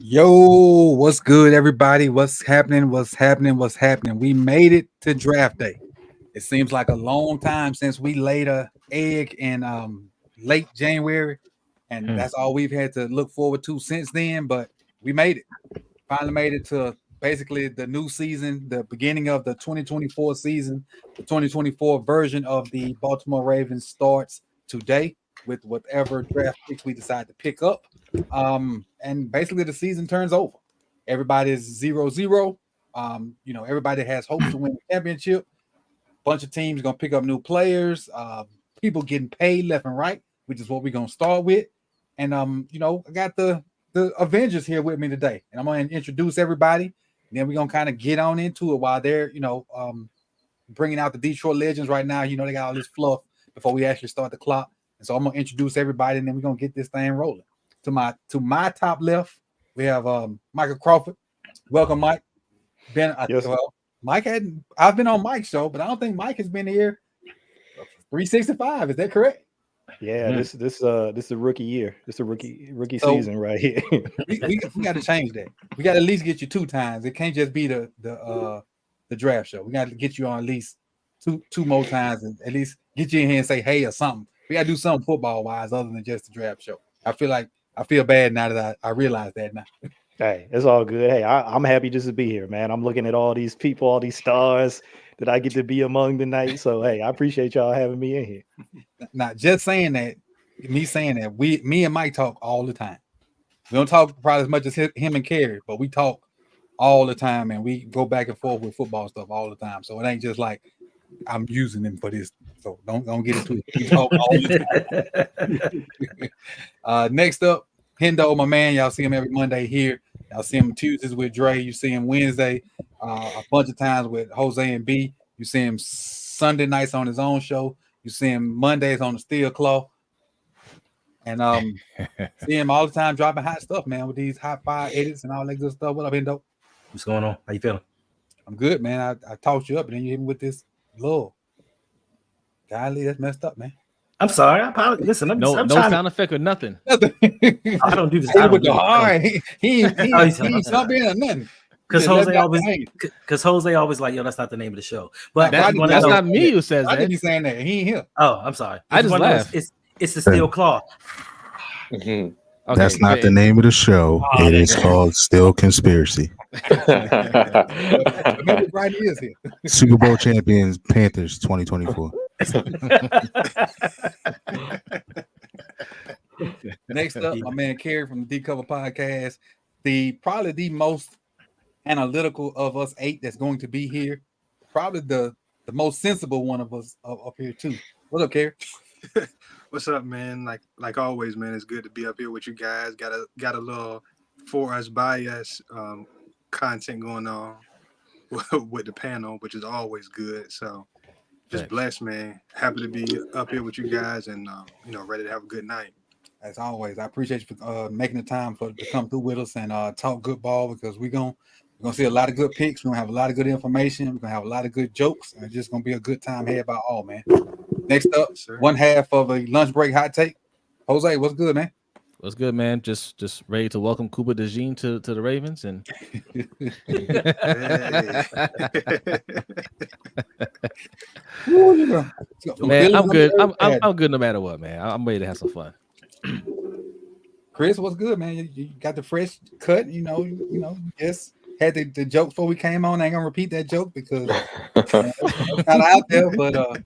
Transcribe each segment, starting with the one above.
Yo, what's good, everybody? What's happening? What's happening? What's happening? We made it to draft day. It seems like a long time since we laid a egg in late January, and Hmm. that's all we've had to look forward to since then. But we made it. Finally made it to basically the new season, the beginning of the 2024 season. The 2024 version of the Baltimore Ravens starts today with whatever draft picks we decide to pick up. And basically the season turns over. Everybody's 0-0. Everybody has hopes to win the championship. Bunch of teams gonna pick up new players, people getting paid left and right, which is what we're gonna start with. And I got the Avengers here with me today, and I'm gonna introduce everybody. And then we're gonna kind of get on into it while they're bringing out the Detroit Legends right now. They got all this fluff before we actually start the clock. And so I'm gonna introduce everybody, and then we're gonna get this thing rolling. To my top left, we have Michael Crawford. Welcome, Mike. Yes. Well, I've been on Mike's show, but I don't think Mike has been here 365. Is that correct? Yeah, this is a rookie year. This is a rookie season right here. we got to change that. We got to at least get you 2 times. It can't just be the draft show. We got to get you on at least two more times, and at least get you in here and say hey or something. We got to do something football wise other than just the draft show. I feel bad now that I realize that now. Hey, it's all good. Hey, I'm happy just to be here, man. I'm looking at all these people, all these stars that I get to be among tonight. So hey, I appreciate y'all having me in here. Not just saying that, me saying that, me and Mike talk all the time. We don't talk probably as much as him and Kerry, but we talk all the time, and we go back and forth with football stuff all the time. So it ain't just like I'm using him for this. So don't get into it. We talk all the time. Next up, Hendo, my man. Y'all see him every Monday here. Y'all see him Tuesdays with Dre. You see him Wednesday a bunch of times with Jose and B. You see him Sunday nights on his own show. You see him Mondays on the Steel Claw. And see him all the time dropping hot stuff, man, with these hot fire edits and all that good stuff. What up, Hendo? What's going on? How you feeling? I'm good, man. I talked you up, and then you hit me with this love. Golly, that's messed up, man. I'm sorry. I apologize. Listen, I'm No trying sound effect or nothing. I don't do this. Hit it with the hard. He jump in or nothing. Because Jose always like, yo, that's not the name of the show. But That's not me who says I that. didn't be saying that. He ain't here. Oh, I'm sorry. I just laughed. It's the Steel Claw. Mm-hmm. Okay, That's not the name of the show. It is called Still Conspiracy. Maybe Brian is here. Super Bowl champions Panthers 2024. Next up, my man Kerry from the D Cover Podcast, probably the most analytical of us 8 that's going to be here. Probably the most sensible one of us up here too. What's up, Kerry? What's up, man? Like always, man. It's good to be up here with you guys. Got a little for us by us content going on with the panel, which is always good. So just blessed, man. Happy to be up here with you guys, and ready to have a good night. As always, I appreciate you for making the time to come through with us and talk good ball, because we're gonna see a lot of good picks. We're gonna have a lot of good information. We're gonna have a lot of good jokes, and it's just gonna be a good time here by all, man. Next up, one half of a lunch break hot take. Jose, what's good, man? What's good, man? Just ready to welcome Cooper DeJean to the Ravens, and man, I'm good. I'm good no matter what, man. I'm ready to have some fun. Chris, what's good, man? You got the fresh cut. Yes. Had the joke before we came on. I ain't gonna repeat that joke because it's kind of out there. But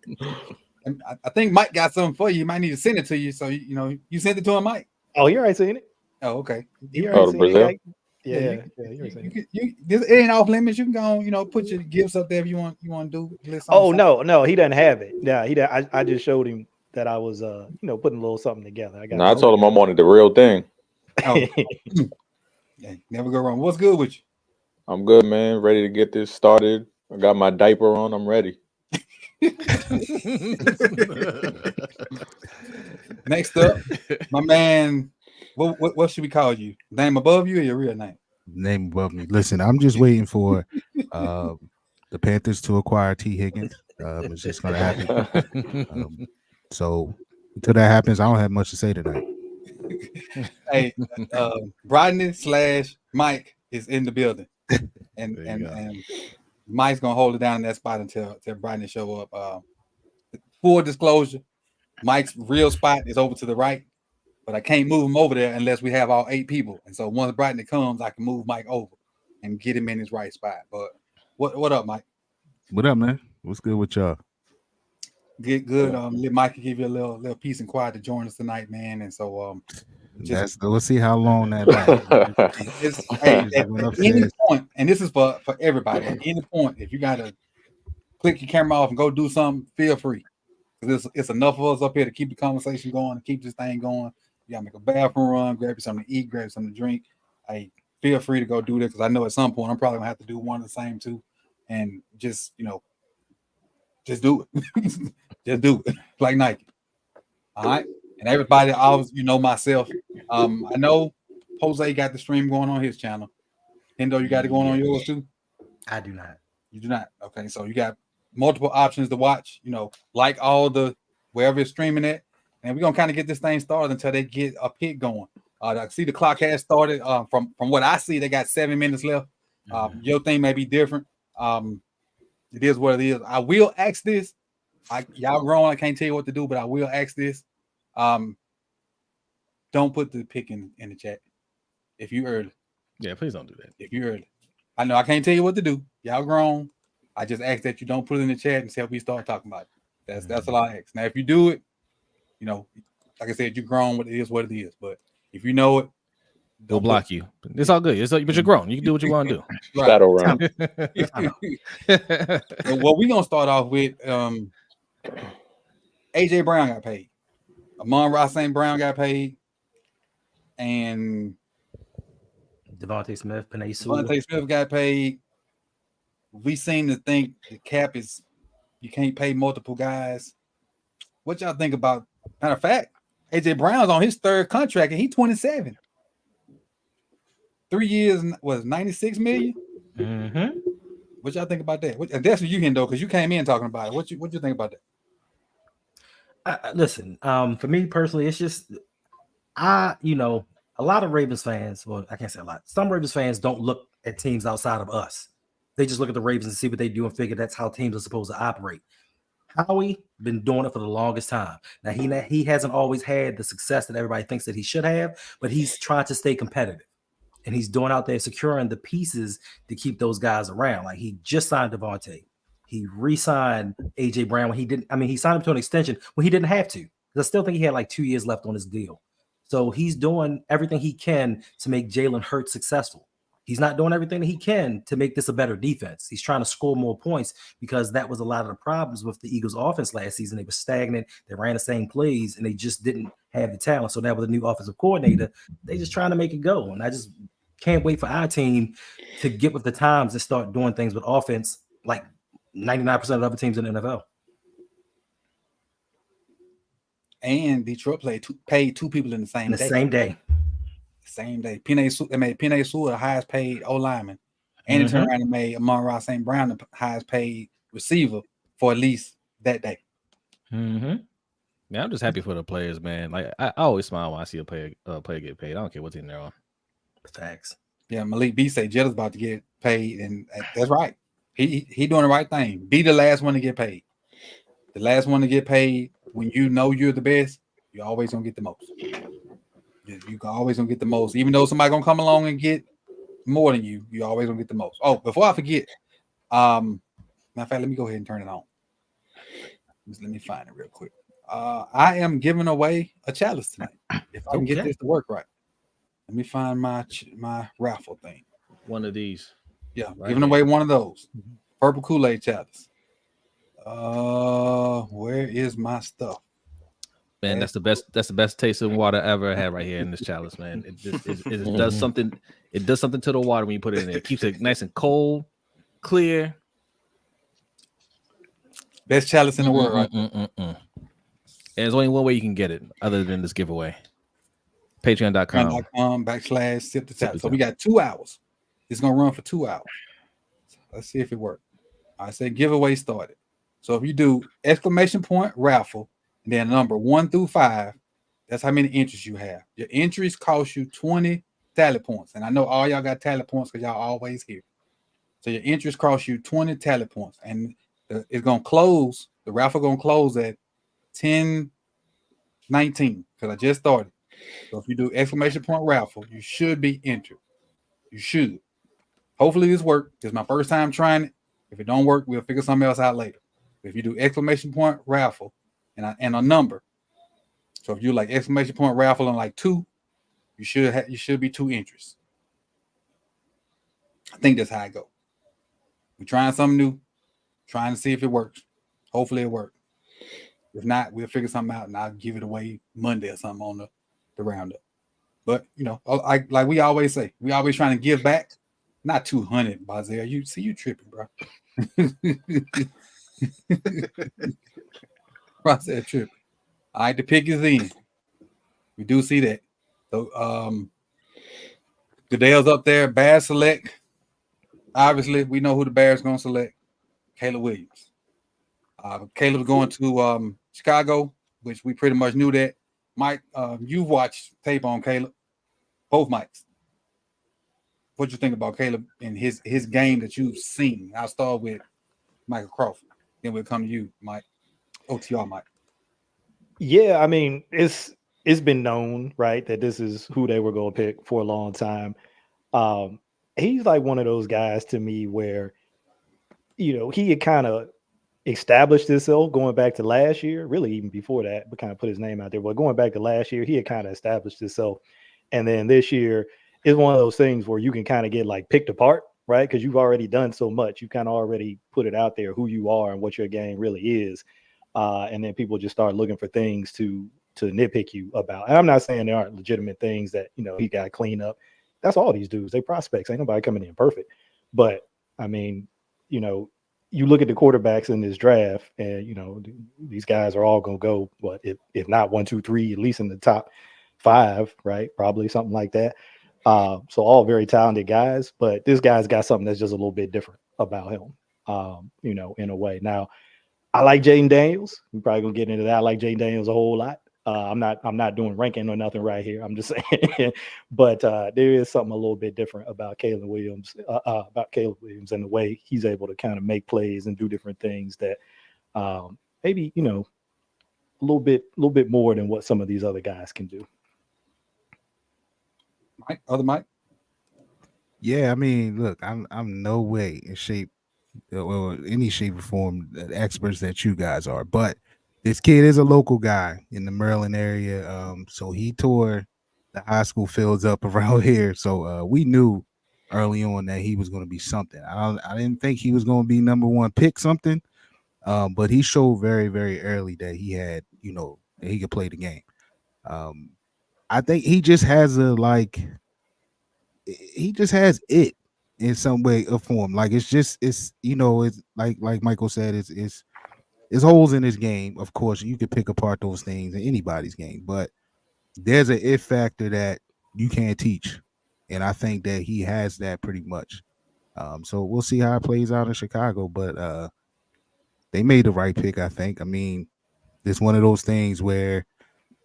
I think Mike got something for you. You might need to send it to you. So you sent it to him, Mike. Oh, you already seen it? Oh, okay. You already seen it? Yeah, it ain't off limits. You can go, put your gifts up there if you want to do. Oh no, he doesn't have it. Yeah, I just showed him that I was putting a little something together. I told him I wanted the real thing. Oh. Yeah, never go wrong. What's good with you? I'm good, man. Ready to get this started. I got my diaper on. I'm ready. Next up, my man. What should we call you? Name above you or your real name? Name above me. Listen, I'm just waiting for the Panthers to acquire T. Higgins. It's just gonna happen. So until that happens, I don't have much to say tonight. Hey, Rodney / Mike is in the building, and There you go. and Mike's gonna hold it down in that spot until Rodney show up. Full disclosure, Mike's real spot is over to the right, but I can't move him over there unless we have all 8 people. And so once Rodney comes, I can move Mike over and get him in his right spot. But what up, Mike? What up, man? What's good with y'all? Good. Let Mike give you a little peace and quiet to join us tonight, man. And so We'll see how long that lasts. at any point, and this is for everybody. At any point, if you gotta click your camera off and go do something, feel free. Because it's enough of us up here to keep the conversation going, to keep this thing going. You gotta make a bathroom run, grab you something to eat, grab you something to drink. Hey, feel free to go do that because I know at some point I'm probably gonna have to do one of the same too. And just just do it. Just do it. Like Nike. All right. And everybody, always, myself. I know Jose got the stream going on his channel. Hendo, you got it going on yours too? I do not. You do not. Okay, so you got multiple options to watch, like all the wherever it's streaming at. And we're gonna kind of get this thing started until they get a pick going. I see the clock has started. From what I see, they got 7 minutes left. Your thing may be different. It is what it is. I will ask this. Y'all grown, I can't tell you what to do, but I will ask this. Don't put the pick in the chat if you early. Yeah, please don't do that. If you early. I know I can't tell you what to do. Y'all grown. I just ask that you don't put it in the chat until we start talking about it. That's all I ask. Now, if you do it, like I said, you're grown. What it is, what it is. But if you know it, They'll block you. It's all good. But you're grown. You can do what you want to do. Right. Shadow round. Well, we're gonna start off with AJ Brown got paid. Amon-Ra St. Brown got paid. And Devontae Smith, Penei Sewell. Devontae Smith got paid. We seem to think the cap is you can't pay multiple guys. What y'all think about? Matter of fact, AJ Brown's on his 3rd contract and he's 27. 3 years was 96 million. Mm-hmm. What y'all think about that? And that's what you can do because you came in talking about it. What you think about that? Listen, for me personally, it's just a lot of Ravens fans. Well, I can't say a lot. Some Ravens fans don't look at teams outside of us. They just look at the Ravens and see what they do and figure that's how teams are supposed to operate. Howie been doing it for the longest time. Now he hasn't always had the success that everybody thinks that he should have, but he's trying to stay competitive. And he's doing out there securing the pieces to keep those guys around. Like he just signed Devontae. He re-signed AJ Brown when he didn't. I mean, he signed him to an extension when he didn't have to. I still think he had like 2 years left on his deal. So he's doing everything he can to make Jalen Hurts successful. He's not doing everything that he can to make this a better defense. He's trying to score more points because that was a lot of the problems with the Eagles offense last season. They were stagnant. They ran the same plays and they just didn't have the talent. So now with a new offensive coordinator, they just trying to make it go. And I just can't wait for our team to get with the times and start doing things with offense like 99% of other teams in the NFL. And Detroit paid 2 people in the same day. Same day. They made Penei Sewell the highest paid O lineman. And it turned around and made Amon-Ra St. Brown the highest paid receiver for at least that day. Mm-hmm. Yeah, I'm just happy for the players, man. Like I always smile when I see a player get paid. I don't care what team they're on. Facts. Yeah, Malik B say Jetta's about to get paid, and that's right. He doing the right thing. Be the last one to get paid. The last one to get paid. When you know you're the best, you're always gonna get the most. You always gonna get the most, even though somebody gonna come along and get more than you. You always gonna get the most. Oh, before I forget, matter of fact, let me go ahead and turn it on. Let me find it real quick. I am giving away a chalice tonight. If I can get this to work right, let me find my raffle thing. One of these. Yeah, right giving away one of those purple Kool-Aid chalice. Where is my stuff? Man, that's the best. That's the best tasting water I ever had right here in this chalice, man. It does something. It does something to the water when you put it in there. It keeps it nice and cold, clear. Best chalice in the world, right? And there's only one way you can get it other than this giveaway. Patreon.com/sip the chalice. So we got 2 hours. It's gonna run for 2 hours. Let's see if it works. I said giveaway started. So if you do !raffle and then number 1 through 5, That's how many entries you have. Your entries cost you 20 tally points. And I know all y'all got tally points because y'all always here. So your entries cost you 20 tally points. And it's going to close. The raffle going to close at 10:19 because I just started. So if you do exclamation point raffle, you should be entered. You should. Hopefully this works. This is my first time trying it. If it don't work, we'll figure something else out later. If you do exclamation point raffle and a number, so if you like exclamation point raffle and like 2, you should be 2 entries. I think that's how it go. We're trying something new, trying to see if it works. Hopefully it works. If not, we'll figure something out and I'll give it away Monday or something on the roundup. But like we always say, we always trying to give back. Not 200, Bazel. You tripping, bro. I said tripping. All right, the pick is in. We do see that. So Goodell's up there. Bears select. Obviously, we know who the Bears gonna select. Caleb Williams. Caleb's going to Chicago, which we pretty much knew that. Mike, you've watched tape on Caleb. Both Mikes. What you think about Caleb and his game that you've seen? I'll start with Michael Crawford. Then we'll come to you, Mike. OTR Mike. Yeah, I mean, it's been known, right, that this is who they were going to pick for a long time. He's like one of those guys to me where, he had kind of established himself going back to last year, really even before that, but kind of put his name out there. But going back to last year, he had kind of established himself. And then this year is one of those things where you can kind of get like picked apart, right? Because you've already done so much. You kind of already put it out there who you are and what your game really is. And then people just start looking for things to nitpick you about. And I'm not saying there aren't legitimate things that, he got to clean up. That's all these dudes. They prospects. Ain't nobody coming in perfect. But, I mean, you look at the quarterbacks in this draft and, these guys are all going to go, if not 1, 2, 3, at least in the top 5, right? Probably something like that. So all very talented guys, but this guy's got something that's just a little bit different about him, in a way. Now, I like Jaden Daniels. We're probably gonna get into that. I like Jaden Daniels a whole lot. I'm not doing ranking or nothing right here. I'm just saying, but there is something a little bit different about Caleb Williams, and the way he's able to kind of make plays and do different things that maybe a little bit more than what some of these other guys can do. Mike. Yeah, I mean, look, I'm no way in shape or any shape or form the experts that you guys are, but this kid is a local guy in the Maryland area. So he tore the high school fields up around here. So we knew early on that he was going to be something. I didn't think he was going to be number 1 pick something, but he showed very, very early that he had, that he could play the game. I think he just has it in some way or form. Like it's like Michael said, it's holes in his game. Of course, you could pick apart those things in anybody's game, but there's an if factor that you can't teach. And I think that he has that pretty much. So we'll see how it plays out in Chicago, but they made the right pick, I think. I mean, it's one of those things where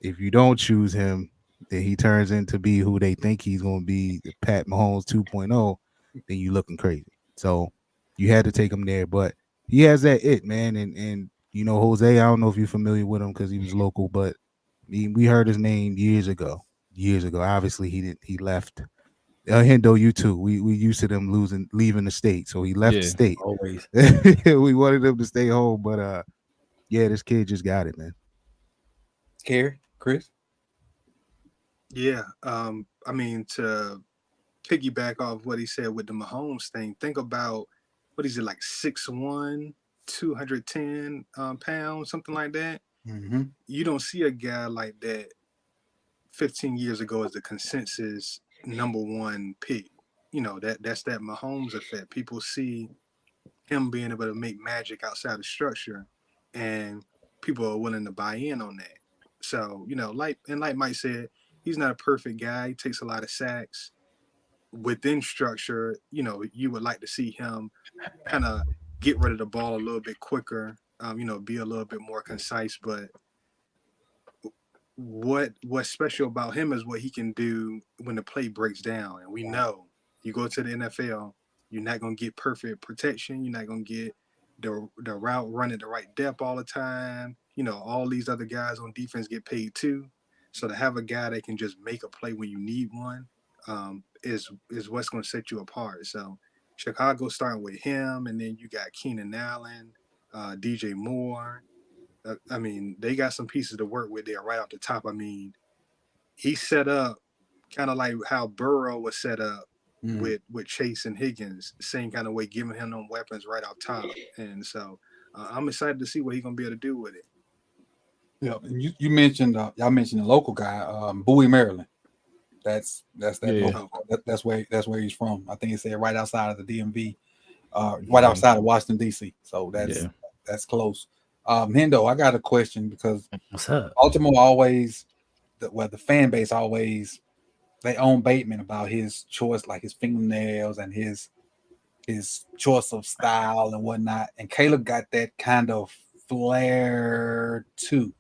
if you don't choose him, then he turns into be who they think he's going to be, the Pat Mahomes 2.0, then you looking crazy. So you had to take him there, but he has that it, man. And Jose, I don't know if you're familiar with him because he was local, but we heard his name years ago. Obviously, he left. Hendo, you too. We used to them leaving the state, so he left the state. Always. We wanted him to stay home, but this kid just got it, man. Carrie, Chris. Yeah. I mean, to piggyback off what he said with the Mahomes thing, think about what is it, like 6'1", 210 pounds, something like that. Mm-hmm. You don't see a guy like that 15 years ago as the consensus number 1 pick. That's that Mahomes effect. People see him being able to make magic outside of structure, and people are willing to buy in on that. So, like Mike said, he's not a perfect guy. He takes a lot of sacks. Within structure, you would like to see him kind of get rid of the ball a little bit quicker, be a little bit more concise. But what's special about him is what he can do when the play breaks down. And we know you go to the NFL, you're not gonna get perfect protection. You're not gonna get the route run at the right depth all the time. You know, all these other guys on defense get paid too. So to have a guy that can just make a play when you need one is what's going to set you apart. So Chicago starting with him, and then you got Keenan Allen, DJ Moore. I mean, they got some pieces to work with there right off the top. I mean, he's set up kind of like how Burrow was set up with Chase and Higgins, same kind of way, giving him them weapons right off top. And so I'm excited to see what he's going to be able to do with it. Yeah, you mentioned y'all mentioned the local guy, Bowie, Maryland. That's where he's from. I think he said right outside of the DMV, right outside of Washington D.C. So that's close. Hendo, I got a question because What's up? Baltimore always, the fan base always, they own Bateman about his choice, like his fingernails and his choice of style and whatnot. And Caleb got that kind of flair too.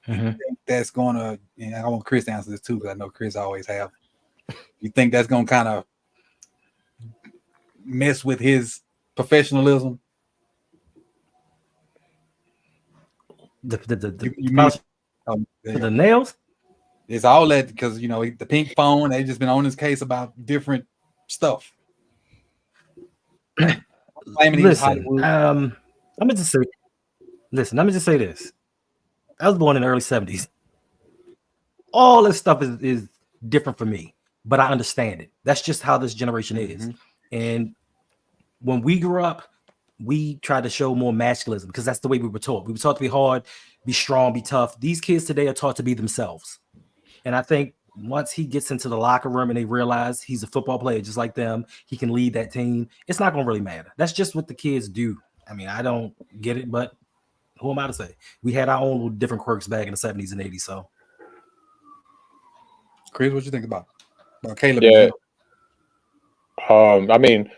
You think that's gonna, and I want Chris to answer this too, because I know Chris always have. You think that's gonna kind of mess with his professionalism? The nails? It's all that because the pink phone. They've just been on his case about different stuff. Listen, let me just say this. I was born in the early 70s. All this stuff is different for me, but I understand it. That's just how this generation is. And when we grew up, we tried to show more masculinism because that's the way we were taught. We were taught to be hard, be strong, be tough. These kids today are taught to be themselves. And I think once he gets into the locker room and they realize he's a football player just like them, he can lead that team, it's not going to really matter. That's just what the kids do. I mean, I don't get it, but who am I to say? We had our own little different quirks back in the 70s and 80s. So, Chris, what you think about Caleb? Yeah. I mean,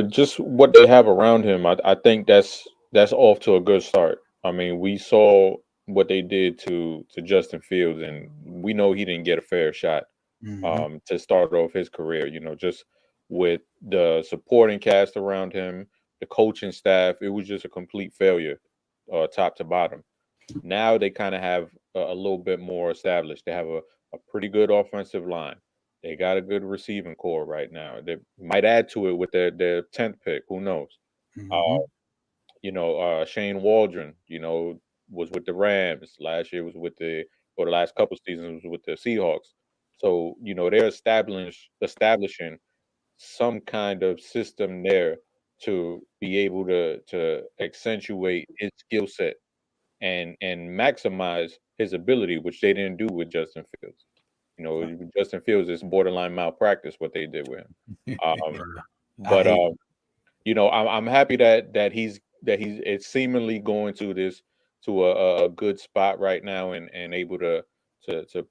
just what they have around him, I think that's off to a good start. I mean, we saw what they did to Justin Fields, and we know he didn't get a fair shot to start off his career. Just with the supporting cast around him, the coaching staff, it was just a complete failure, top to bottom. Now they kind of have a little bit more established. They have a pretty good offensive line. They got a good receiving core right now. They might add to it with their 10th pick. Who knows? Shane Waldron, was with the Rams last year. Was with the last couple seasons was with the Seahawks. So they're establishing some kind of system there to be able to accentuate his skill set and maximize his ability, which they didn't do with Justin Fields. Justin Fields is borderline malpractice what they did with him. I'm happy that he's it's seemingly going to a good spot right now and able to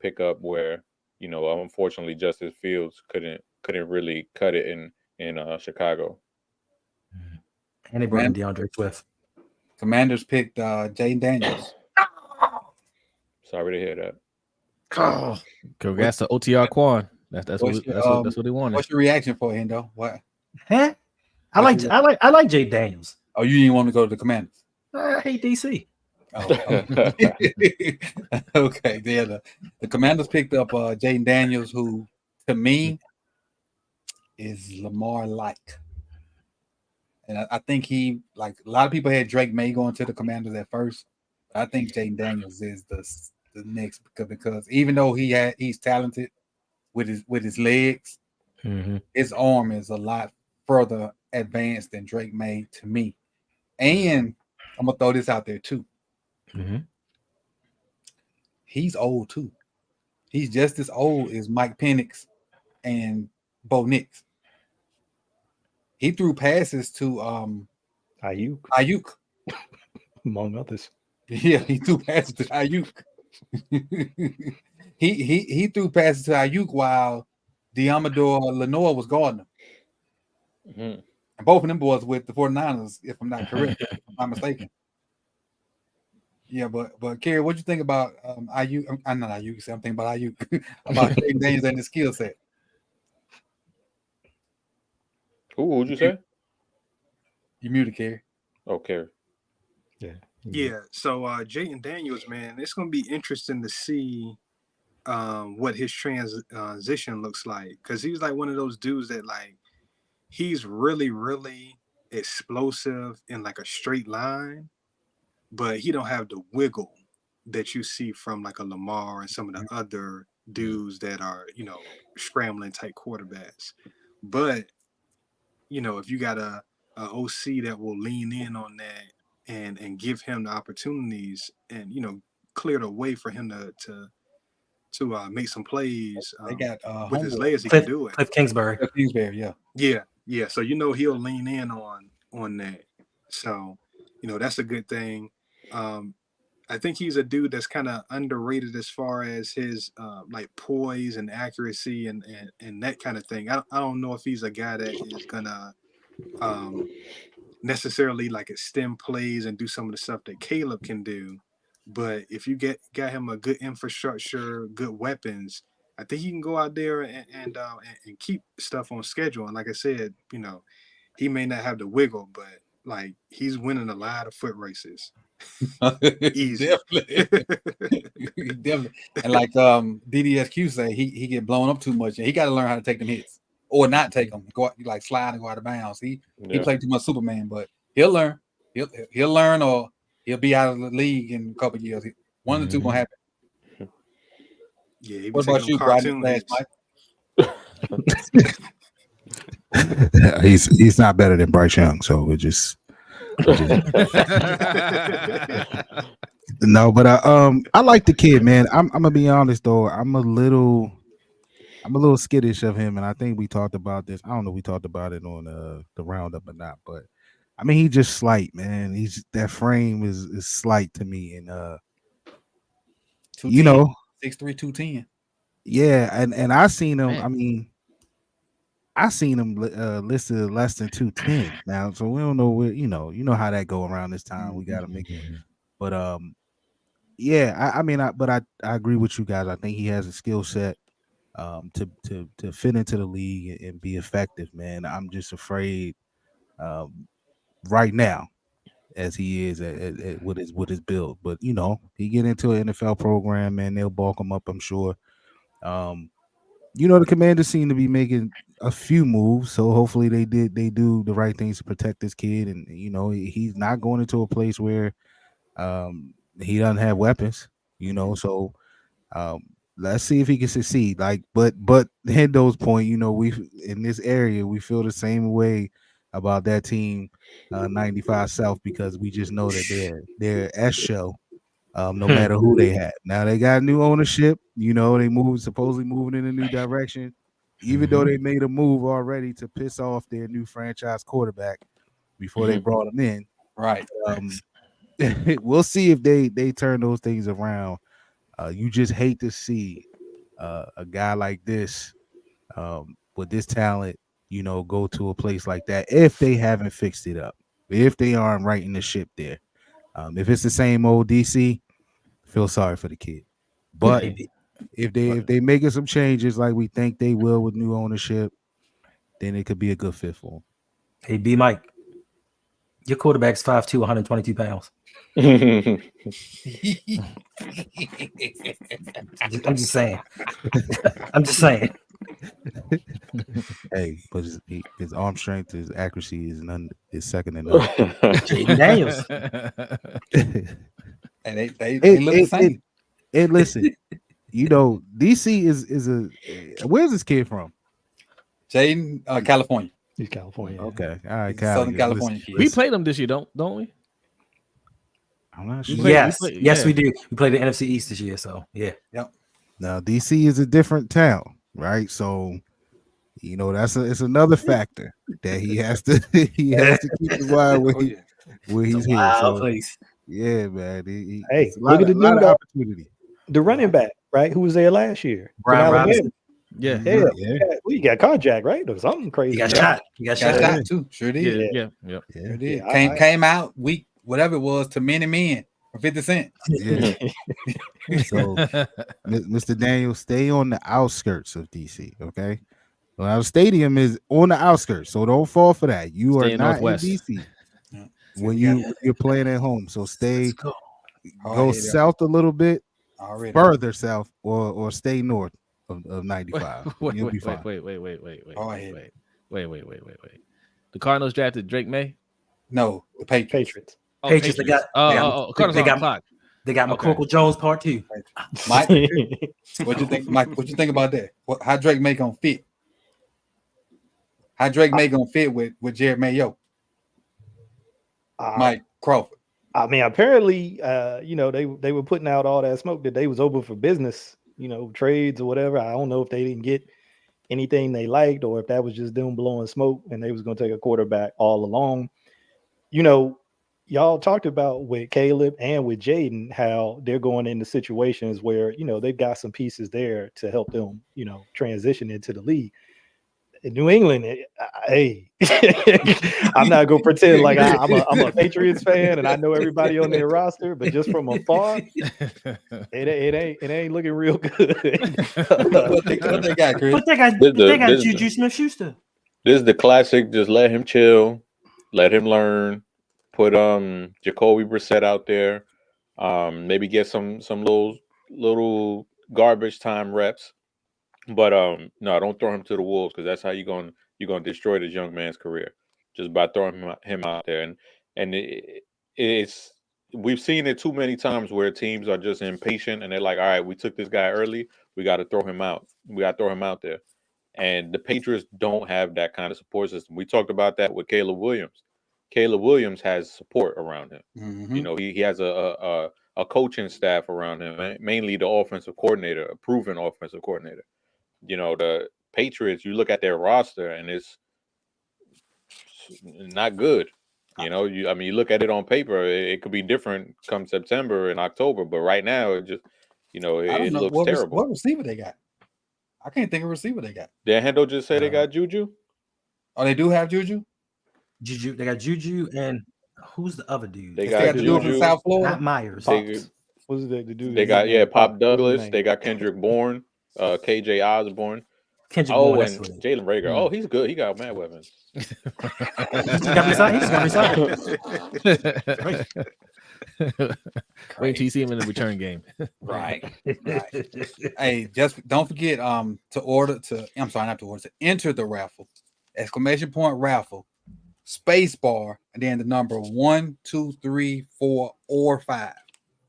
pick up where unfortunately Justin Fields couldn't really cut it in Chicago. And they brought in DeAndre Swift. Commanders picked Jaden Daniels. Sorry to hear that. Oh, congrats to OTR Quan. That's what they wanted. What's your reaction for him, though? What? Huh? I like Jay Daniels. Oh, you didn't want to go to the Commanders? I hate DC. Oh, okay. Yeah, the Commanders picked up Jaden Daniels, who to me is Lamar-like. And I think he, like a lot of people had Drake May going to the Commanders at first. But I think Jaden Daniels is the next because even though he's talented with his legs, his arm is a lot further advanced than Drake May to me. And I'm gonna throw this out there too. He's old too. He's just as old as Mike Penix and Bo Nix. He threw passes to Ayuk, among others. Yeah, he threw passes to Ayuk. he threw passes to Ayuk while Diamador Lenore was guarding him. And both of them boys with the 49ers, if I'm not correct, if I'm not mistaken. Yeah, but Kerry, what you think about IU? I'm not IU. I'm thinking about IU about Jaden Daniels and his skill set. Who'd you say? You muted, Kerry. Okay. Yeah. So Jayden Daniels, man, it's gonna be interesting to see what his transition looks like, because he's like one of those dudes that like he's really, really explosive in like a straight line, but he don't have the wiggle that you see from like a Lamar and some of the other dudes that are, scrambling type quarterbacks. But, if you got a OC that will lean in on that and give him the opportunities and, clear the way for him to make some plays They got with his homeboy. legs, he can do it. Cliff Kingsbury. Cliff Kingsbury, yeah. Yeah. So he'll lean in on that. So that's a good thing. I think he's a dude that's kind of underrated as far as his like poise and accuracy and that kind of thing. I don't know if he's a guy that is gonna necessarily like extend plays and do some of the stuff that Caleb can do. But if you got him a good infrastructure, good weapons, I think he can go out there and keep stuff on schedule. And like I said, he may not have the wiggle, but like he's winning a lot of foot races. Easy. Definitely. And like DDSQ say, he get blown up too much, and he got to learn how to take them hits or not take them. Go out, like slide and go out of bounds. He played too much Superman, but he'll learn. He'll learn, or he'll be out of the league in a couple of years. One of the two gonna happen. Yeah. What about you, Bryden? He's not better than Bryce Young, so it just no. But I like the kid, man. I'm gonna be honest though. I'm a little skittish of him, and I think we talked about this. I don't know if we talked about it on the roundup or not, but I mean he's just slight, man. That frame is slight to me, and 6'3", 210. Yeah, and I seen him. Man. I mean, I seen him listed less than 210 now, so we don't know where you know how that go around this time. We got to make it, but yeah, I agree with you guys. I think he has a skill set to fit into the league and be effective, man. I'm just afraid right now as he is at with his build, but he get into an NFL program, man, they'll bulk him up, I'm sure. The Commanders seem to be making a few moves, so hopefully they do the right things to protect this kid, and he's not going into a place where he doesn't have weapons, so let's see if he can succeed. Like, but Hendo's point, we in this area we feel the same way about that team 95 South, because we just know that they're S show. No matter who they have. Now they got new ownership. They supposedly moving in a new direction, even though they made a move already to piss off their new franchise quarterback before they brought him in. Right. We'll see if they turn those things around. You just hate to see a guy like this with this talent, go to a place like that if they haven't fixed it up, if they aren't righting the ship there. If it's the same old DC, feel sorry for the kid. But if they making some changes like we think they will with new ownership, then it could be a good fit for him. Hey, B Mike, your quarterback's 5'2", 122 pounds. I'm just saying. Hey, but his arm strength, his accuracy is second to none. Jayden Daniels. And they look the same. And listen, DC is a where's this kid from? Jayden, California. He's California. Okay, all right, Southern California kid. We played them this year, don't we? I'm not sure. Yes, we do. We played the NFC East this year, so yeah. Yep. Now DC is a different town, right? So it's another factor that he has to keep in mind where he's here. So, Place. yeah, man. Hey, look at the lot dude, of opportunity. The running back, right? Who was there last year? Brian From Robinson. Yeah. He got carjacked, right? Or something crazy. He got shot. Got shot too. Sure did. Yeah. Sure did. Came out week, whatever it was, to many men for 50 cents. Yeah. So, Mr. Daniel, stay on the outskirts of DC. Okay. Well, our stadium is on the outskirts, so don't fall for that. You Stay are in not in Northwest. DC Yeah. when you got- you're playing at home. So stay, Let's go. go south a little bit, already. further south, or stay north of 95. Wait, You'll be wait, fine. wait. Oh, I hate Wait. The Cardinals drafted Drake May. No, the Patriots. Patriots. Oh, Patriots, they got- Cardinals they on got- the clock. They got Okay. McCorkle Jones part 2. Mike, what you think, Mike? What you think about that? How Drake May gonna fit? How Drake May gonna fit with Jared Mayo, Mike Crawford? I mean, apparently, they were putting out all that smoke that they was open for business, trades or whatever. I don't know if they didn't get anything they liked or if that was just them blowing smoke and they was going to take a quarterback all along. Y'all talked about with Caleb and with Jaden how they're going into situations where, they've got some pieces there to help them, transition into the league. In New England, hey, I'm not gonna pretend like I'm a Patriots fan and I know everybody on their roster, but just from afar, it ain't looking real good. What they got, Chris? But they got Juju Smith-Schuster. This is the classic. Just let him chill, let him learn. Put Jacoby Brissett out there. Maybe get some little garbage time reps. But no, don't throw him to the wolves because that's how you're gonna destroy this young man's career just by throwing him out there. And it's we've seen it too many times where teams are just impatient and they're like, all right, we took this guy early, we got to throw him out. We got to throw him out there. And the Patriots don't have that kind of support system. We talked about that with Caleb Williams. Caleb Williams has support around him. Mm-hmm. He has a coaching staff around him, mainly the offensive coordinator, a proven offensive coordinator. The Patriots, you look at their roster and it's not good. You look at it on paper, it could be different come September and October, but right now it just, it looks terrible. What receiver they got? I can't think of a receiver they got. Did Hendo just say they got Juju? Oh, they do have Juju? They got Juju and who's the other dude? They got the dude from South Florida. Not Myers. What's the dude? They got Pop Douglas. They got Kendrick Bourne, KJ Osborne. Kendrick Bourne, and Jalen Rager. Oh, he's good. He got mad weapons. He just got resigned. Wait till you see him in the return game. Right. Hey, just don't forget to enter the raffle. ! Raffle, space bar, and then the number 1, 2, 3, 4, or 5.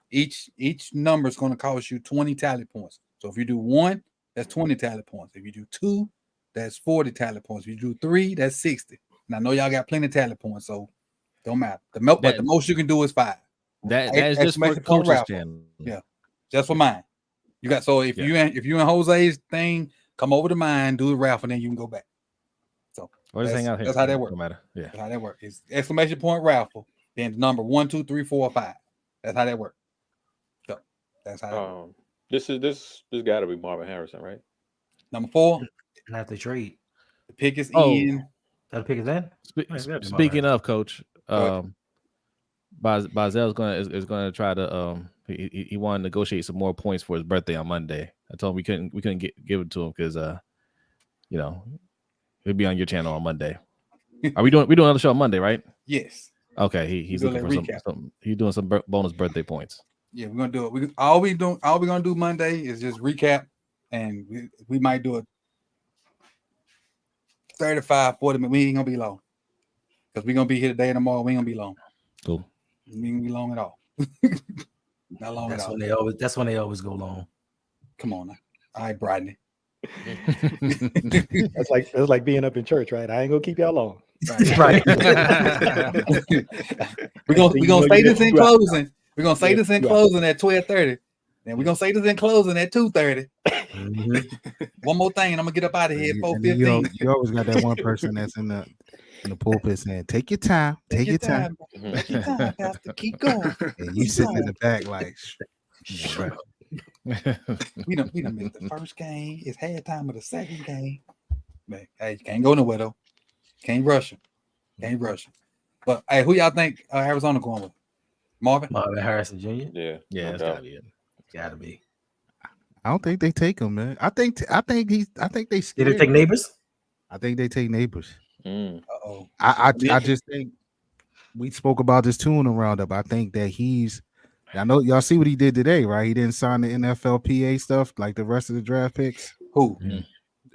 Each number is going to cost you 20 tally points. So if you do 1, that's 20 tally points. If you do 2, that's 40 tally points. If you do 3, that's 60. And I know y'all got plenty of tally points, so don't matter. But the most you can do is 5. That is just for coaches channel. Yeah, just for mine. You got if you in Jose's thing, come over to mine, do the raffle, then you can go back. So just hang out here. That's how that works. No matter. Yeah, that's how that works. It's ! Raffle, then the number 1, 2, 3, 4, 5. That's how that works. So that's how. That works. This got to be Marvin Harrison, right? Number 4. And after trade, the pick is in. That pick is in. Speaking of, Coach, Bazel's gonna try to he wanted to negotiate some more points for his birthday on Monday. I told him we couldn't give it to him because he'll be on your channel on Monday. Are we doing another show on Monday, right? Yes. Okay, he's looking for some he's doing some bonus birthday points. Yeah, we're gonna do it. All we're gonna do Monday is just recap, and we might do it 35, 40 minutes. We ain't gonna be long because we're gonna be here today and tomorrow. We ain't gonna be long. Cool. We ain't gonna be long at all. Not long at all. That's when they always go long. Come on now. All right, Brodney. That's like being up in church, right? I ain't gonna keep y'all long. Right. We're gonna say this in closing. We're gonna say this in closing at 12:30. And we're gonna say this in closing at 2:30. Mm-hmm. One more thing, and I'm gonna get up out of here at 4:15. You always got that one person that's in the pulpit saying, "Take your time, take your time, Pastor, keep going." And you sitting in the back like, we done missed the first game. It's halftime of the second game. Man, hey, you can't go nowhere though. Can't rush him. But hey, who y'all think Arizona going with? Marvin. Marvin Harrison Jr. Yeah, Yeah, no that's doubt. gotta be it. Gotta be. I don't think they take him, man. I think they Did they scared. take Neighbors? I think they take Neighbors. Mm. Uh-oh. I just think we spoke about this too in the roundup. I think that I know y'all see what he did today, right? He didn't sign the NFLPA stuff like the rest of the draft picks. Who?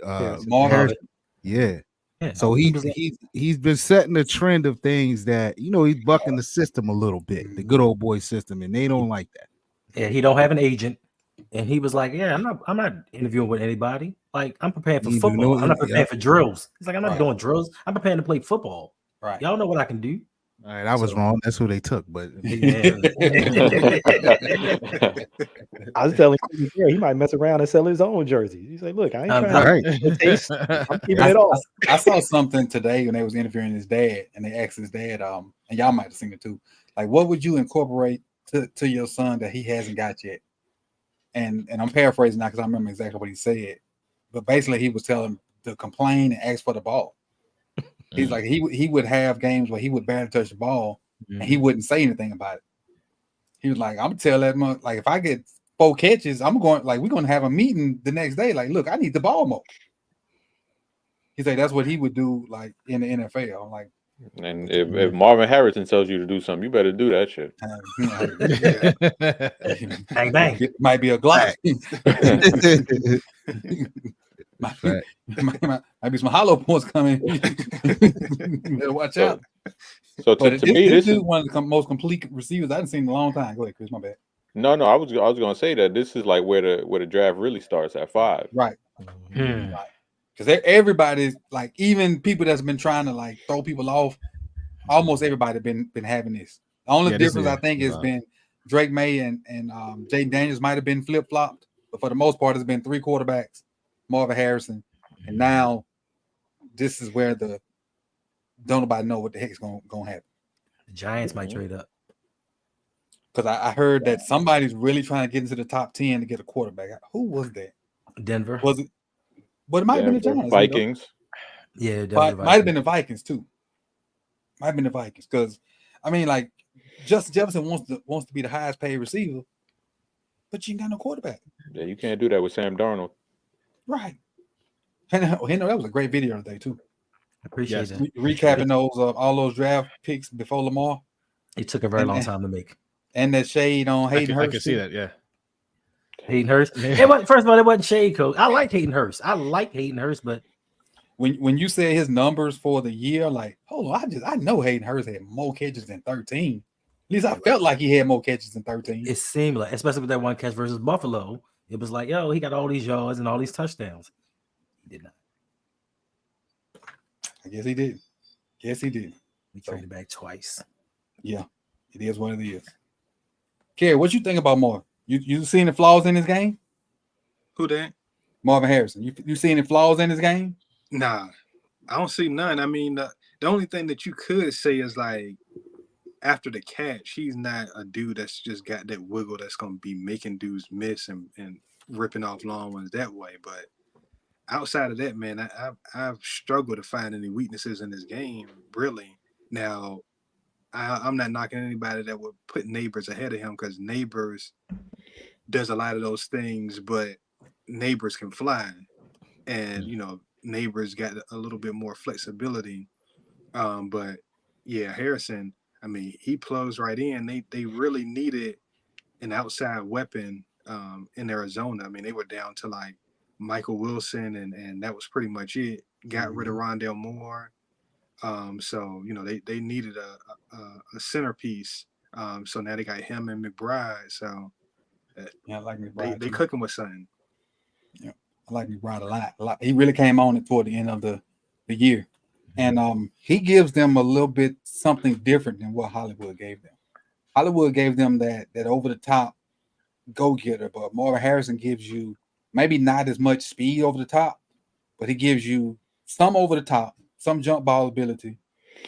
Harrison. Yeah. Yeah. So he's been setting the trend of things that he's bucking the system a little bit, the good old boy system, and they don't like that. Yeah, he don't have an agent, and he was like, "Yeah, I'm not interviewing with anybody. Like, I'm preparing for He do football. no- I'm not preparing yeah. for drills." He's like, "I'm not Right. doing drills. I'm preparing to play football. Right. Y'all know what I can do." All right, I was So- wrong. That's who they took, but Yeah. I was telling him, yeah, he might mess around and sell his own jerseys. He's like, look, I ain't trying to taste. I'm keeping it off. I saw something today when they was interviewing his dad, and they asked his dad, and y'all might have seen it too. Like, what would you incorporate to your son that he hasn't got yet? And I'm paraphrasing now because I remember exactly what he said. But basically, he was telling him to complain and ask for the ball. He's like he would have games where he would barely touch the ball, and he wouldn't say anything about it. He was like, I'm gonna tell that month, like if I get 4 catches, I'm going we're gonna have a meeting the next day. Like, look, I need the ball more. He said that's what he would do like in the NFL. I'm like, and if Marvin Harrison tells you to do something, you better do that shit. Bang bang. It might be a Glock. might be some hollow points coming. Better watch out. So But to me, this this is is one of the most complete receivers I haven't seen in a long time. Go ahead, Chris. My bad. no. I was gonna say that this is like where the draft really starts at 5. Right. Right. Because everybody's like, even people that's been trying to like throw people off, almost everybody been having this. The only difference I think has been Drake May and Jaden Daniels might have been flip flopped, but for the most part, it's been 3 quarterbacks, Marvin Harrison, and now this is where don't nobody know what the heck's gonna happen. The Giants might trade up. Because I heard that somebody's really trying to get into the top 10 to get a quarterback. Who was that? Denver. Was it? But it might have been the Giants. Vikings. Yeah, Denver. Might have been the Vikings too. Might have been the Vikings because I mean, like Justin Jefferson wants to be the highest paid receiver, but you ain't got no quarterback. Yeah, you can't do that with Sam Darnold. Right. And that was a great video today too. I appreciate that. Recapping those all those draft picks before Lamar. It took a very long time to make. And that shade on Hayden Hurst. I can see that, yeah. Hayden Hurst. First of all, it wasn't shade code. I like Hayden Hurst. But when you said his numbers for the year, like, hold on, I know Hayden Hurst had more catches than 13. At least I felt like he had more catches than 13. It seemed like, especially with that one catch versus Buffalo, it was like, yo, he got all these yards and all these touchdowns. He did not. I guess he did. We traded back twice. Yeah, it is what it is. Kerry, what you think about Marvin? You seen the flaws in his game? Who that? Marvin Harrison. You seen the flaws in his game? Nah, I don't see none. I mean, the only thing that you could say is like after the catch, he's not a dude that's just got that wiggle that's going to be making dudes miss and ripping off long ones that way. But outside of that, man, I've struggled to find any weaknesses in this game, really. Now, I'm not knocking anybody that would put Neighbors ahead of him because Neighbors does a lot of those things, but Neighbors can fly. And, Neighbors got a little bit more flexibility. But, yeah, Harrison, I mean, he plugs right in. They really needed an outside weapon in Arizona. I mean, they were down to, like, Michael Wilson, and that was pretty much it. Got rid of Rondale Moore. So, they needed a centerpiece. So now they got him and McBride. So yeah, I like McBride. They cooking with something. Yeah, I like McBride a lot. He really came on it toward the end of the year. And he gives them a little bit something different than what Hollywood gave them. Hollywood gave them that over-the-top go-getter, but Marvin Harrison gives you maybe not as much speed over the top, but he gives you some over the top, some jump ball ability,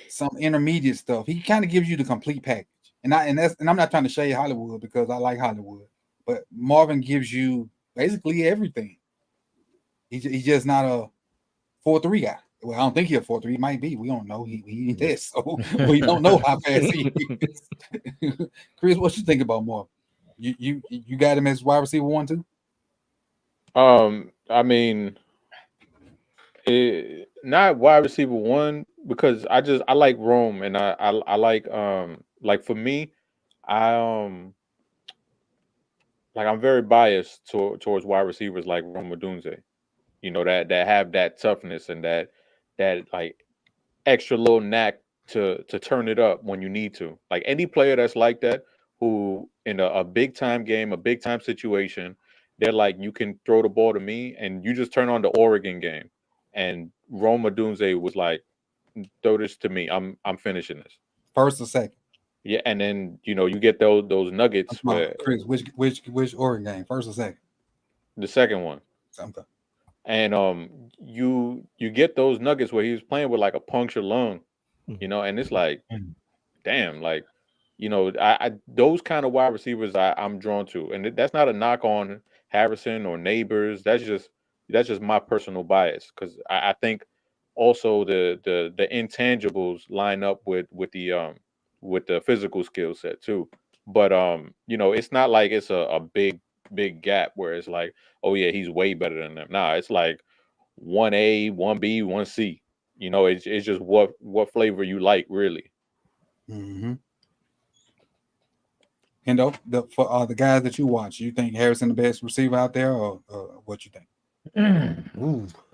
some intermediate stuff. He kind of gives you the complete package. And I'm not trying to shade Hollywood because I like Hollywood, but Marvin gives you basically everything. He's just not a 4-3 guy Well, I don't think he'll 4.3. He might be. We don't know. He ain't this, so we don't know how fast he is. Chris, what you think about Marv? You got him as wide receiver 1 too? I mean, not wide receiver 1 because I like Rome and I like for me, I like I'm very biased towards wide receivers like Rome Odunze. You know, that have that toughness and that like extra little knack to turn it up when you need to. Like any player that's like that, who in a big time game, a big time situation, they're like, you can throw the ball to me, and you just turn on the Oregon game, and Rome Odunze was like, throw this to me, I'm finishing this. First or second? Yeah, and then you get those nuggets where Chris, which Oregon game? First or second? the second one. Something. And you get those nuggets where he was playing with like a punctured lung, and it's like, damn, like, I those kind of wide receivers I'm drawn to, and that's not a knock on Harrison or Neighbors. That's just my personal bias, because I think also the intangibles line up with the physical skill set too. But it's not like it's a big gap where it's like, oh yeah, he's way better than them. Nah, it's like 1A, 1B, 1C. It's just what flavor you like, really. Mm-hmm. Hendo, for the guys that you watch, you think Harrison the best receiver out there, or what you think?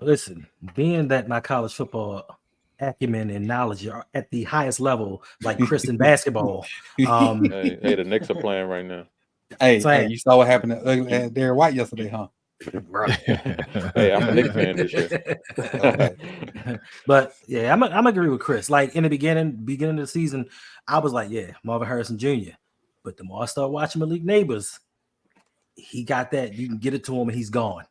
Listen, being that my college football acumen and knowledge are at the highest level, like Chris in basketball. Hey, the Knicks are playing right now. Hey, you saw what happened to Derek White yesterday, huh? Hey, I'm a Knicks fan this year. Okay. But yeah, I'm agree with Chris. Like in the beginning of the season, I was like, yeah, Marvin Harrison Jr. But the more I start watching Malik Neighbors, he got that. You can get it to him and he's gone.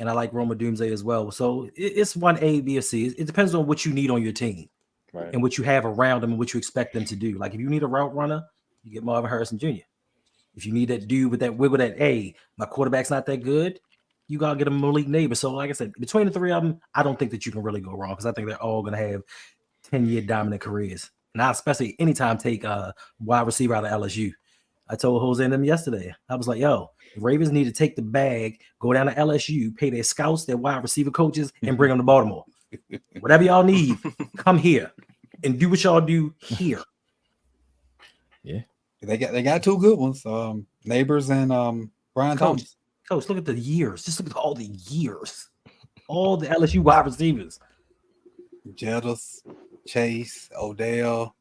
And I like Roma Doomsday as well. So it's 1A, B, or C. It depends on what you need on your team, right, and what you have around them and what you expect them to do. Like if you need a route runner, you get Marvin Harrison Jr. If you need that dude with that wiggle, that my quarterback's not that good, you gotta get a Malik Neighbors. So like I said, between the three of them, I don't think that you can really go wrong, because I think they're all gonna have 10-year dominant careers. And I especially anytime take a wide receiver out of LSU. I told Jose and them yesterday. I was like, yo, the Ravens need to take the bag, go down to LSU, pay their scouts, their wide receiver coaches, and bring them to Baltimore. Whatever y'all need, come here and do what y'all do here. Yeah. They got two good ones. Neighbors and Brian Thomas. Coach, look at the years. Just look at all the years. All the LSU wide receivers. Jettas, Chase, Odell,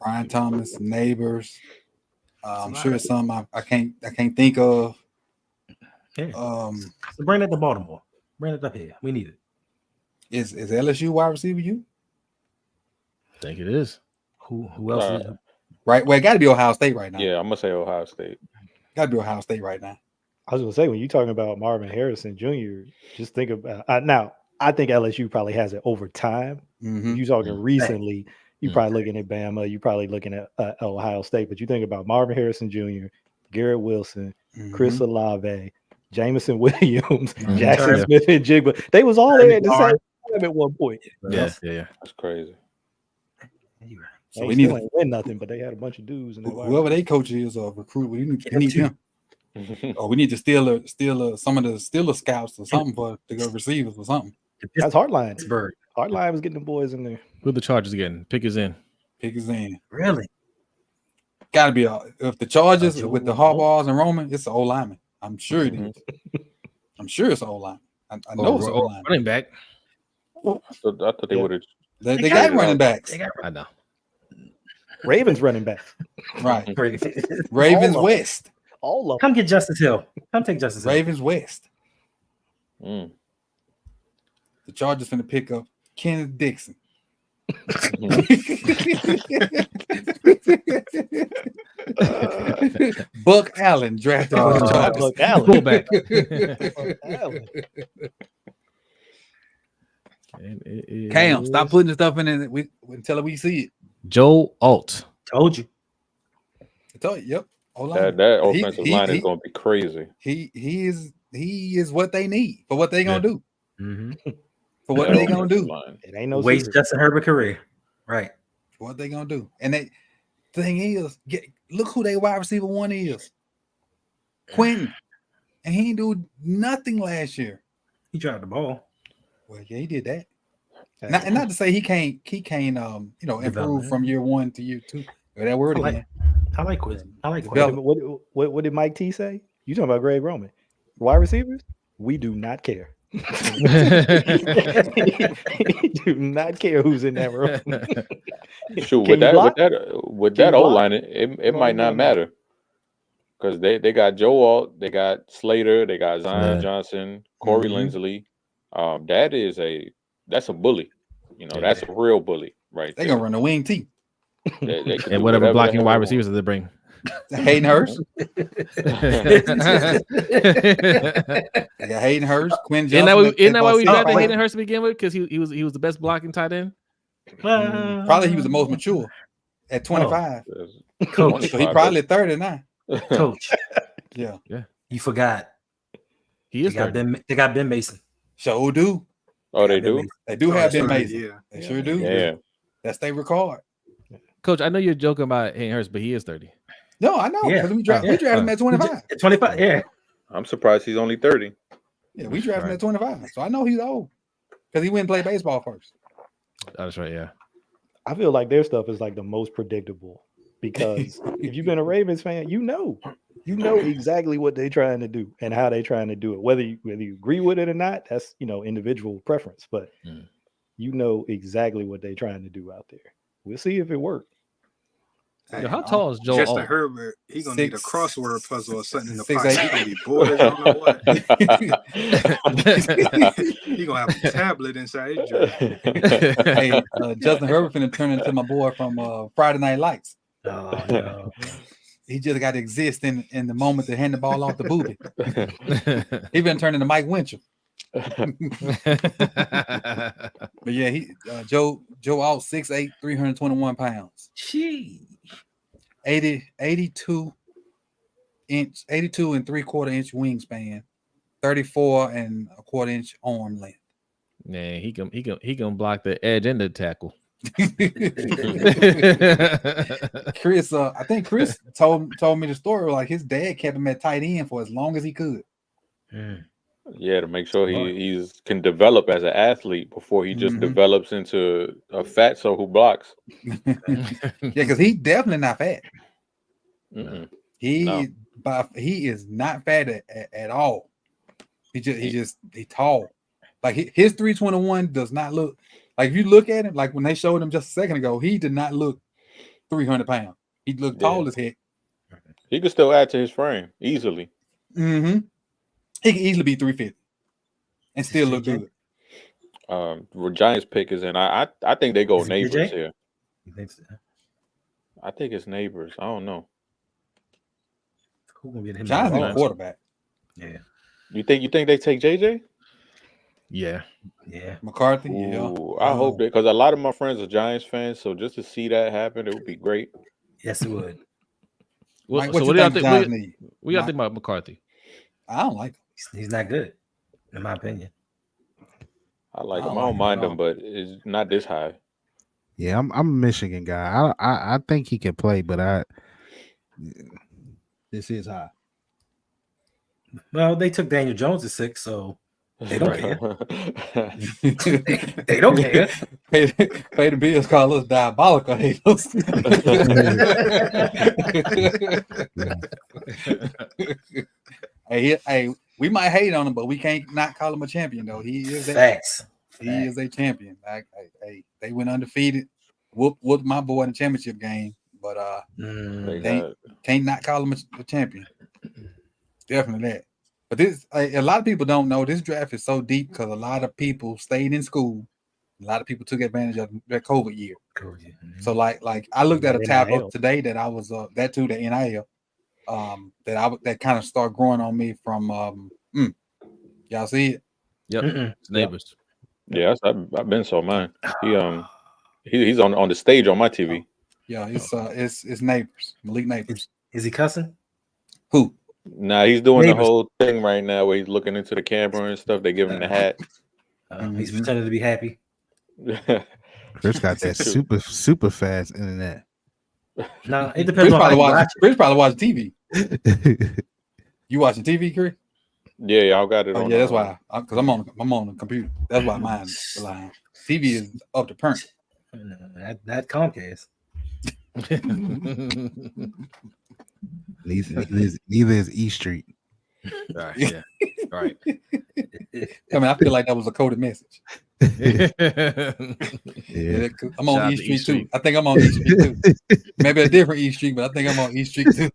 Brian Thomas, Neighbors. I'm sure it's some I can't think of. Yeah. So bring it to Baltimore. Bring it up here. We need it. Is LSU wide receiver you? I think it is. Who else is it? Right. Well, it got to be Ohio State right now. Yeah, I'm gonna say Ohio State. Got to be Ohio State right now. I was gonna say, when you're talking about Marvin Harrison Jr., just think about now. I think LSU probably has it over time. Mm-hmm. You're talking recently. You're probably looking at Bama. You're probably looking at Ohio State. But you think about Marvin Harrison Jr., Garrett Wilson, Chris Olave, Jameson Williams, Jackson Smith, and Jigba. They was all there at the same time at one point. Yeah. That's crazy. So we need to win nothing, but they had a bunch of dudes. And whoever they coach is or recruit, we need him. Or we need to steal some of the Steelers scouts or something to go receivers or something. That's Hardline. Hardline was getting the boys in there. Who the Chargers getting? Pickers in. Really? Got to be if the Chargers with the Harbaughs and Roman, it's an old lineman. I'm sure it is. I'm sure it's an old lineman. I know it's an old lineman. Running back. I thought they would have. They got running backs. I know. Ravens running back. Right. Ravens West. All of them. Come get Justice Hill. Come take Justice Hill. Ravens West. The Chargers finna pick up Kenneth Dixon. Buck Allen drafted for the Chargers. Buck Allen. Fullback. Cam, stop putting the stuff in it until we see it. Joe Alt. Told you. I told you. Yep. That offensive line is going to be crazy. He is what they need for what they're gonna do. For what they gonna do? It ain't no Waste secret. Justin Herbert career. Right. What they gonna do? And the thing is, look who they wide receiver one is. Quentin. And he didn't do nothing last year. He dropped the ball. Well, yeah, he did that. Not to say he can't improve from year one to year two. That word again. I like Quentin. What did Mike T say? You talking about Greg Roman? Wide receivers? We do not care. Do not care who's in that room. Shoot, with that O line, it might not matter because they got Joe Alt, they got Slater, they got Zion Johnson, Corey Linsley. That's a bully. That's a real bully, right? They gonna run a wing T. And whatever blocking wide receivers that they bring. Hayden Hurst. Hayden Hurst, Quinn Johnson. Isn't that why we drafted Hayden Hurst to begin with? Because he was the best blocking tight end. Probably he was the most mature at 25. Coach. So he probably 30 now. Coach. Yeah. You forgot. He is. They got Ben Mason. Sure do. Oh, they do. They do have Ben Mason. Yeah, they sure do. Yeah. That's their record. Coach, I know you're joking about Hayden Hurst, but he is 30. No, I know. Because we drafted him at 25. 25, yeah. I'm surprised he's only 30. Yeah, we drafted him at 25. So I know he's old. Because he went and played baseball first. That's right, yeah. I feel like their stuff is like the most predictable because if you've been a Ravens fan, you know exactly what they're trying to do and how they're trying to do it. Whether you agree with it or not, that's individual preference, but you know exactly what they're trying to do out there. We'll see if it works. Hey, how tall is Joe Justin Alt? Herbert, he's gonna need a crossword puzzle or something in the 6'8". pocket. He's gonna be bored. I don't know what. He's gonna have a tablet inside his jersey. Hey, Justin Herbert finna turn into my boy from Friday Night Lights. Oh, no. He just got to exist in the moment to hand the ball off the booty. He been turning to Mike Winchell. But yeah, Joe Alt 6'8", 321 pounds. Gee. 82 and 3/4 inch wingspan, 34 and a quarter inch arm length. Man, he can block the edge and the tackle. Chris, I think Chris told me the story like his dad kept him at tight end for as long as he could. Yeah, to make sure he can develop as an athlete before he just develops into a fatso who blocks. Yeah, because he's definitely not fat. He is not fat at all. He's tall. Like his 321 does not look like, if you look at him, like when they showed him just a second ago, he did not look 300 pounds. He looked tall as heck. He could still add to his frame easily. He can easily be 350 and still look good. Giants pick is in. I think they go neighbors here. You think so? I think it's neighbors. I don't know. Who gonna get him? Giants need a quarterback. Yeah. You think they take JJ? Yeah. McCarthy. Ooh, I hope that, because a lot of my friends are Giants fans, so just to see that happen, it would be great. Yes, it would. Mike, So what do y'all think? What y'all think about McCarthy? I don't like him. He's not good, in my opinion. I like him. I don't mind him, but it's not this high. Yeah, I'm a Michigan guy. I think he can play, but this is high. Well, they took Daniel Jones at 6, so they don't care. They don't care. Pay the bills, call us diabolical haters. Hey, we might hate on him, but we can't not call him a champion, though. He is Facts. He is a champion. Hey, they went undefeated, whooped my boy in the championship game, but they can't not call him a champion. Definitely that. But this, a lot of people don't know, this draft is so deep because a lot of people stayed in school. A lot of people took advantage of their COVID year. So like I looked at a tab up today that I was that too, the NIL, that kind of started growing on me from y'all see it? Yep. It's neighbors. Yeah, I've been so mine. He's on the stage on my TV. Yeah, it's neighbors, Malik Neighbors. Is he cussing? Who? Nah, he's doing the whole thing right now where he's looking into the camera and stuff. They give him the hat. He's pretending to be happy. Chris got that super fast internet. Nah, it depends on how you watch it. Chris probably watching TV. You watching TV, Chris? Yeah, y'all got it. Oh on, yeah, that's why. Because I'm on the computer. That's why mine's line. TV is up to perm. That Comcast. Neither is E Street. Right, yeah. Right. I mean, I feel like that was a coded message. Yeah. I'm on E Street too. I think I'm on E Street too. Maybe a different E Street, but I think I'm on E Street too.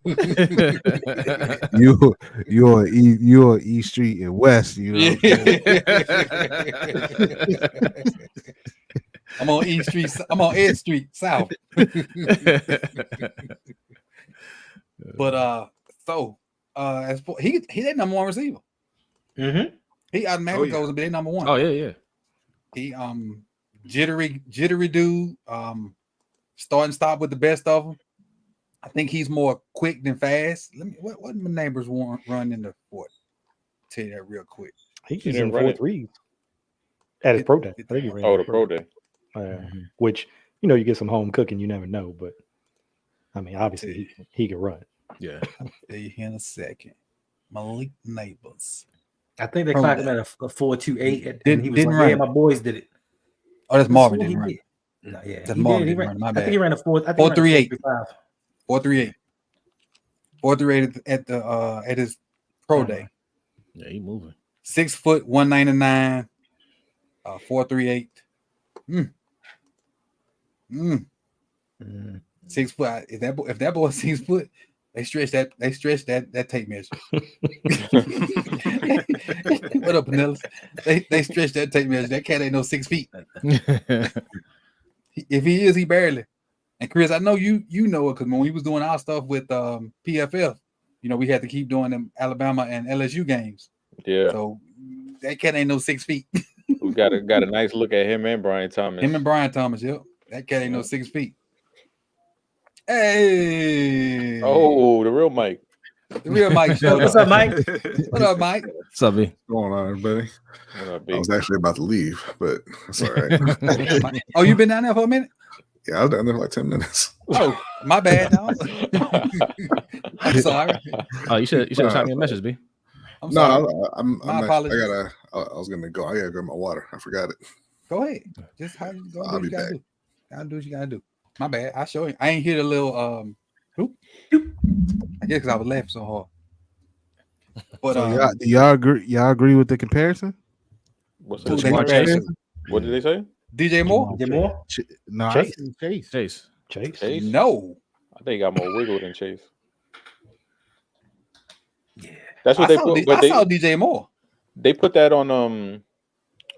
You're E Street and West. You know. I'm on E Street. I'm on Ed Street South. But as for he that number one receiver. Mm-hmm. He automatically goes to be number one. Oh yeah. He jittery dude. Start and stop with the best of them. I think he's more quick than fast. Let me what my neighbors run in the fort. Tell you that real quick. He's in 4.3 at his pro day. I think he ran the pro day. Which you get some home cooking. You never know, but I mean, obviously he can run. Yeah. I'll tell you here in a second. Malik Neighbors. I think they clocked him at a 4.28, and he was didn't like, run. "Yeah, my boys did it." Oh, that's Marvin didn't run. No, yeah, that's Marvin didn't run. My bad. I think he ran a 4.38. 4.38 at his pro day. Yeah, he moving. 6 foot 199. 4.38. 6 foot. If that boy 6 foot, they stretch that tape measure. What up, Panellas? They stretch that tape measure. That cat ain't no 6 feet. If he is, he barely. And Chris, I know you know it because when we was doing our stuff with PFF, we had to keep doing them Alabama and LSU games. Yeah. So that cat ain't no 6 feet. We got a nice look at him and Brian Thomas. Yep. That cat ain't no 6 feet. Hey. Oh, the real Mike. The real Mike showed What's up, Mike? What up, Mike? What's up, B? What's going on, everybody? What up, I was actually about to leave, but that's all right. Oh, you been down there for a minute? Yeah, I was down there for like 10 minutes. Oh, my bad. I'm sorry. Oh, you should have shot me a message, B. I'm sorry. My apologies. I was gonna go. I gotta grab my water. I forgot it. Go ahead. Just how you go. I'll be back. Gotta do what you gotta do. My bad. I show you. I ain't hear the little I guess because I was laughing so hard. But do y'all agree? Y'all agree with the comparison? What's Who the they comparison? What did they say? DJ Moore? DJ Moore? No, Chase. Chase? No. I think he got more wiggle than Chase. Yeah. That's what I saw DJ Moore. They put that on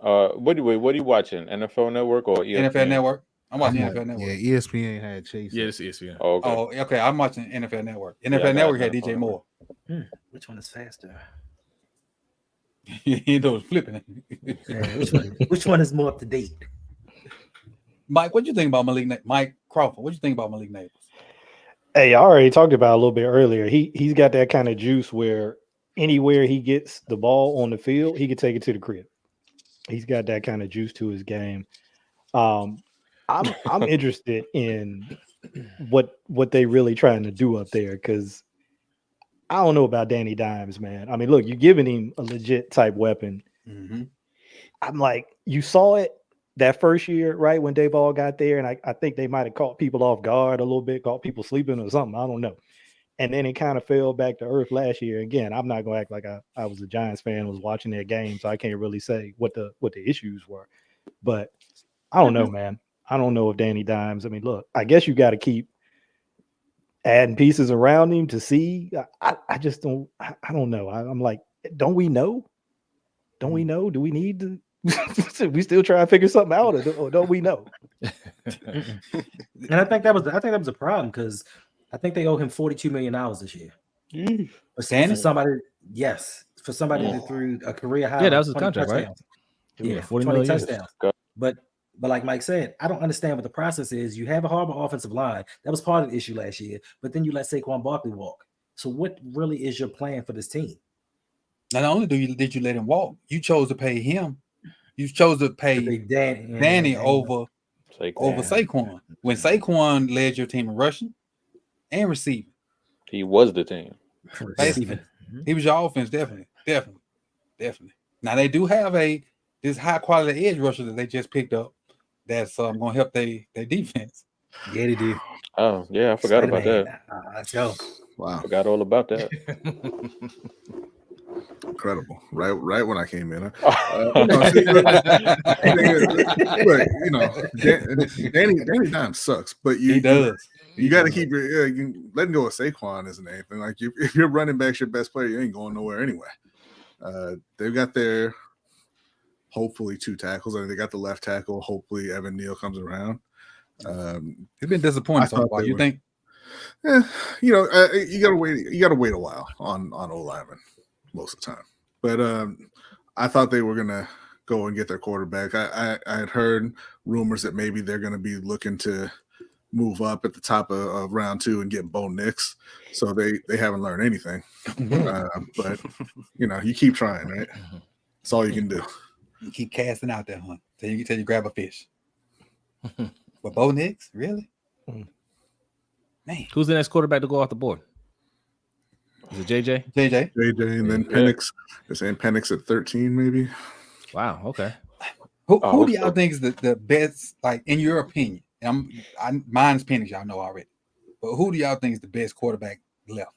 what are you watching? NFL Network or ESPN? NFL Network. I'm watching NFL Network. Yeah, ESPN had Chase. Yeah, it's ESPN. Oh, okay. Oh, okay. I'm watching NFL Network. I NFL got Network had NFL DJ Moore. Which one is faster? You know, it's flipping. Which one is more up to date? Mike, what do you think about Mike Crawford? What do you think about Malik Neighbors? Hey, I already talked about it a little bit earlier. He's got that kind of juice where anywhere he gets the ball on the field, he can take it to the crib. He's got that kind of juice to his game. I'm interested in what they really trying to do up there because I don't know about Danny Dimes, man. I mean, look, you're giving him a legit type weapon. Mm-hmm. I'm like, you saw it that first year, right, when Dayball got there, and I think they might have caught people off guard a little bit, caught people sleeping or something. I don't know. And then it kind of fell back to earth last year. Again, I'm not going to act like I was a Giants fan, was watching their game, so I can't really say what the issues were. But I don't know, man. I don't know if Danny Dimes. I mean, look, I guess you got to keep adding pieces around him to see. I just don't. I don't know. I'm like, don't we know? Don't we know? Do we need to? We still try to figure something out, or don't we know? And I think that was a problem because I think they owe him $42 million this year. For somebody that threw a career high. Yeah, that was his contract, right? Yeah, 40 20 million touchdowns. But like Mike said, I don't understand what the process is. You have a horrible offensive line. That was part of the issue last year. But then you let Saquon Barkley walk. So what really is your plan for this team? Not only did you let him walk, you chose to pay him You chose to pay Danny yeah, over Saquon. When Saquon led your team in rushing and receiving. He was the team. receiving. He was your offense, definitely. Now they do have this high quality edge rusher that they just picked up that's gonna help their defense. Yeah, they do. Oh yeah, I forgot about that. Let's go. Wow, Forgot all about that. incredible! Right when I came in, look, Danny Dimes sucks, but He does. You got to keep letting go of Saquon isn't anything. Like if your running back's your best player, you ain't going nowhere anyway. They've got their hopefully 2 tackles. I mean, they got the left tackle. Hopefully Evan Neal comes around. It's been disappointing so far. You think? You gotta wait. You gotta wait a while on O-linemen most of the time. But I thought they were gonna go and get their quarterback. I had heard rumors that maybe they're gonna be looking to move up at the top of round 2 and get Bo Nix. So they haven't learned anything. But you keep trying, right? That's all you can do. You keep casting out there, huh? Till you grab a fish. But Bo Nix, really? Man. Who's the next quarterback to go off the board? Is it JJ? JJ, and then Penix. They're saying Penix at 13, maybe. Wow. Okay. Who do y'all think is the best, like in your opinion? Mine's Penix, y'all know already. But who do y'all think is the best quarterback left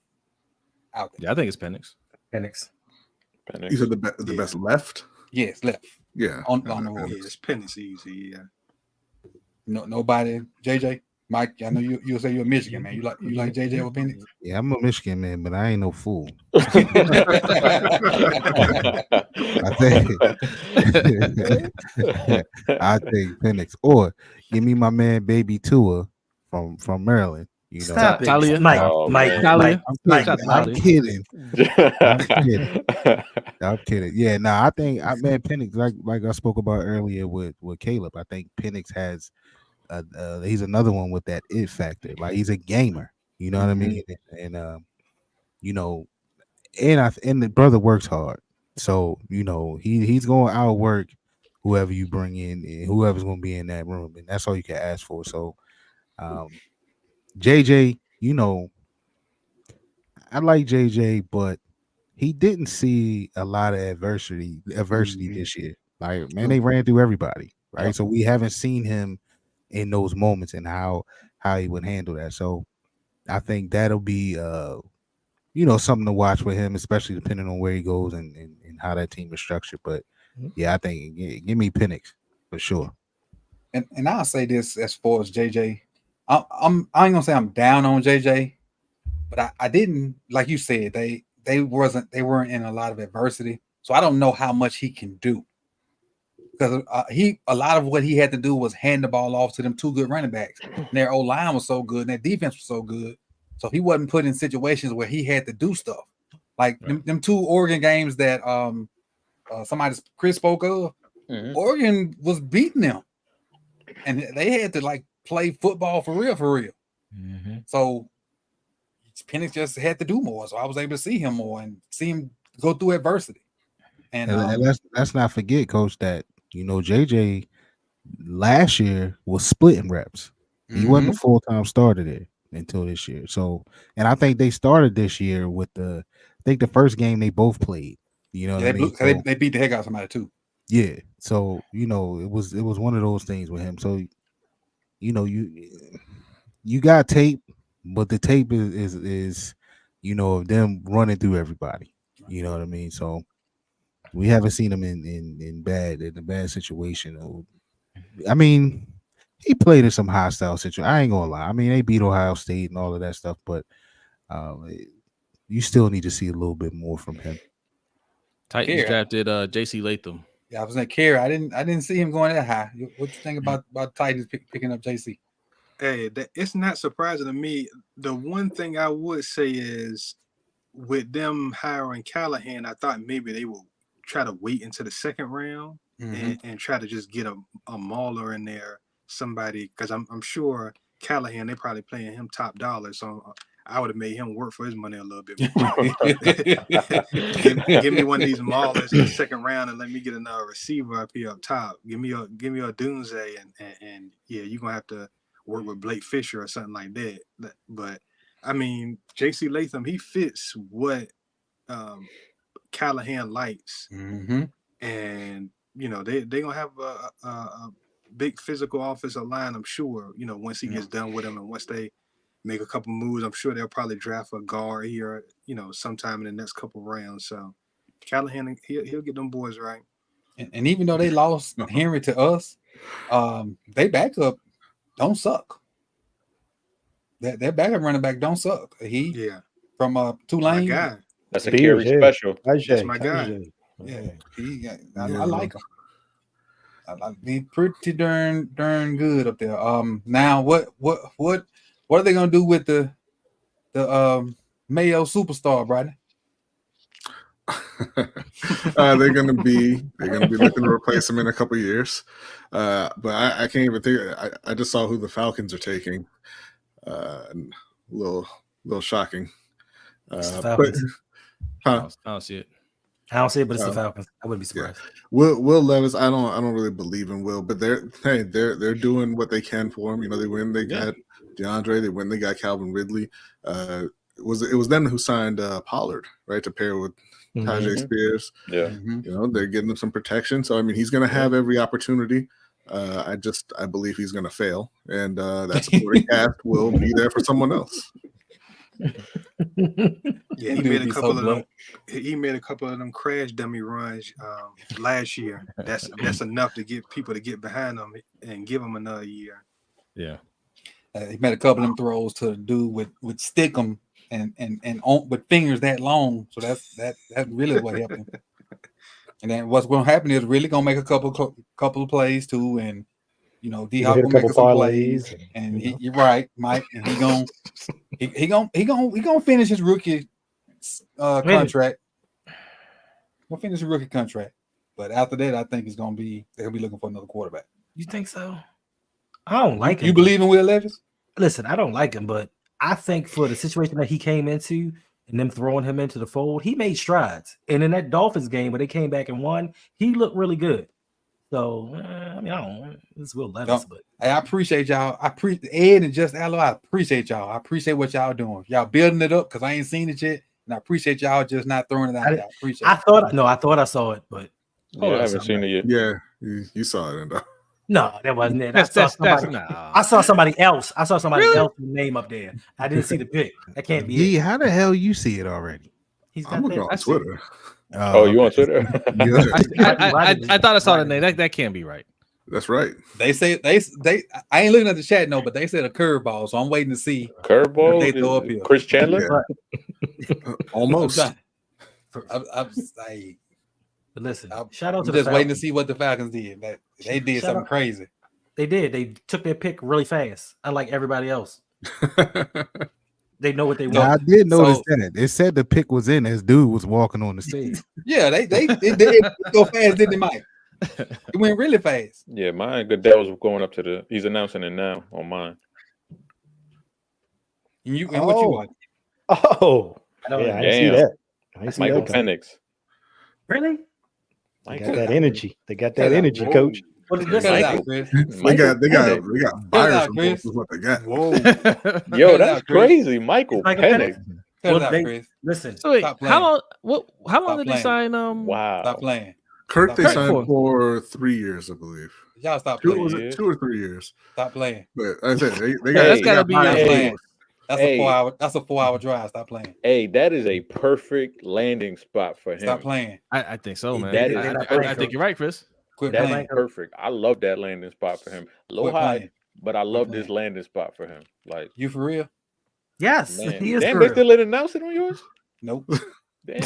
out there? Yeah, I think it's Penix. You said the best left? Yes, left. Yeah. On the road. Yeah, it's Penix easy, yeah. No, nobody. JJ? Mike, I know you'll say you're a Michigan man. You like JJ over Penix? Yeah, I'm a Michigan man, but I ain't no fool. I think Penix, or give me my man Baby Tua from Maryland. Stop Talia? it, Mike. I'm kidding. I'm kidding. Yeah, I think Penix, like I spoke about earlier with Caleb. I think Penix has. He's another one with that it factor. Like he's a gamer, you know what I mean? And and the brother works hard, so he's going to outwork whoever you bring in and whoever's going to be in that room, and that's all you can ask for. So, JJ, I like JJ, but he didn't see a lot of adversity this year. Like they ran through everybody, right? Yeah. So we haven't seen him in those moments and how he would handle that. So I think that'll be something to watch with him, especially depending on where he goes and how that team is structured. But yeah, I think give me Penix for sure. And I'll say this as far as JJ. I ain't gonna say I'm down on JJ, but I didn't, like you said, they weren't in a lot of adversity. So I don't know how much he can do. Because a lot of what he had to do was hand the ball off to them 2 good running backs. And their O-line was so good and their defense was so good. So he wasn't put in situations where he had to do stuff. Like them 2 Oregon games that Chris spoke of, Oregon was beating them. And they had to play football for real. So Penix just had to do more. So I was able to see him more and see him go through adversity. And let's not forget, Coach, that JJ last year was splitting reps. He wasn't a full-time starter there until this year. So, and I think they started this year with the first game they both played. They beat the heck out of somebody too. Yeah. So, it was one of those things with him. So, you got tape, but the tape is of them running through everybody. You know what I mean? So we haven't seen him in a bad situation. I mean, he played in some hostile situation. I ain't gonna lie. I mean, they beat Ohio State and all of that stuff, but you still need to see a little bit more from him. Titans drafted J.C. Latham. Yeah, I was like, Kerry, I didn't see him going that high. What you think about Titans picking up J.C.? Hey, it's not surprising to me. The one thing I would say is with them hiring Callahan, I thought maybe they would try to wait into the second round and try to just get a mauler in there, somebody, because I'm sure Callahan, they probably playing him top dollar. So I would have made him work for his money a little bit more. give me one of these maulers in the second round and let me get another receiver up here up top. Give me a Dunze and yeah, you're gonna have to work with Blake Fisher or something like that. But I mean, JC Latham, he fits what Callahan likes, and they're gonna have a big physical offensive line, I'm sure. Once he gets done with them and once they make a couple moves, I'm sure they'll probably draft a guard here, sometime in the next couple rounds. So Callahan, he'll get them boys right. And even though they lost Henry to us, they backup don't suck. Their backup running back don't suck. He from Tulane. My guy. That's a carry special. That's my guy. Yeah, I like him. He's pretty darn good up there. Now what are they gonna do with the Mayo superstar, Brady? They're gonna be looking to replace him in a couple of years. But I can't even think. I just saw who the Falcons are taking. A little shocking. But I don't see it. I don't see it, but it's the Falcons. I wouldn't be surprised. Yeah. Will Levis, I don't really believe in Will, but they're doing what they can for him. They win. They got DeAndre. They win. They got Calvin Ridley. It was them who signed Pollard, right, to pair with Tajay Spears. Yeah. They're getting him some protection. So I mean, he's going to have every opportunity. I believe he's going to fail, and that supporting cast will be there for someone else. Yeah, he made a couple of them. He made a couple of them crash dummy runs last year. That's enough to get people to get behind him and give him another year. Yeah, he made a couple of them throws to the dude with stick 'em and on with fingers that long. So that's really what happened. And then what's going to happen is really going to make a couple of plays too, and D Hop will make some plays, and you're right, Mike, and he gonna finish his rookie contract. Gonna finish his rookie contract, but after that, I think they'll be looking for another quarterback. You think so? I don't like him. You believe in Will Levis? Listen, I don't like him, but I think for the situation that he came into and them throwing him into the fold, he made strides. And in that Dolphins game where they came back and won, he looked really good. So, I mean, I don't know. It's Will Levis, but I appreciate y'all. Ed and Just Allo, I appreciate y'all. I appreciate what y'all doing. Y'all building it up because I ain't seen it yet. And I appreciate y'all just not throwing it out there. I appreciate it. I thought I saw it, but I haven't seen it yet. Yeah, you saw it. No, that wasn't it. I saw somebody else. I saw somebody else's name up there. I didn't see the pic. That can't be it. How the hell you see it already? I'm looking on Twitter. Oh, you on Twitter? I thought I saw the name. That can't be right. That's right. They say they I ain't looking at the chat but they said a curveball, so I'm waiting to see curveball. They throw up here. Chris Chandler, almost. But listen, shout out to just waiting to see what the Falcons did. They did something crazy. They did. They took their pick really fast, unlike everybody else. They know what they want. I did notice that. It said the pick was in as dude was walking on the stage. Yeah, they did go fast, didn't they, Mike? It went really fast. Yeah, mine. Goodell's going up to he's announcing it now on mine. And what you like? Oh, I didn't see that. Michael Penix. Really? They got that energy. They got that energy, coach. What is this? They got buyers from both is what they got. Whoa. Yo, that's crazy. Michael Penix. Listen. So wait, how long did they sign? Wow. Stop playing. Kirk they signed for 3 years, I believe. Y'all stop playing. Was it 2 or 3 years? Stop playing. But I said they that's gotta be playing. That's a 4 hour. That's a 4 hour drive. Stop playing. Hey, that is a perfect landing spot for him. Stop playing. I think so, man. I think you're right, Chris. That's perfect. I love that landing spot for him. Low high, but I love this landing spot for him. Like, you for real? Yes, he is. Damn, they still didn't announce it on yours? Nope. Damn.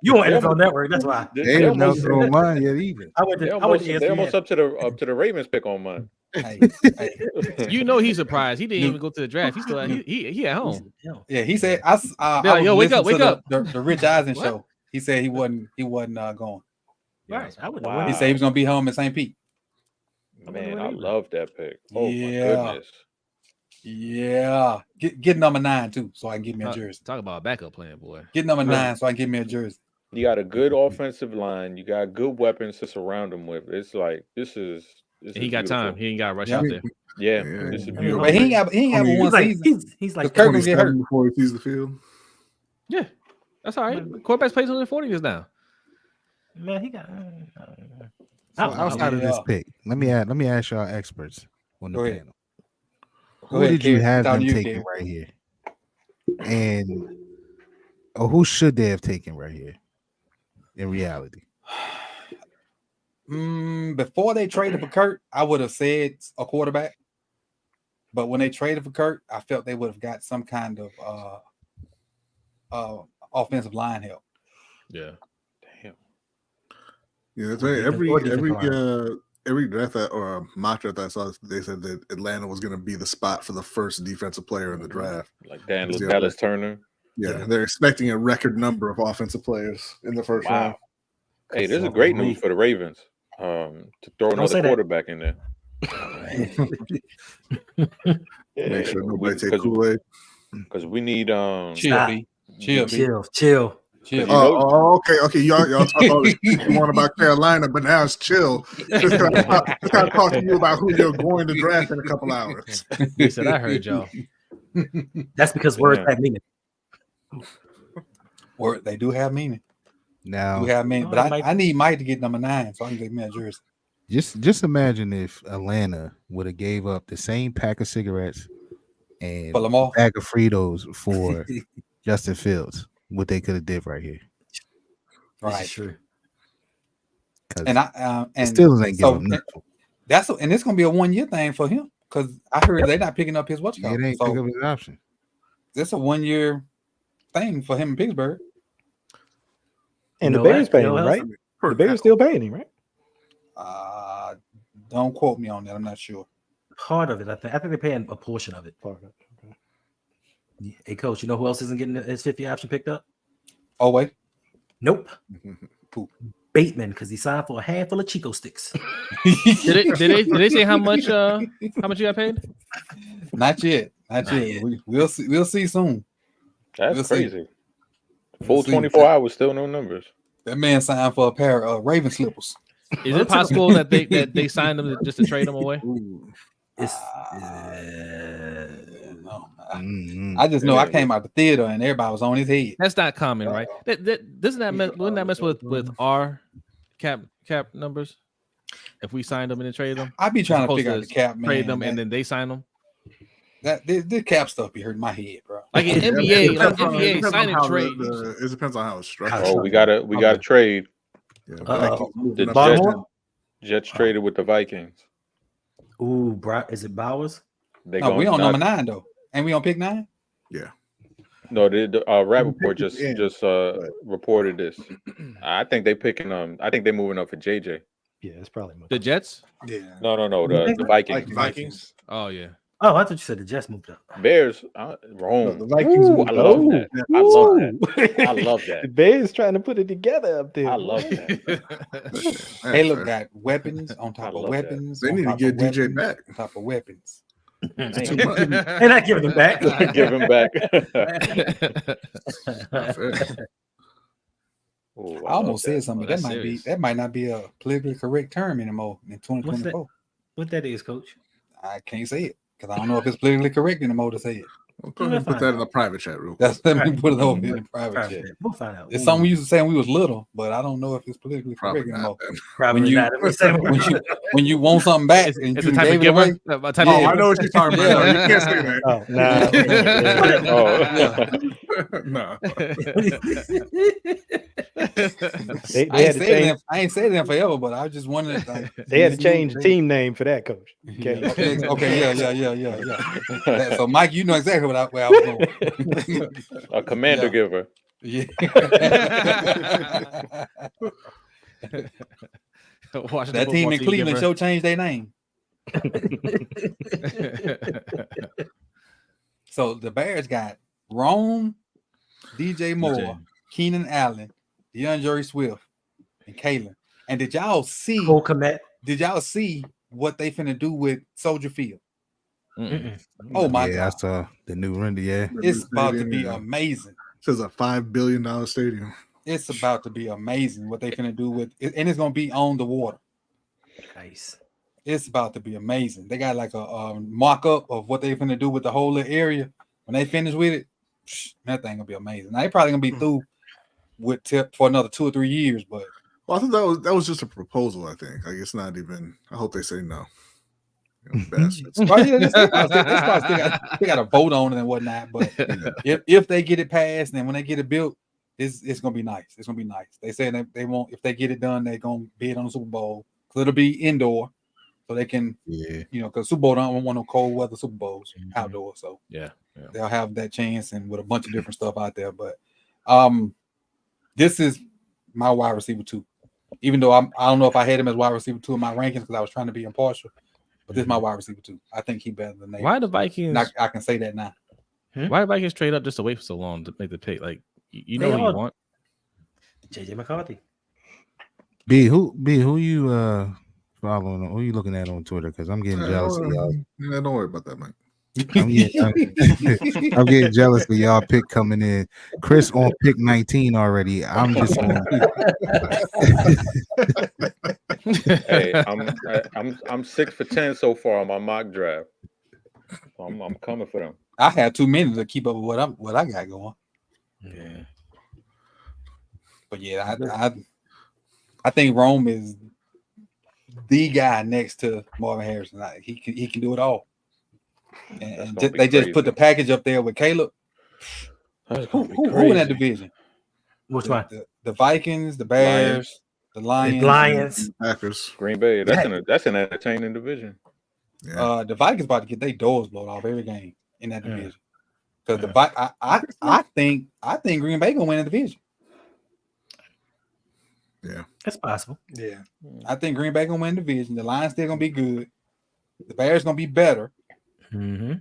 you on NFL Network? That's why. They didn't announce it on mine yet either. They're almost up to the Ravens pick on mine. Hey. You know he's surprised. He didn't even go to the draft. He's still he at home. Yeah, he said I wake up. The Rich Eisen show. He said he wasn't going. Right. Wow. He said he was gonna be home in St. Pete. Man, I love that pick. Oh yeah. my goodness. Yeah, get number 9 too, so I can get me a jersey. Talk about a backup plan, boy. Get number 9, so I can get me a jersey. You got a good offensive line. You got good weapons to surround him with. It's like this is He got beautiful. time. He ain't got to rush Yeah. out there. Yeah, Yeah. this is I mean, beautiful. But he ain't have one season. He's like Kirk gonna get hurt. before he sees the field. Yeah, that's all right. Quarterbacks play till they're 40 years now. man. He got. So outside of this Yeah. pick, let me ask y'all experts on the Go ahead. panel. Go Who ahead, did you Kev. have Talking them to you, taking Kev. right here? And who should they have taken right here? In reality, Before they traded for Kurt, I would have said a quarterback. But when they traded for Kurt, I felt they would have got some kind of offensive line help. Yeah. Damn. Yeah, that's right. Every draft or mock draft I saw, they said that Atlanta was going to be the spot for the first defensive player in the draft. Like Dan Yeah. Dallas Turner. Yeah, they're expecting a record number of offensive players in the first round. Hey, this is great news for the Ravens. To throw Don't say another that. quarterback in there. Make sure nobody We- take Kool-Aid. Because we need Chill, Stop. B. Chill, B. Chill. Chill. Oh, okay. Y'all talk all this you want about Carolina, but now it's chill. Just gotta talk to you about who you're going to draft in a couple hours. He said, I heard y'all. That's because words Yeah. have meaning. Or they do have meaning. now Do have meaning. Oh, But Mike. I need Mike to get number 9 so I can get me a jersey. just imagine if Atlanta would have gave up the same pack of cigarettes and For Lamar. bag of Fritos for Justin Fields. What they could have did right here. This Right. is true. And The and Steelers ain't so giving up nothing. and it's gonna be a 1-year thing for him because I heard they're not picking up his what's It called. ain't pick So up his option. it's a 1-year thing for him in Pittsburgh. And You the know Bears what? paying You know him, what right? else? The Bears still paying him, right? Don't quote me on that. I'm not sure. Part of it, I think they're paying a portion of it. Part of it. Okay. Hey, coach, you know who else isn't getting his 50 option picked up? Oh wait, Nope. Who? Bateman, because he signed for a handful of Chico sticks. Did they say how much you got paid? Not yet. Not yet. We'll see. We'll see soon. That's We'll see. crazy. Full We'll see. 24 hours, still no numbers. That man signed for a pair of Raven slippers. Is it possible that they signed him just to trade him away? It's No. Mhm. I just know I came out the theater and everybody was on his head. That's not common, right? Wouldn't that mess with our cap numbers? If we signed them and then traded them, I be trying to Supposed figure out the cap, man. trade them and then they sign them. This cap stuff be hurting my head, bro. Like in It NBA, like depends on- it NBA depends on signing how trade. it depends on how it's structured. Oh, we gotta trade. Yeah, Uh-oh. The moving up. Baltimore? Jets traded with the Vikings. Ooh, is it Bowers? They No, we on gonna number 9 though, and we on pick 9. No, the Rappaport just in, reported this. I think they picking I think they're moving up for JJ. Yeah, it's probably much. The Jets? Yeah. No, the Vikings. Vikings. Oh yeah. Oh, I thought you said the Jets moved up. Bears, No, wrong. the Vikings. Ooh, moved I up. love that. I love that. I love The that. Bears trying to put it together up there. I love that. That's They look fair. got weapons on top I of love that. weapons. They on need to top get of DJ weapons, back. on top of weapons. It's too much. They're not giving him back. Give him back. Not fair. Ooh, I almost love said something. Well, That that's might serious. be that might not be a politically correct term anymore in 2024. What that is, coach? I can't say it because I don't know if it's politically correct anymore to say it. Well, go ahead and put that in the private chat real quick. That's let me Right. put it over in the private chat. We'll find out. It's something we used to say when we was little, but I don't know if it's politically Probably correct not. anymore. Then. Probably when you- not. If we say- When you want something back and It's you a type gave of it away, giver. A type Yeah. Oh, of I know what you're talking about. No, you can't say that. Oh, nah. No. They I had to change. ain't said them forever, but I just wanted like, They had to change the team name for that, coach. Yeah, Okay. okay, yeah. So, Mike, you know exactly where I was going. A commander Yeah. giver. Yeah. Washington That team football in Cleveland giver. show changed their name. So the Bears got Rome, DJ Moore, Keenan Allen, DeAndre Swift, and Kalen. And did y'all see? Cole Kmet. Did y'all see what they finna do with Soldier Field? Oh my Yeah, God. I saw the new render. Yeah, It's about to be amazing. This is a $5 billion stadium. It's about to be amazing what they're going to do with it. And it's going to be on the water. Nice. It's about to be amazing. They got like a mock-up of what they're going to do with the whole little area. When they finish with it, that thing going to be amazing. Now, they probably going to be through with Tip for another 2 or 3 years, but Well, I thought that was just a proposal. I think. Like it's not even. I hope they say no. Bastards. well, yeah, they got to vote on it and whatnot. But if they get it passed, and when they get it built, it's gonna be nice. It's gonna be nice. They say they won't. If they get it done, they're gonna bid on the Super Bowl. So it'll be indoor, so they can, because Super Bowl don't want no cold weather Super Bowls outdoor. So they'll have that chance and with a bunch of different stuff out there. But this is my wide receiver 2. Even though I don't know if I had him as wide receiver 2 in my rankings because I was trying to be impartial. But this is my wide receiver 2. I think he's better than Nate. Why the Vikings? I can say that now. Why the Vikings trade up just to wait for so long to make the pick? Like you know who you want. JJ McCarthy. who you following? Who you looking at on Twitter? Because I'm getting jealous of y'all. Yeah, don't worry about that, Mike. I'm getting jealous of y'all pick coming in. Chris on pick 19 already. I'm just on. Hey, I'm 6 for 10 so far on my mock draft. So I'm coming for them. I had too many to keep up with what I got going. Yeah. But yeah, I think Rome is the guy next to Marvin Harrison. He can do it all. And they just put the package up there with Caleb. Who in that division? Which one? The Vikings, the Bears, the Lions, the Packers, Green Bay. That's an entertaining division. Yeah. The Vikings about to get their doors blown off every game in that division. Because I think Green Bay gonna win the division. Yeah, that's possible. Yeah, I think Green Bay gonna win the division. The Lions still gonna be good. The Bears gonna be better. Mm-hmm.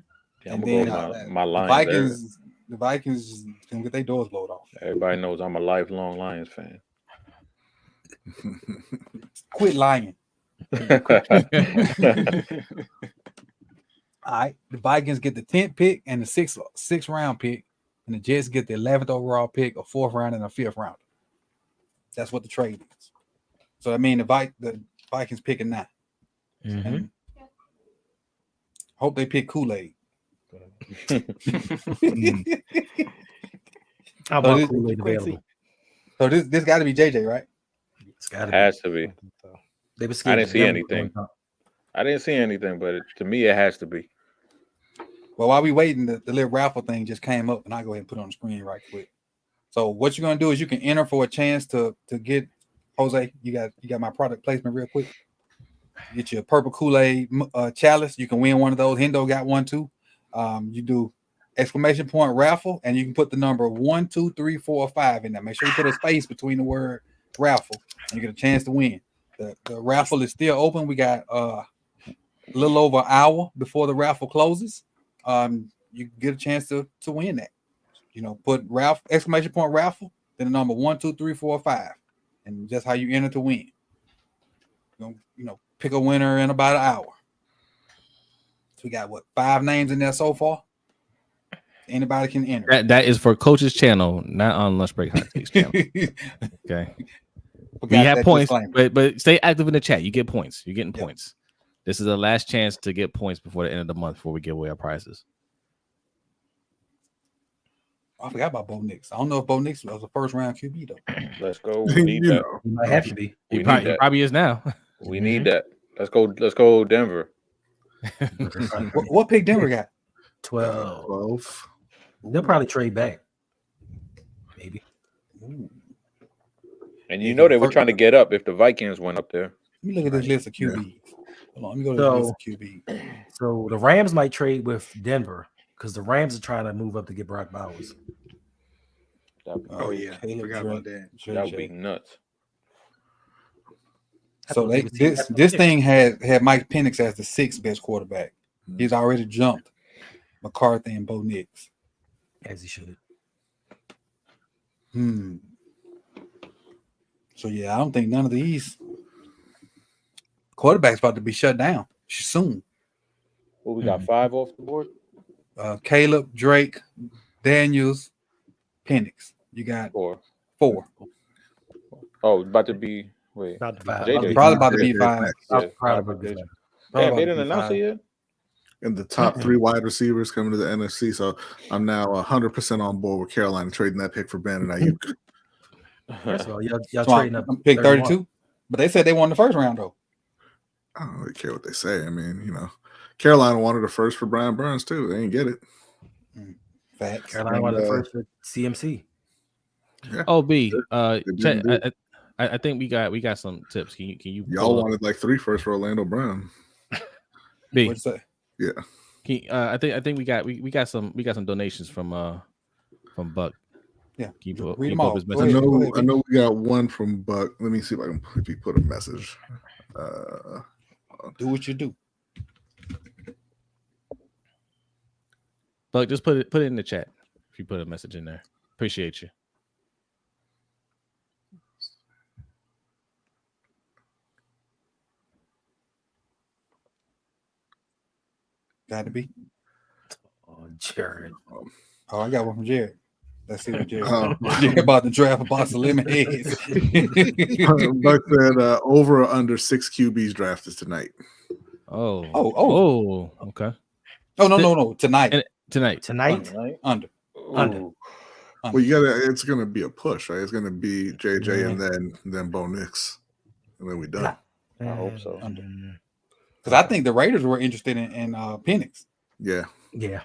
Yeah, I'm gonna go with my Lions. The Vikings gonna get their doors blowed off. Everybody knows I'm a lifelong Lions fan. Quit lying. All right, the Vikings get the 10th pick and the sixth round pick, and the Jets get the 11th overall pick, a 4th round, and a 5th round. That's what the trade is. So I mean, the Vikings picking 9. Mm-hmm. Hope they pick Kool-Aid. How about Kool-Aid available? So this got to be JJ, right? It's got has to be. They were I didn't see anything. I didn't see anything, but to me, it has to be. Well, while we waiting, the little raffle thing just came up, and I'll go ahead and put it on the screen right quick. So what you're gonna do is you can enter for a chance to get Jose. You got my product placement real quick. Get your purple Kool-Aid chalice. You can win one of those. Hendo got one too. You do exclamation point raffle, and you can put the number 1, 2, 3, 4, or 5 in there. Make sure you put a space between the word raffle, and you get a chance to win. The raffle is still open. We got a little over an hour before the raffle closes. You get a chance to win that. Put exclamation point raffle, then the number 1, 2, 3, 4, 5, and just how you enter to win. Pick a winner in about an hour. So we got 5 names in there so far. Anybody can enter. That is for Coach's channel, not on Lunch Break Hot Takes channel. Okay. We have points, but stay active in the chat. You get points. You're getting points. This is the last chance to get points before the end of the month before we give away our prizes. I forgot about Bo Nix. I don't know if Bo Nix was a first round QB though. Let's go. We need that. He might have to be. He probably is now. We need that. Let's go Denver. What pick Denver got? 12. They'll probably trade back. Maybe. Ooh. And they were trying to get up if the Vikings went up there. Let me look at this list of QBs. Hold on, let me go to the list of QBs. So the Rams might trade with Denver because the Rams are trying to move up to get Brock Bowers. Oh yeah, I forgot about that. That would be nuts. So this thing had Mike Penix as the 6th best quarterback. He's already jumped McCarthy and Bo Nix. As he should. So yeah, I don't think none of these quarterbacks about to be shut down soon. Well, we got 5 off the board. Caleb, Drake, Daniels, Penix. You got 4. 4. Oh, about to be About to five. JJ. Probably about to be JJ 5. next. Yeah, Probably JJ. good. Damn, Probably they about to didn't be announce 5. it yet. And the top 3 wide receivers coming to the NFC. So I'm now 100% on board with Carolina trading that pick for Ben and Ayuk. That's all. Y'all So trading up. I'm pick 31. 32. But they said they won the first round though. I don't really care what they say. I mean, Carolina wanted the first for Brian Burns too. They didn't get it. Facts. Carolina wanted the first for CMC. Yeah. Oh, B. They Chet, didn't do it. I think we got some tips. Can you Y'all wanted like 3 firsts for Orlando Brown. B? What'd you say? Yeah. I think we got some donations from Buck. Yeah. Can you Read them pull all. up his Go I message? ahead. know we got one from Buck. Let me see if he put a message. Do what you do. Buck, just put it in the chat if you put a message in there. Appreciate you. Got to be. Oh, Jared. Oh, I got one from Jared. Let's see what Jared. Oh. Jared about to draft a box of lemon heads. Buck said over or under 6 QBs drafted tonight. Oh, okay. Oh no. Tonight. Tonight. Under. Under. Well, it's gonna be a push, right? It's gonna be JJ and then Bo Nix. And then we done. I hope so. Because I think the Raiders were interested in Penix. Yeah. Yeah.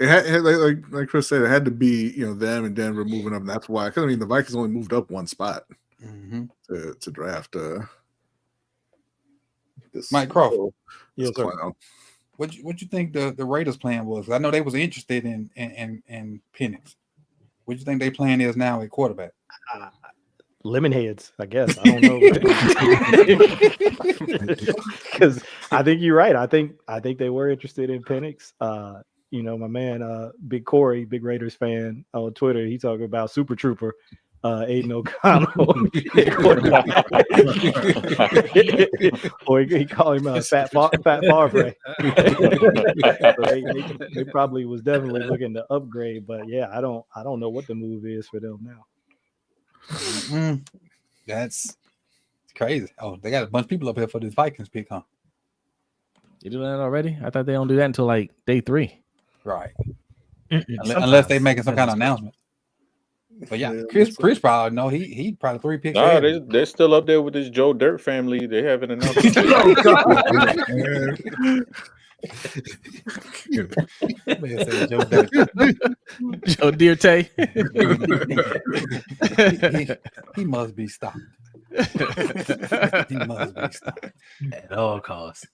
It had like Chris said, it had to be them and Denver moving up. And that's why. Because I mean, the Vikings only moved up 1 spot to draft. Mike Crawford. Yes, sir. What you think the Raiders' plan was? I know they was interested in Penix. What do you think their plan is now at quarterback? Lemonheads, I guess. I don't know. Because I think you're right. I think they were interested in Penix. My man, Big Corey, big Raiders fan on Twitter, he talking about Super Trooper, Aiden O'Connell, or he called him Fat Favre. So they probably was definitely looking to upgrade, but yeah, I don't know what the move is for them now. That's crazy. Oh, they got a bunch of people up here for this Vikings pick, huh? You do that already? I thought they don't do that until like day 3. Right. Unless they making some kind of announcement. But yeah, Chris probably know he probably 3 picks. No, they're still up there with this Joe Dirt family. They haven't announced. Oh, God. Joe Dirte. he must be stopped. He must be stopped at all costs.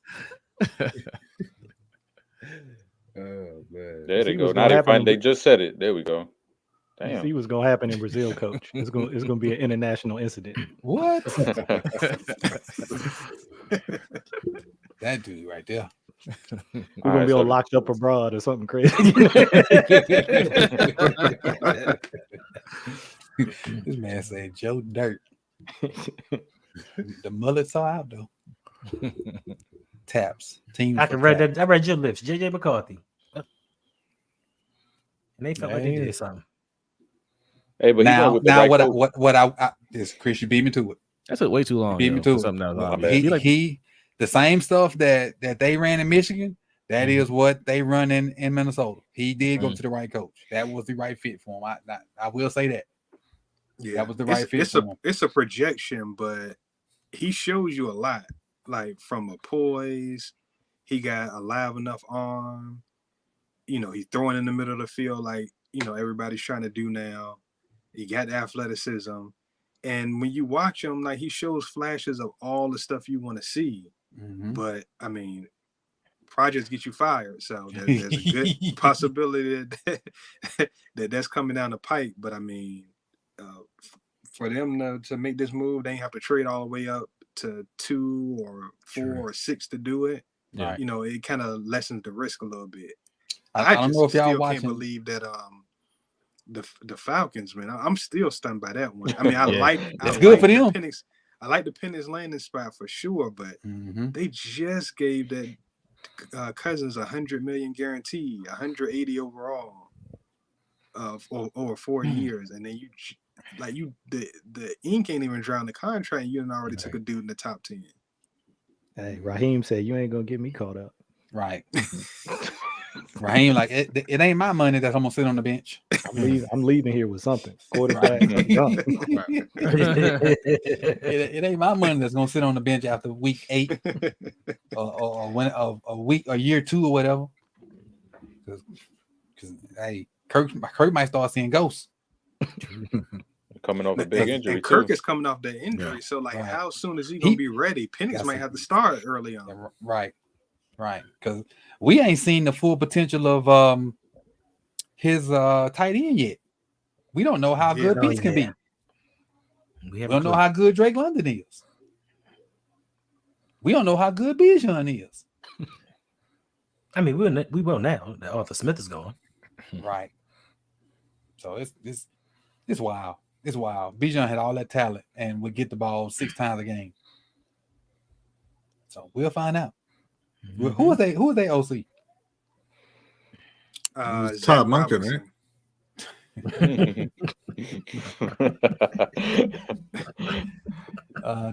Oh man! There they go. Now they just said it. There we go. Damn. See what's gonna happen in Brazil, Coach. It's gonna be an international incident. What? That dude right there. We're gonna be all locked up abroad or something crazy. This man said Joe Dirt. The mullets are out though. Taps. Team. I read your lips, JJ McCarthy. And they felt like they did something. Hey, but now what I this Chris, you beat me to it. That's way too long. Beat me to it. He the same stuff that they ran in Michigan. That is what they run in Minnesota. He did go to the right coach. That was the right fit for him. I will say that. Yeah, that was the right fit for him. It's a projection, but he shows you a lot. Like from a poise, he got a live enough arm. He's throwing in the middle of the field like everybody's trying to do now. He got the athleticism, and when you watch him, like he shows flashes of all the stuff you want to see. Mm-hmm. But I mean, projects get you fired, so there's a good possibility that's coming down the pike. But I mean, for them to make this move, they have to trade all the way up to 2 or 4 or 6 to do it. Right. It kind of lessens the risk a little bit. I don't know if y'all watching. Can't believe that the Falcons, man. I'm still stunned by that one. I mean, it's good for them. I like the Penix landing spot for sure, but they just gave that Cousins $100 million guaranteed, 180 overall, for over 4 years, and then the ink ain't even drowned the contract. You done already took a dude in the top 10. Hey, Raheem said you ain't gonna get me caught up. Right. Raheem, like it ain't my money that I'm gonna sit on the bench. I'm leaving here with something. Quarterback. It ain't my money that's gonna sit on the bench after week 8 or when a week, a year 2 or whatever. Because hey, Kirk might start seeing ghosts. Coming off a big injury. And Kirk is coming off that injury. So like, how soon is he gonna be ready? Penix might have to start early on. Right. Because we ain't seen the full potential of his tight end yet. We don't know how good Pitts can be. We don't know how good Drake London is. We don't know how good Bijan is. I mean, we will now that Arthur Smith is gone. Right. So it's wild. It's wild. Bijan had all that talent and would get the ball 6 times a game. So we'll find out. Mm-hmm. Who is they OC? Todd Monken, right?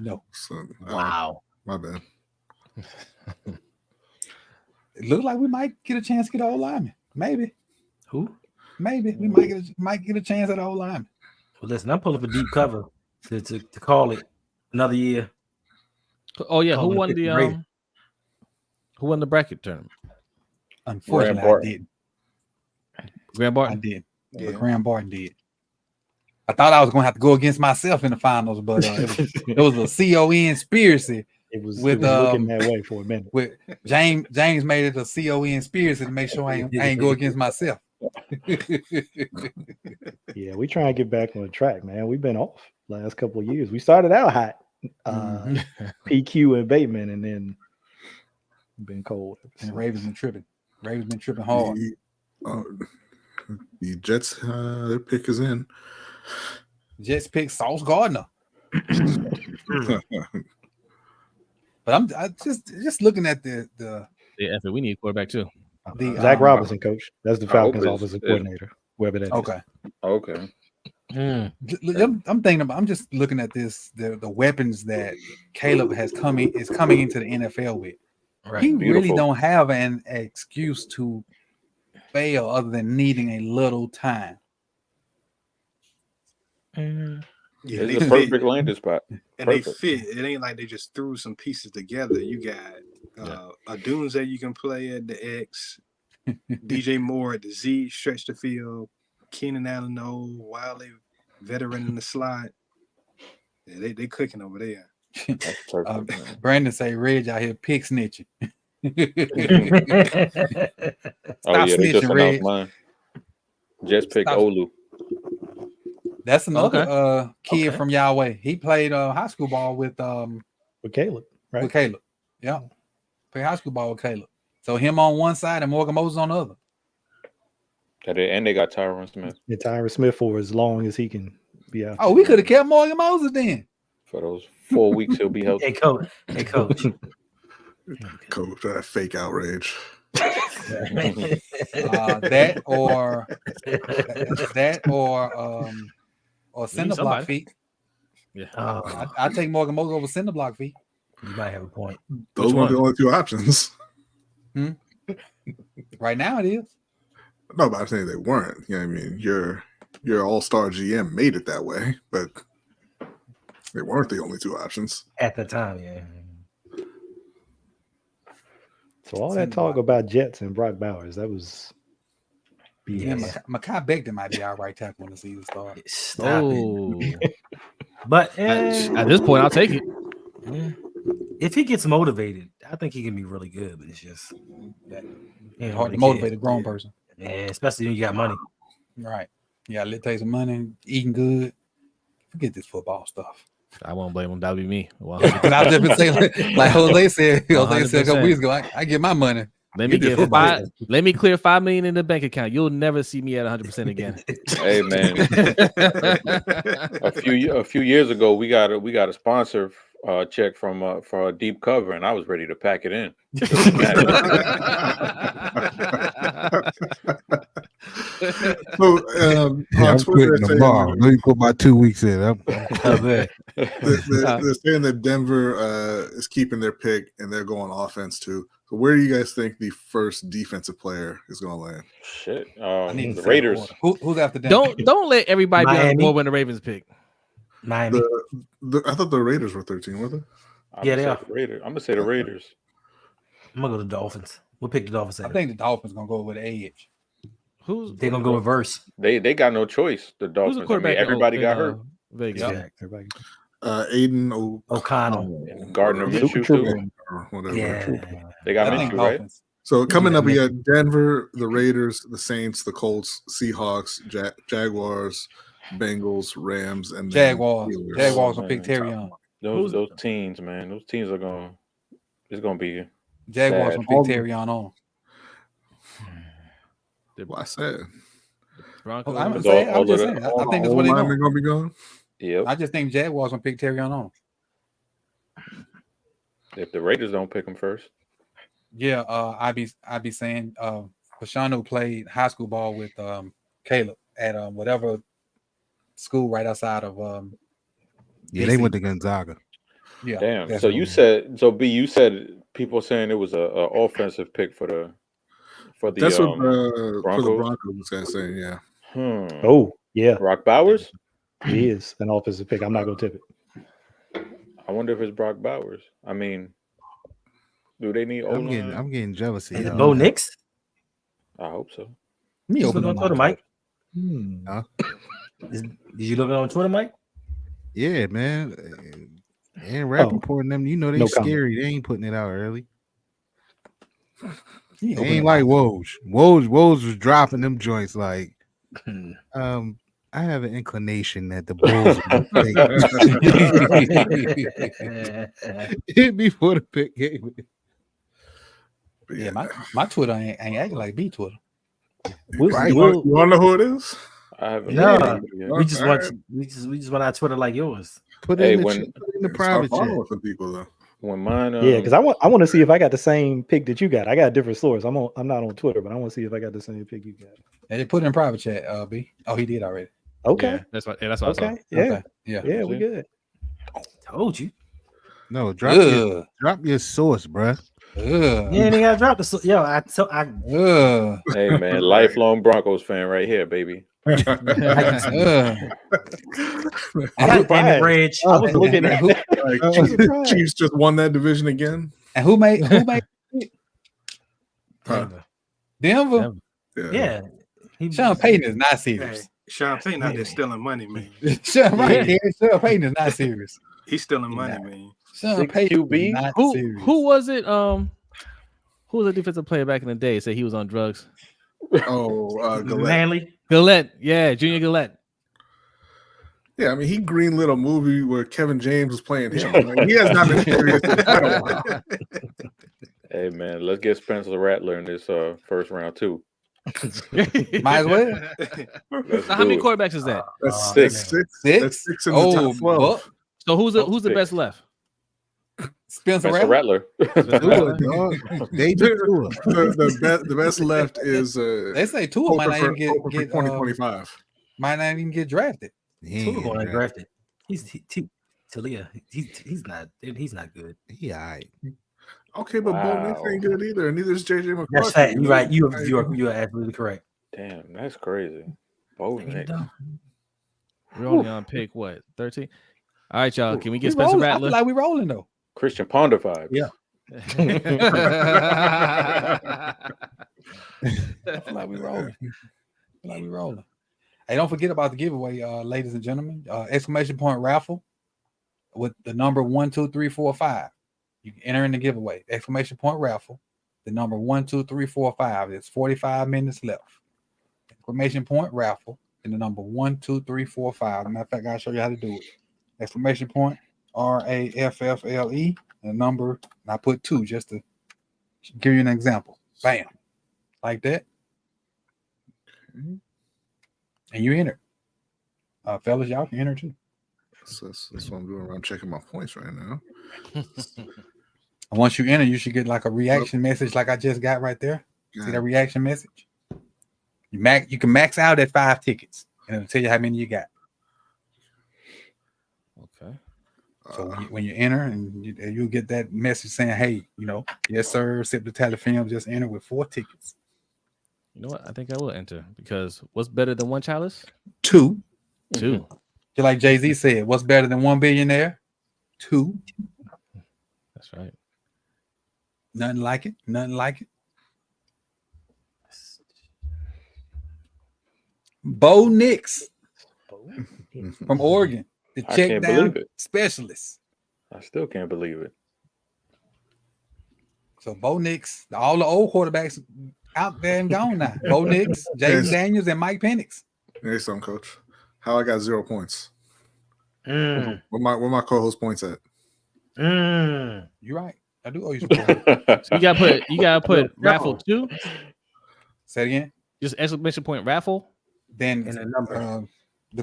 No. So, wow. My bad. It looks like we might get a chance to get an old lineman. Maybe. Who? Maybe we might get a chance at an old lineman. Well, listen, I'm pulling for deep cover to call it another year. Oh yeah, who won the bracket tournament? Unfortunately, I didn't. Graham Barton? I did. Yeah, Graham Barton did. I thought I was going to have to go against myself in the finals, but it was a conspiracy. It was looking that way for a minute. With James made it a conspiracy to make sure I ain't go against myself. Yeah, we try and get back on the track, man. We've been off last couple of years. We started out hot, PQ and Bateman, and then been cold. And Ravens been tripping. Hard. The Jets, their pick is in. Jets pick Sauce Gardner. But I'm just looking at the we need a quarterback too. Zach Robinson, coach. That's the Falcons offensive coordinator. Whoever that is. Okay. I'm thinking about. I'm just looking at this. The weapons that Caleb is coming into the NFL with. Right. He really don't have an excuse to fail other than needing a little time. Yeah, it's a perfect landing spot. And they fit. It ain't like they just threw some pieces together. You got a Dunze you can play at the X, DJ Moore at the Z, stretch the field, Keenan Allen, Wiley, veteran in the slot. Yeah, they cooking over there. That's perfect. Brandon say Reg out here pig snitching. They just announced mine. Just pick Olu. That's another kid from Yahweh. He played high school ball with Caleb, right? With Caleb, yeah. Played high school ball with Caleb. So him on one side and Morgan Moses on the other. And they got Tyron Smith. Yeah, Tyron Smith for as long as he can be out. Oh, we could have kept Morgan Moses then. For those 4 weeks, he'll be healthy. Hey, coach. Coach, that fake outrage. That or cinder block feet. Yeah. I take Morgan Moses over cinder block feet. You might have a point. Those weren't the only 2 options. Right now it is. No, but I'm saying they weren't. You know what I mean? Your all-star GM made it that way, but they weren't the only 2 options. At the time, yeah. So all that talk about Jets and Brock Bowers, that was BS. Yeah, Mekhi Becton might be our right tackle when the season starts. Stop it. But at this point, I'll take it. If he gets motivated, I think he can be really good. But it's just hard to motivate a grown person. Yeah, especially when you got money. Right. Yeah, let's take some money, eating good. Forget this football stuff. I won't blame him. That'll be me. Well, because I was just been saying, like Jose said a couple weeks ago, I get my money. Let me clear $5 million in the bank account. You'll never see me at 100% again. Hey man, a few years ago, we got a sponsor check from for a deep cover, and I was ready to pack it in. So Yeah, on I'm Twitter, quitting tomorrow. Let me put my 2 weeks in. I'm Okay. they're saying that Denver is keeping their pick and they're going offense too. So where do you guys think the first defensive player is going to land? Shit, I need to the say Raiders. Who's after Denver? Don't let everybody be on the Miami. board when the Ravens pick. Miami. I thought the Raiders were 13, weren't they? Yeah, they are. Raiders. I'm gonna say the Raiders. I'm gonna go to the Dolphins. We'll pick the Dolphins. I think the Dolphins gonna go with edge. They're gonna go reverse. They got no choice. The Dolphins. Who's the quarterback? Everybody got hurt. Vegas. Yeah. Everybody. Aiden O'Connell. Gardner Minshew too. or whatever. Yeah. They got I think Minshew, right? Dolphins. So coming up, we got Denver, the Raiders, the Saints, the Colts, Seahawks, Jaguars, Bengals, Rams, and then Jaguars. Steelers. Jaguars will pick Terry on. Those teams, man. Those teams are going. It's gonna be. Jaguars sad. will pick Terry on. Well, I said. Broncos. I'm just saying. I think that's what they're going to be going. Yep. I just think Jaguars will pick Terry on. If the Raiders don't pick him first. Yeah, I'd be saying Fashanu played high school ball with Caleb at whatever school right outside of Yeah, DC. they went to Gonzaga. Yeah. Damn. So you said you said people saying it was a offensive pick for the That's what Broncos? for the Broncos was saying, yeah. Oh, yeah. Brock Bowers? He is an offensive pick. I'm not gonna tip it. I wonder if it's Brock Bowers. I mean, do they need O-line? I'm getting jealous Is here. it Bo Nix? I hope so. Me Just look on Twitter, Mike. Huh? Did you look on Twitter, Mike? Yeah, man. And Rappaport and them, you know they No scary. They ain't putting it out early. They ain't like Woj. Woj was dropping them joints like I have an inclination that the Bulls hit before the pick game. Yeah, my Twitter ain't acting like B Twitter. You want to know who it is? I haven't. No, we just All want right. we just want our Twitter like yours. Put it in the private Start chat. following some people though. When mine, Yeah, because I want to see if I got the same pick that you got. I got a different source. I'm not on Twitter, but I want to see if I got the same pick you got. And they put it in private chat, B. Oh, he did already. Okay. Yeah, that's what I saw. Okay. Yeah. Okay. Yeah, we good. Told you. No, drop your source, bruh. You ain't even gotta drop the yo. hey man, lifelong Broncos fan right here, baby. God damn it, Reg. I was looking at Chiefs just won that division again. And who made Denver. Denver? Yeah. Sean Payton is not serious. Hey, Sean Payton out there stealing money, man. Sean Payton is not serious. He's stealing money, man. Sean Payton QB? is not serious. Who was it? Who was a defensive player back in the day? Said he was on drugs. Oh, Gillette. Manly. Gillette, yeah, Junior Gillette. Yeah, I mean, he greenlit a movie where Kevin James was playing him. Like, he has not been serious in quite a while. Hey man, let's get Spencer Rattler in this first round too. Might as well. Let's How do many it. quarterbacks is that? That's Six. That's six in the top 12. Buck. So who's the Six. best left? Spencer Spencer Rattler. Rattler. The best left is They say Tua might not even get 2025. might not even get drafted. Tua going to draft it. Talia. He's not good. He all right. Okay, but Bo Nix ain't good either, and neither is JJ McCarthy. That's fact. You're right. You are absolutely correct. Damn, that's crazy. Bo Nix. We're only on pick what 13. All right, y'all. Can we get We Spencer rolling. I Rattler? feel like we rolling though. Christian Ponder vibes. Yeah. I feel like we rolling. Hey, don't forget about the giveaway, ladies and gentlemen. Exclamation point raffle with the number 1, 2, 3, 4, 5. You can enter in the giveaway. Exclamation point raffle. The number 1, 2, 3, 4, 5. It's 45 minutes left. Exclamation point raffle. And the number 1, 2, 3, 4, 5. As a matter of fact, I'll show you how to do it. Exclamation point RAFFLE. And the number, and I put 2 just to give you an example. Bam. Like that. And you enter. Fellas, y'all can enter too. That's what I'm doing. I'm checking my points right now. And once you enter, you should get like a reaction message, like I just got right there. See that reaction message? You can max out at 5 tickets, and it'll tell you how many you got. Okay. So when you enter, and you'll get that message saying, "Hey, yes sir, sip the tally film, just enter with 4 tickets." You know what? I think I will enter because what's better than one chalice? 2. 2. Just like Jay-Z said, what's better than 1 billionaire? 2. That's right. Nothing like it. Nothing like it. Bo Nix from Oregon, the check down specialist. I still can't believe it. So Bo Nix, all the old quarterbacks out there and gone now. Bo Nix, Jaden Daniels, and Mike Penix. Here's something, Coach. How I got 0 points. Where my co-host points at? You're right. I do owe you some points. So you gotta put raffle 2. Say it again. Just exclamation point raffle. Then and the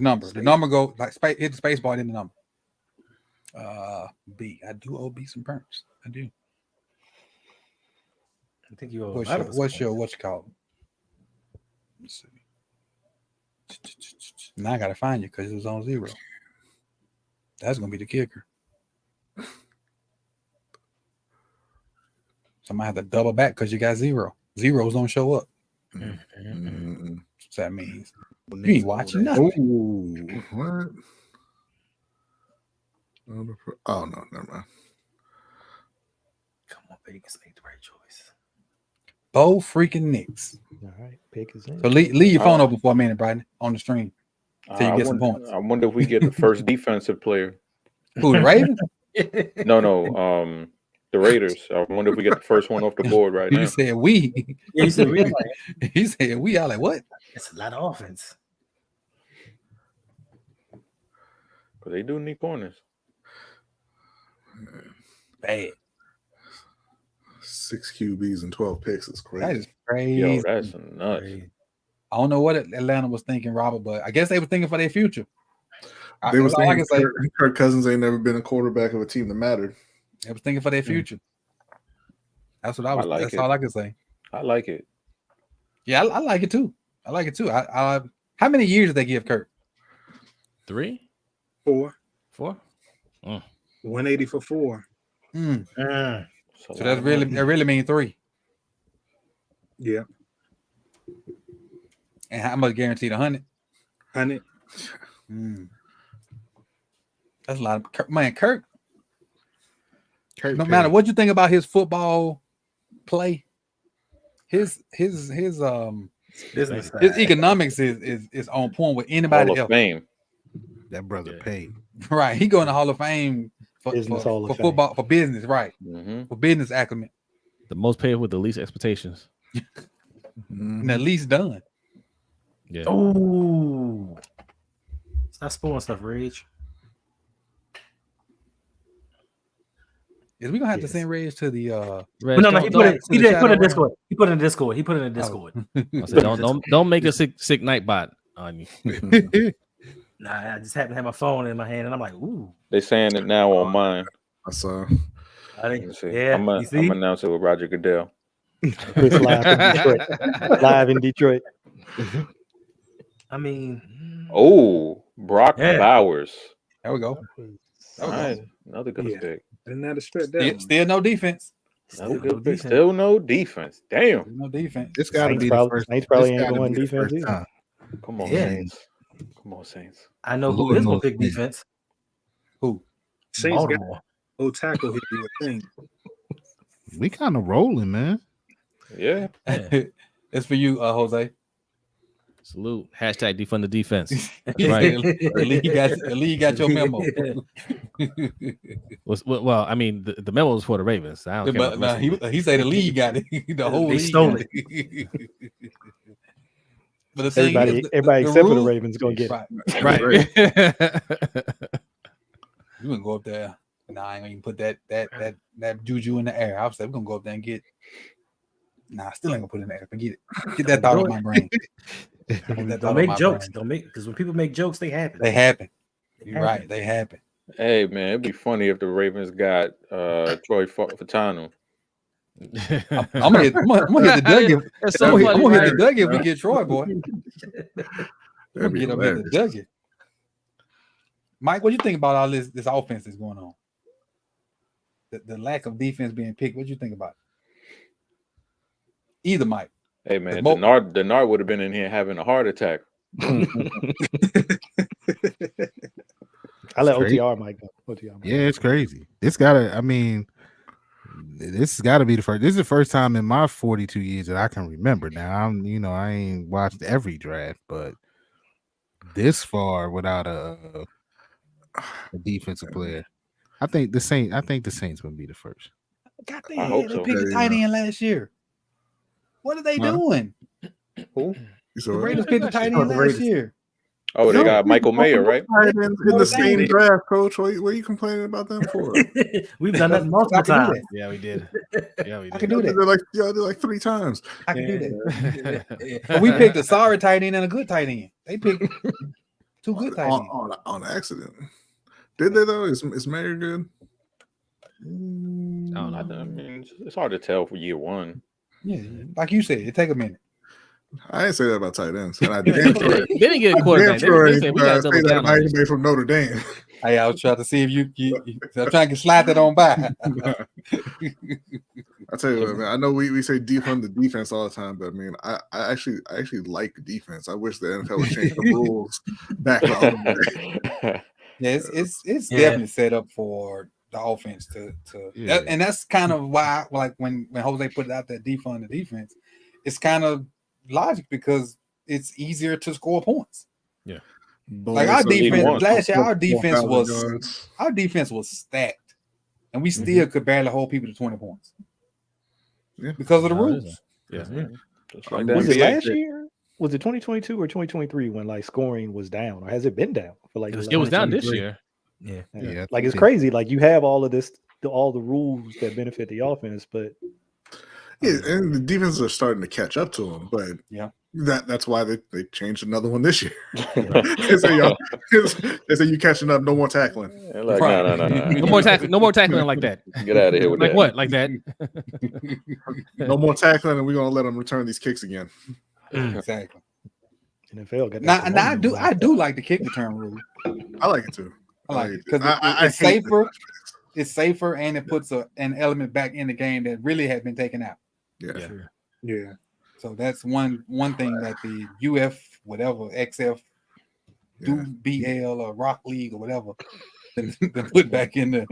number. The number go like hit the space bar, then the number. B. I do owe B some perks. I do. I think you owe what's your called? Let's see. Now I gotta find you because it was on 0. That's gonna be the kicker. So I might have to double back because you got 0. Zeros don't show up. Mm-hmm. So that means you ain't watching nothing. Ooh, what? Oh no, never mind. Come on, Vegas, make the right choice. Bo freaking Nix. All right, pick his name. So leave your phone open for a minute, Brian, on the stream. Till you get some points. I wonder if we get the first defensive player. Who, the Ravens? No. The Raiders. I wonder if we get the first one off the board right now. You said we. Yeah, you said we. He said we. I like what? It's a lot of offense. Because they do need corners. Bad. 6 QBs and 12 picks is crazy. That is crazy. Yo, that's nuts. I don't know what Atlanta was thinking, Robert, but I guess they were thinking for their future. They were saying Kirk Cousins ain't never been a quarterback of a team that mattered. They was thinking for their future. That's what I was. That's all I can say. I like it. Yeah, I like it too. I like it too. How many years did they give Kirk? 3? 4. 4? 180 for 4. So that really means 3. Yeah. And how much guaranteed? 100? 100. That's a lot of Kirk. No matter what you think about his football play, his economics is on point with anybody Hall else. of Fame. That brother paid. Right, he going to Hall of Fame for football, for business, right? For business acumen. The most paid with the least expectations. And the least done. Yeah. Oh, stop spoiling stuff, Rage. Is we gonna have to send Reg to the no, he put it in the Discord. He put it in the Discord. I said, don't make a sick night bot on you. Nah, I just happen to have my phone in my hand and I'm like, ooh. They saying it now on mine. I saw. Yeah, I'm gonna announce it with Roger Goodell. Chris live in Detroit. I mean, Brock Bowers. There we go. All right, another good pick. Did not expect that. Still no defense. Still no defense. Damn. No defense. It's got to be the first. Saints probably ain't going defense either. Come on, Saints. Come on, Saints. I know who is going to pick defense. Who? Saints got old tackle here, you would think. We kind of rolling, man. Yeah. It's for you, Jose. Salute. Hashtag defund the defense. Right. The league got your memo. Well, I mean, the memo was for the Ravens. I don't care. But he said the league got it. The whole league stole it. But everybody except for the Ravens gonna get it. Right. You gonna go up there. Nah, I ain't gonna even put that juju in the air. I was like, we're gonna go up there and get. Nah, I still ain't gonna put it in the air. Forget it. Get that thought out of my brain. Don't make jokes. Don't make, because when people make jokes, they happen. You're right. They happen. Hey man, it'd be funny if the Ravens got Troy Fatano. I'm gonna hit the Dougie. That's so I'm funny, gonna hit right? the Dougie if we get Troy, boy. That'd be Get up in the hilarious. Dougie. Mike, what do you think about all this offense that's going on? The lack of defense being picked. What do you think about it? Either Mike. Hey man, Mo- Denard would have been in here having a heart attack. I let Straight. OTR Mike go. OTR Mike. Yeah, it's crazy. This gotta. I mean, this has got to be the first. This is the first time in my 42 years that I can remember. Now I ain't watched every draft, but this far without a defensive player, I think the Saints would be the first. God I damn, hope they so. picked a Yeah, tight end last year. What are they Huh? doing? You The saw it? Raiders picked a tight Oh, end the last Raiders. year. Oh, they got Michael Mayer, right? Tight ends in the Notre same Dame. draft, coach. What are you complaining about them for? We've done that I multiple can do times. that. Yeah, we did. Yeah, we I can did. do that. They're like 3 times. I can do that. But we picked a sorry tight end and a good tight end. They picked 2 good tight ends. on accident. Did they though? Is Mayer good? I don't know. I mean, it's hard to tell for year one. Yeah, like you said, it take a minute. I didn't say that about tight ends, and I They damn sure. didn't get a quarterback. They said we got to double say that down about on this. anybody from Notre Dame. Hey, I was trying to see if you I'm trying to slide that on by. I tell you what, man. I know we say defund the defense all the time, but I mean, I actually like defense. I wish the NFL would change the rules back the other way. Yeah, it's Yeah. definitely set up for the offense to Yeah. and that's kind of why, like when Jose put it out there, defund the defense, it's kind of logic because it's easier to score points. Like our defense last year, our defense was stacked, and we still could barely hold people to 20 points. Yeah. Because of the No, it rules. isn't. Yeah. Just like that Was it NBA last shit. year? Was it 2022 or 2023 when like scoring was down, or has it been down for like? It was down this 2023. year. Yeah. Yeah, Like it's crazy. Like you have all of this, all the rules that benefit the offense, but Yeah, and the defenses are starting to catch up to them, but Yeah. that's why they changed another one this year. they say you catching up, no more tackling. They're like, Right. no. No more tackling. No more tackling like that. Get out of here with Like that. what? Like that? No more tackling, and we're gonna let them return these kicks again. Exactly. NFL got Now, that and I phenomenon do like the kick return rule. I like it too. I like it it. because I it's hate safer. It's safer, and it puts an element back in the game that really had been taken out. Yeah. Yeah. So that's one thing that the UF, whatever, XF, do BL or Rock League or whatever, then put back in the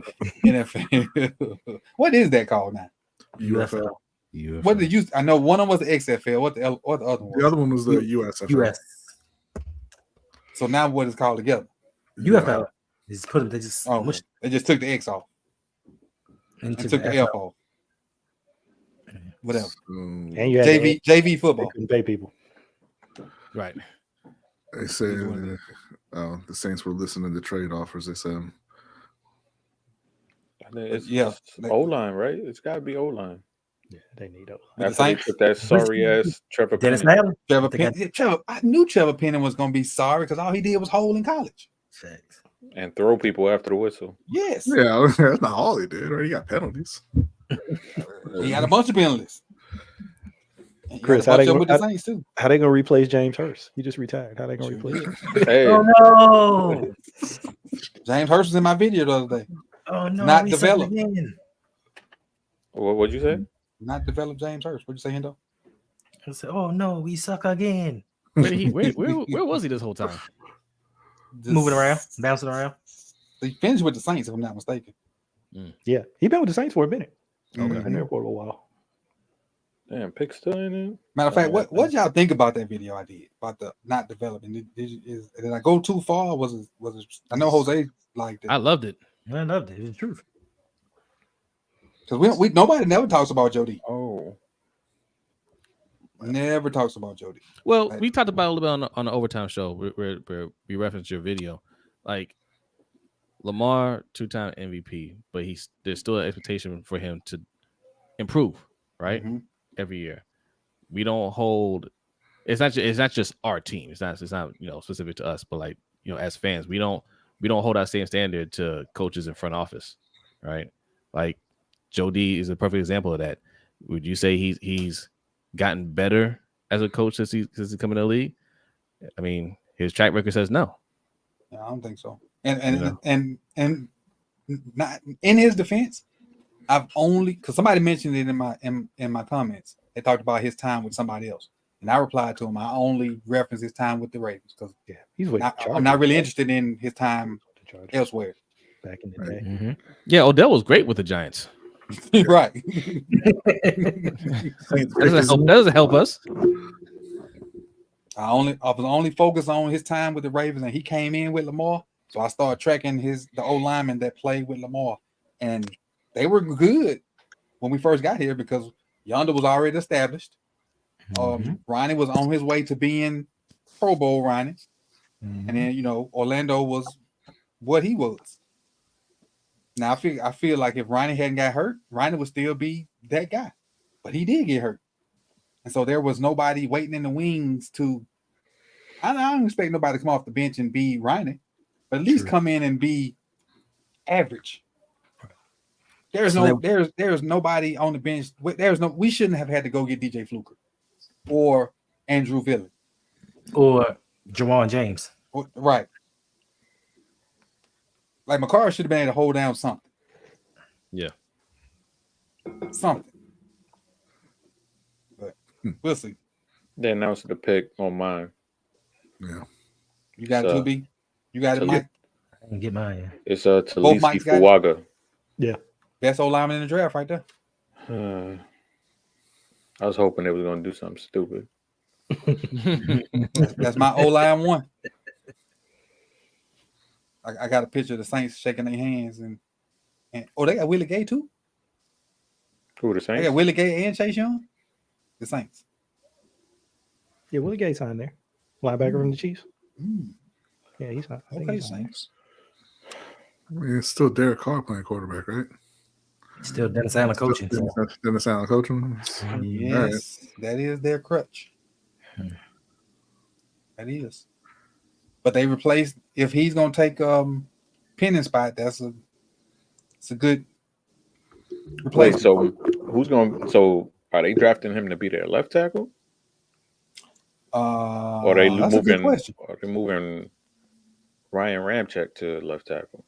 NFL. What is that called now? UFL. What did you? I know one of them was the XFL. What the other one? The other one was the USFL. US. So now what is called together? UFL. They just put them. They just Oh, mushed they just took the X off and into took the the F off. Whatever. Mm, and you had JV they football. couldn't pay people. Right. They said the Saints were listening to trade offers. They said It's Yeah. O line, right? It's got to be O line. Yeah, they need those. With the After they Saints? took that sorry ass Trevor Dennis Penny. Allen. Trevor They got- Penn. Trevor, I knew Trevor Penn was going to be sorry because all he did was hold in college. Facts. And throw people after the whistle. Yes. Yeah, that's not all he did, right? He got penalties. He had a bunch of penalties. And he Chris, had how a they bunch of them with the gonna- Saints too. How they gonna replace James Hurst? He just retired. How they gonna Sure replace him? Hey, Oh no! James Hurst was in my video the other day. Oh no! Not we suck developed. again. what'd you say? Not developed James Hurst. What'd you say, Hendo? I said, oh no, we suck again. Where did he? Where was he this whole time? Moving around, bouncing around. He finished with the Saints, if I'm not mistaken. Yeah, he been with the Saints for a minute. Okay. Been there for a little while. Damn, pick still in there. Matter of fact, what y'all think about that video I did about the not developing? Did I go too far? Was it? I know Jose liked it I loved it. I loved it. It's the truth. because we nobody never talks about Jody. Oh, Never talks about Jody. Well, Right. we talked about it a little bit on the overtime show where we referenced your video. Like Lamar, 2-time MVP, but there's still an expectation for him to improve, right? Mhm. Every year. We don't hold. It's not just our team. It's not specific to us, but like as fans, we don't we don't hold our same standard to coaches in front office, right? Like Joe D is a perfect example of that. Would you say he's gotten better as a coach since he's come in the league? I mean, his track record says no. I don't think so. And not in his defense, I've only because somebody mentioned it in my comments. They talked about his time with somebody else, and I replied to him. I only reference his time with the Ravens because I'm not really interested in his time elsewhere. Back in the day, Mm-hmm. Yeah, Odell was great with the Giants. Right. That doesn't help us. I was only focused on his time with the Ravens, and he came in with Lamar. So I started tracking the old linemen that played with Lamar, and they were good when we first got here because Yonder was already established. Ronnie was on his way to being Pro Bowl Ronnie, and then Orlando was what he was. Now I feel like if Ronnie hadn't got hurt, Ronnie would still be that guy, but he did get hurt, and so there was nobody waiting in the wings to. I don't expect nobody to come off the bench and be Ronnie, but at least come in and be average. There's nobody on the bench. We shouldn't have had to go get DJ Fluker or Andrew Villan or Jawan James. Right. Like McCarr should have been able to hold down something. Yeah. Something. But we'll see. They announced the pick on mine. Yeah. You got it, 2B? You got it, Mike? I can get mine. It's Talisi Fuaga. Yeah. Best old lineman in the draft right there. I was hoping they was going to do something stupid. That's my O-line one. I got a picture of the Saints shaking their hands and they got Willie Gay too. Who, the Saints? They got Willie Gay and Chase Young. The Saints. Yeah, Willie Gay's on there. Linebacker from the Chiefs. Yeah, he's not. Okay, Saints. I mean, it's still Derek Carr playing quarterback, right? Still Dennis Allen coaching. Dennis Allen coaching. Yes, that is their crutch. That is. But they replaced if he's gonna take Pennant's spot. It's a good replacement. Wait, so are they drafting him to be their left tackle? Or they moving Ryan Ramczyk to left tackle?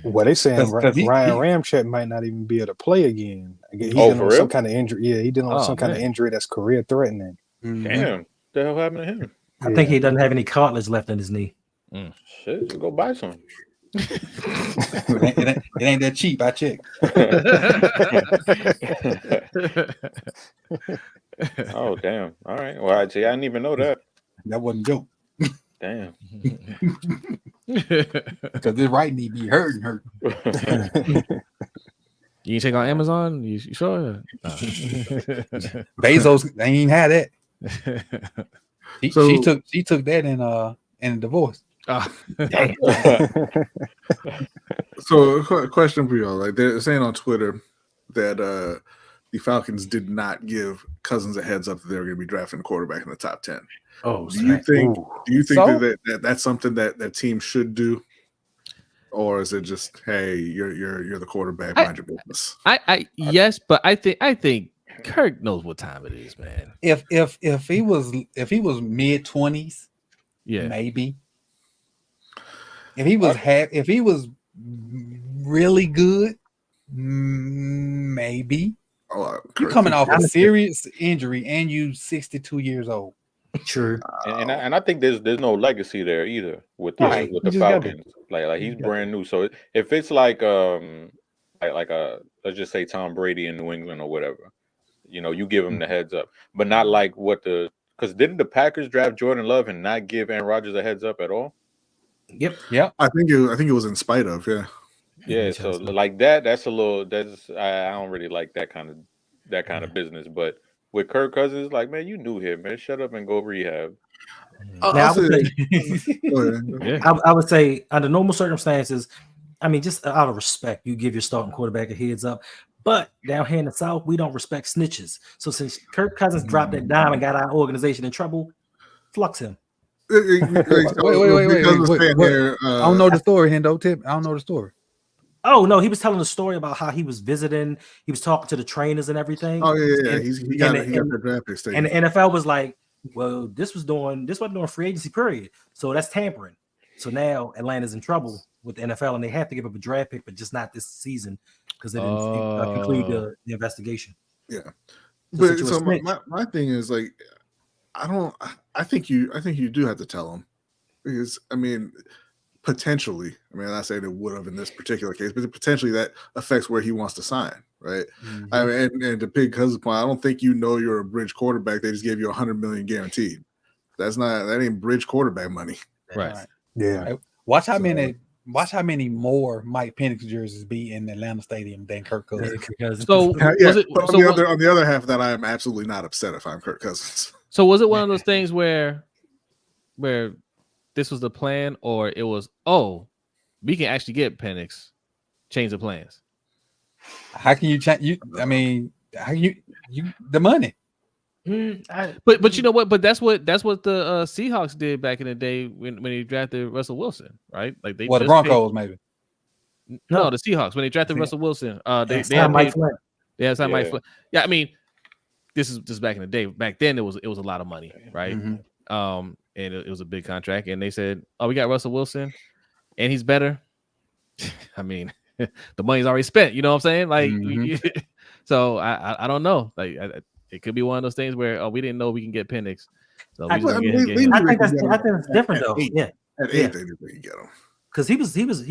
Well, they saying Ryan Ramczyk might not even be able to play again. He's dealing with some kind of injury. Yeah, he's dealing with some kind of injury that's career threatening. Damn, what the hell happened to him? I think he doesn't have any cartilage left in his knee. Shit, so go buy some. it ain't that cheap. I checked. Oh, damn. All right. Well, I didn't even know that. That wasn't a joke. Damn. Because this right knee be hurting. You check on Amazon? You sure? Bezos, they ain't had that. She took that in a divorce. So a question for y'all. Like they're saying on Twitter that the Falcons did not give Cousins a heads up that they were going to be drafting a quarterback in the top 10. Oh, do you think that that's something that team should do? Or is it just, hey, you're the quarterback, mind your business? Yes, but I think Kirk knows what time it is, man. If he was mid-20s, yeah, maybe. If he was really good, maybe. You're coming off a serious injury and you 62 years old. True. And I think there's no legacy there either with the Falcons. Like he's brand new. So if it's like let's just say Tom Brady in New England or whatever, you give him the heads up, but not like because didn't the Packers draft Jordan Love and not give Aaron Rodgers a heads up at all? Yep. I think it was in spite of, yeah. Yeah, so like that's I don't really like that kind of business. But with Kirk Cousins, like, man, you knew him, man. Shut up and go rehab. I would say under normal circumstances, I mean, just out of respect, you give your starting quarterback a heads up. But down here in the South, we don't respect snitches. So since Kirk Cousins dropped that dime and got our organization in trouble, flux him. Wait. I don't know the story, Hendo. Tip. I don't know the story. Oh no, he was telling a story about how he was visiting. He was talking to the trainers and everything. Oh yeah. And, He got the draft picks taken. And the NFL was like, "Well, this wasn't during free agency period, so that's tampering." So now Atlanta's in trouble with the NFL, and they have to give up a draft pick, but just not this season because they didn't conclude the investigation. Yeah, but so my thing is like, I think you do have to tell them, because I mean, potentially, I mean, I'm not saying it would have in this particular case, but potentially that affects where he wants to sign, right? Mm-hmm. I mean, and to Big Cousin's point, I don't think you're a bridge quarterback. They just gave you $100 million guaranteed. That ain't bridge quarterback money, right? Yeah. Watch how many more Mike Penix jerseys be in Atlanta Stadium than Kirk Cousins. So yeah, but on the other half of that, I am absolutely not upset if I'm Kirk Cousins. So was it one of those things where this was the plan, or it was, we can actually get Penix, change the plans? How can you change? How you the money? But you know what? But that's what the Seahawks did back in the day when he drafted Russell Wilson, right? Like the Broncos maybe. No, the Seahawks when they drafted Russell Wilson, they had Mike Flynn. Yeah, Mike Flynn. Yeah, I mean, this is just back in the day. Back then, it was a lot of money, right? Mm-hmm. And it was a big contract, and they said, "Oh, we got Russell Wilson, and he's better." I mean, the money's already spent. You know what I'm saying? Like, so I don't know. Like, it could be one of those things where we didn't know we can get Penix. So I think that's different though. Yeah, at 8 they can get him because he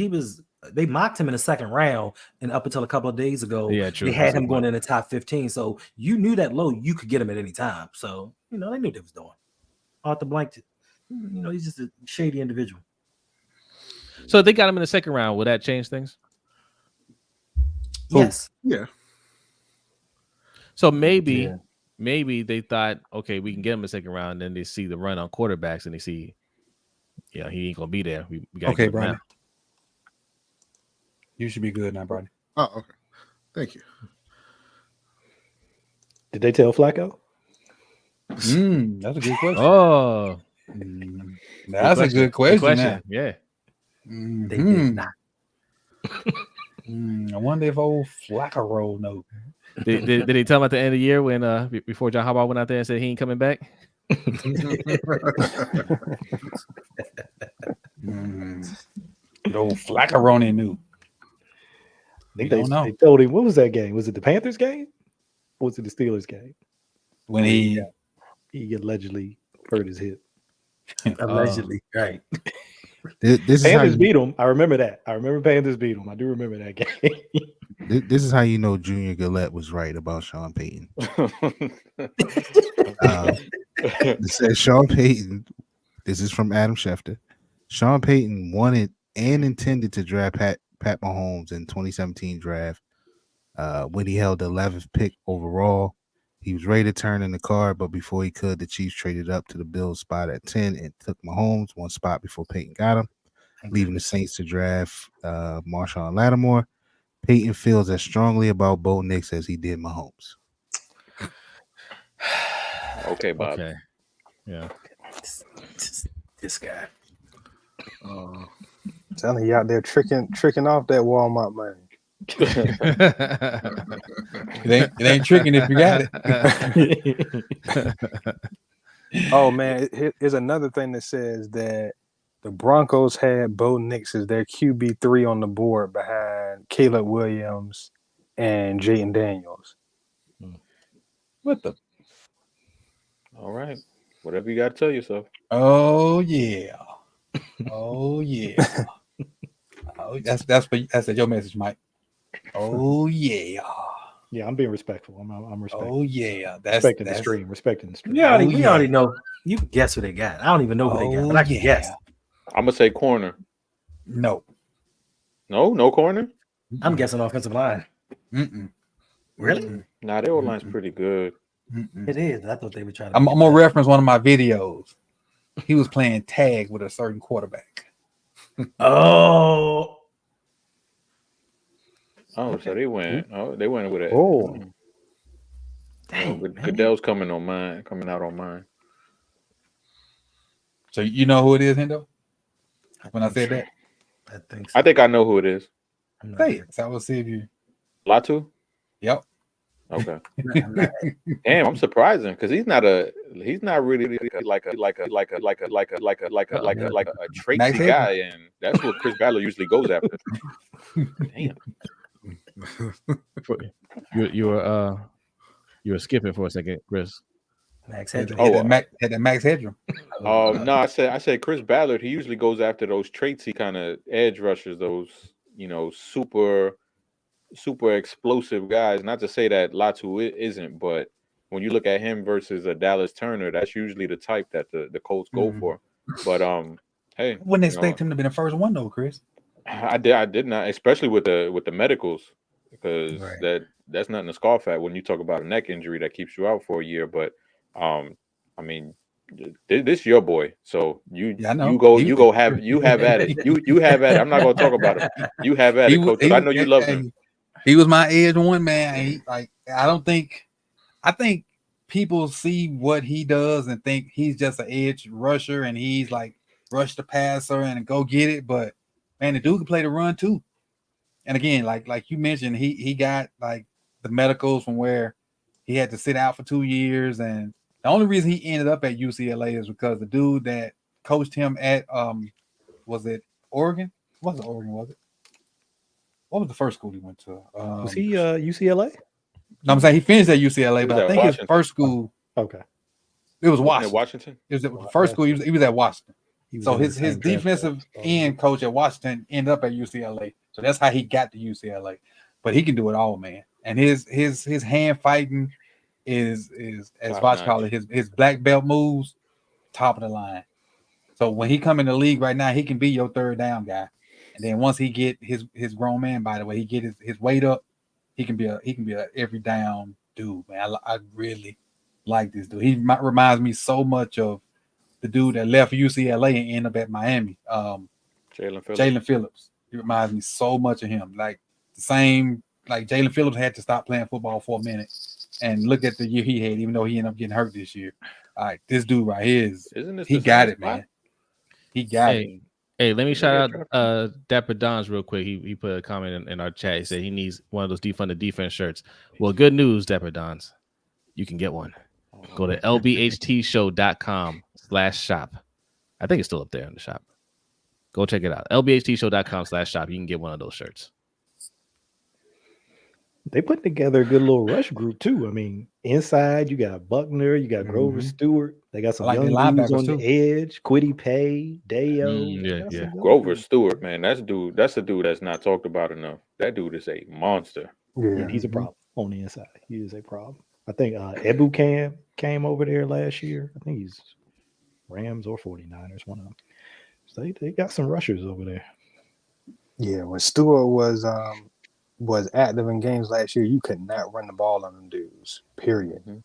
was. They mocked him in the second round, and up until a couple of days ago, true. They had him going in the top 15. So you knew that low, you could get him at any time. So they knew what they was doing. Arthur Blank, he's just a shady individual. So if they got him in the second round, would that change things? Yes. Yeah. So maybe they thought, okay, we can get him in the second round. Then they see the run on quarterbacks, and they see, he ain't gonna be there. We got okay, Brian. You should be good now, Brian. Oh, okay. Thank you. Did they tell Flacco? That's a good question. Oh, that's a good question. Yeah. They did not. I wonder if old Flacco knows. Did they tell him at the end of the year when before John Harbaugh went out there and said he ain't coming back? Old Flacco knew. I think they told him, what was that game? Was it the Panthers game? Or was it the Steelers game? When he allegedly hurt his hip. Allegedly, right. Panthers beat them. I remember that. I remember Panthers beat them. I do remember that game. This is how you know Junior Gillette was right about Sean Payton. It says Sean Payton. This is from Adam Schefter. Sean Payton wanted and intended to draft Pat Mahomes in 2017 draft when he held the 11th pick overall. He was ready to turn in the card, but before he could, the Chiefs traded up to the Bills spot at 10 and took Mahomes one spot before Peyton got him, leaving the Saints to draft Marshawn Lattimore. Peyton feels as strongly about Bo Nix as he did Mahomes. Okay, Bob. Okay. Yeah. This guy. Telling you out there tricking off that Walmart money. it ain't tricking if you got it. Oh man, here's another thing that says that the Broncos had Bo Nix as their QB3 on the board behind Caleb Williams and Jayden Daniels. What the? All right, whatever you got to tell yourself. Oh yeah. Oh yeah. Oh, that's your message, Mike. Oh yeah. Yeah, I'm being respectful. I'm respectful. Oh yeah, respecting the stream. We already know. You can guess who they got. I don't even know who they got, but I can guess. I'm gonna say corner. No corner. I'm guessing offensive line. Really? Nah, their old line's pretty good. It is. I thought they were trying to. I'm gonna reference one of my videos. He was playing tag with a certain quarterback. Oh, so they went. Oh, they went with it. Oh, dang! Goodell's coming out on mine. So you know who it is, Hendo? When I said that, I think so. I think I know who it is. say it. So I will see if you. Latu? Yep. Okay. I'm not- Damn, I'm surprising because he's not really like a Tracy Max guy, and that's what Chris Ballard usually goes after. Damn. You were skipping for a second, Chris. Max Had Headroom. that Max Headroom. No, I said Chris Ballard. He usually goes after those traitsy kind of edge rushers, those super explosive guys. Not to say that Latu isn't, but when you look at him versus a Dallas Turner, that's usually the type that the Colts go for. But hey, I wouldn't expect him to be the first one though, Chris. I did not, especially with the medicals, because that's nothing to scoff at when you talk about a neck injury that keeps you out for a year. But I mean, this is your boy, so you have at it. You have at it. I'm not gonna talk about it. You have at it, coach. I know you love him. He was my edge one, man. I think people see what he does and think he's just an edge rusher and he's like rush the passer and go get it. But man, the dude can play the run too. And again, like you mentioned, he got like the medicals from where he had to sit out for 2 years. And the only reason he ended up at UCLA is because the dude that coached him at was it Oregon? Wasn't Oregon, was it? What was the first school he went to? Was he UCLA? No, I'm saying he finished at UCLA, but I think Washington. his first school. Okay. It was Washington. Washington. It was the first school. He was at Washington. So his defensive end coach at Washington ended up at UCLA. So that's how he got to UCLA. But he can do it all, man. And his hand fighting is as Voch call it, his black belt moves, top of the line. So when he come in the league right now, he can be your third down guy. And then once he get his grown man, by the way, he get his weight up, he can be a every down dude, man. I really like this dude. He reminds me so much of the dude that left UCLA and ended up at Miami. Jalen Phillips. He reminds me so much of him. Like the same, like Jalen Phillips had to stop playing football for a minute and look at the year he had, even though he ended up getting hurt this year. All right, this dude right here he got it, man. He got it. Hey, let me shout out Dapper Dons real quick. He put a comment in our chat. He said he needs one of those defunded defense shirts. Well, good news, Dapper Dons. You can get one. Go to lbhtshow.com/shop. I think it's still up there in the shop. Go check it out. lbhtshow.com/shop. You can get one of those shirts. They put together a good little rush group too. I mean, inside you got Buckner, you got Grover Stewart. They got some young dudes on the edge. Quiddy Pay, Dayo. Yeah. Grover Stewart, man, that's a dude that's not talked about enough. That dude is a monster. Yeah, he's a problem on the inside. He is a problem. I think Ebu came over there last year. I think he's Rams or 49ers, one of them. So they got some rushers over there. Yeah, when Stewart was active in games last year, you could not run the ball on them dudes. Period. Mm-hmm.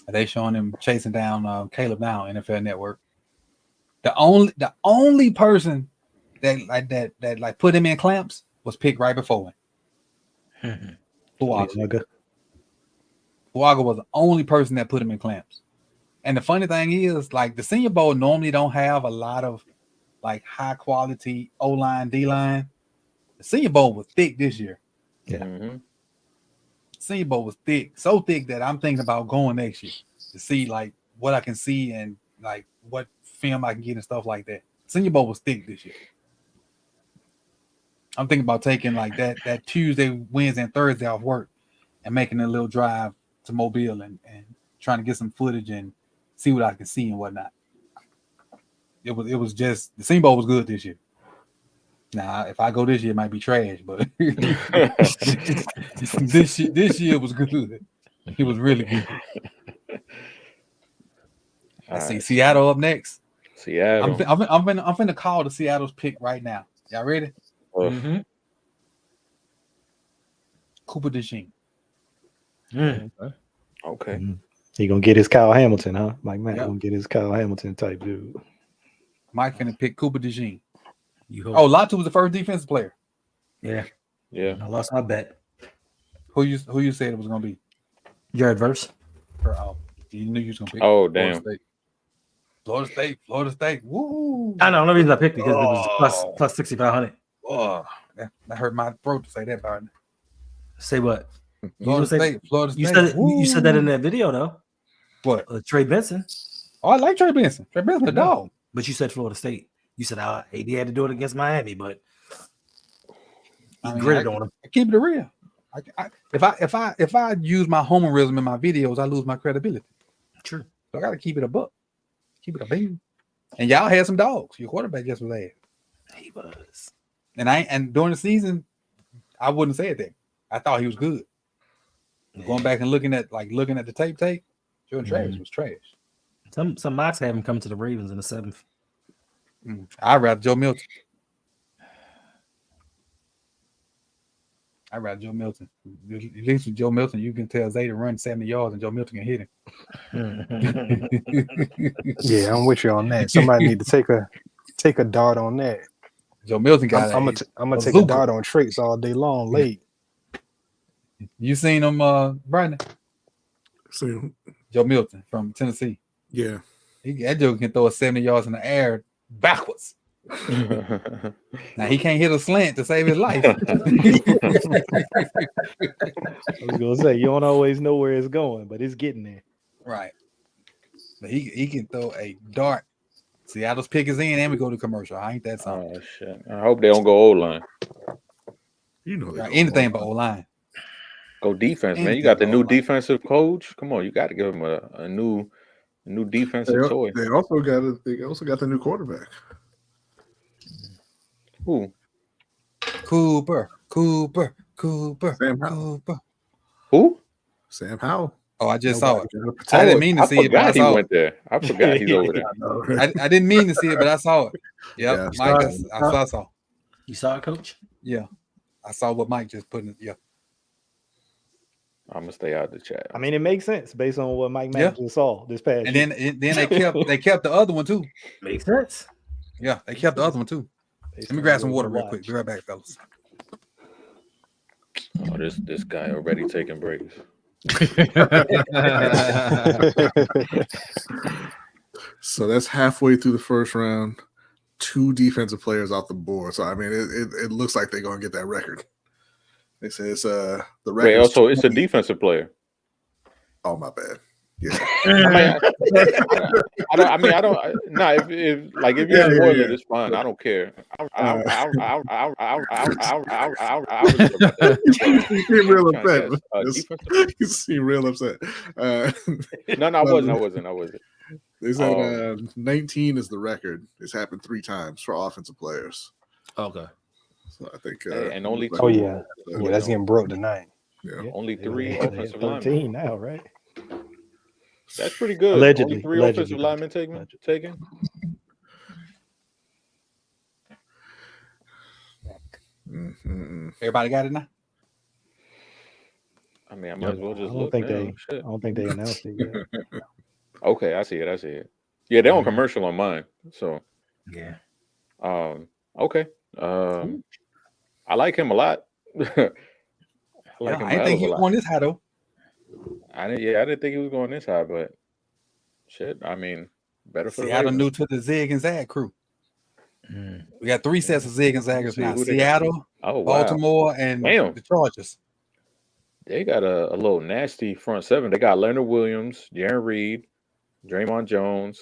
They showing him chasing down Caleb now, NFL Network. The only person that put him in clamps was picked right before him. Fuaga was the only person that put him in clamps. And the funny thing is, like, the Senior Bowl normally don't have a lot of like high quality O-line, D-line. The Senior Bowl was thick this year. Yeah. Mm-hmm. Senior Bowl was thick, so thick that I'm thinking about going next year to see like what I can see and like what film I can get and stuff like that. Senior Bowl was thick this year. I'm thinking about taking like that Tuesday, Wednesday, and Thursday off work and making a little drive to Mobile and trying to get some footage and see what I can see and whatnot. It was just the Senior Bowl was good this year. Now, if I go this year, it might be trash, but this year was good. It was really good. Let's see, Seattle up next. Seattle. I'm finna call the Seattle's pick right now. Y'all ready? Mm-hmm. Cooper DeJean. Okay. He gonna get his Kyle Hamilton, huh? Mike Matt gonna get his Kyle Hamilton type dude. Mike finna pick Cooper DeJean. Latu was the first defensive player. Yeah. Yeah. I lost my bet. Who you said it was gonna be? Jared Verse. You knew you was gonna pick. Oh, damn. Florida State. Woo! I know. The reason I picked it because it was plus 6,500. Oh, that hurt my throat to say that, partner. Say what? Florida State. You said that in that video though. What? Trey Benson. Oh, I like Trey Benson. Trey Benson, a dog. But you said Florida State. You said AD had to do it against Miami, but gritted on him. I keep it real. If I use my homerism in my videos, I lose my credibility. True. So I got to keep it a buck. Keep it a bean. And y'all had some dogs. Your quarterback just was there. He was. And during the season, I wouldn't say it that. I thought he was good. Yeah. Going back and looking at the tape, Jordan Travis was trash. Some mocks have him coming to the Ravens in the 7th. I'd rather Joe Milton. At least with Joe Milton, you can tell Zay to run 70 yards and Joe Milton can hit him. Yeah, I'm with you on that. Somebody need to take a dart on that. Joe Milton got I'm gonna take a dart on traits all day long late. You seen him, Brandon? Seen Joe Milton from Tennessee. Yeah. That dude can throw 70 yards in the air backwards. Now he can't hit a slant to save his life. I was gonna say you don't always know where it's going, but it's getting there. Right. But he can throw a dart. Seattle's pick is in, and we go to commercial. I ain't that something. Oh shit! I hope they don't go O-line. You know anything but O-line. Go defense, man. You got the new defensive coach. Come on, you got to give him a new defensive toy. They also got the new quarterback. Who? Cooper. Sam Howell. Cooper. Who? Sam Howell. Oh, I just saw it. I didn't mean to see it, but I he saw went there. I forgot he's over there. I didn't mean to see it, but I saw it. Yep, yeah, Mike, I saw. You saw it, Coach? Yeah. I saw what Mike just put in. Yeah. I'm gonna stay out of the chat. I mean, it makes sense based on what Mike Mack just saw this past. And then they kept the other one too. Makes sense. Yeah, they kept the other one too. Let me grab some water real quick. Be right back, fellas. Oh, this guy already taking breaks. So that's halfway through the first round. 2 defensive players off the board. So I mean, it looks like they're gonna get that record. They say it's the record. Wait, also it's a defensive player. Oh my bad. Yeah. I don't. If you're a Warrior, it's fine. I don't care. You seem real upset. You seem real upset. No, I wasn't. They said 19 is the record. It's happened 3 times for offensive players. Okay. So I think and only 2. Oh yeah, that's getting broke tonight. Yeah. Only 3 offensive linemen. 13 now, right? That's pretty good. Allegedly. Only 3 offensive linemen taken. Everybody got it now? I mean, I might as well just look. I don't think they announced it yet. Okay, I see it. Yeah, they're on commercial on mine. So yeah. Okay. I like him a lot. I didn't think he was going this high though. I didn't think he was going this high, but shit. I mean, better for Seattle new to the Zig and Zag crew. We got 3 sets of Zig and Zaggers now. Seattle, Baltimore, and the Chargers. They got a little nasty front 7. They got Leonard Williams, Jaron Reed, Draymond Jones,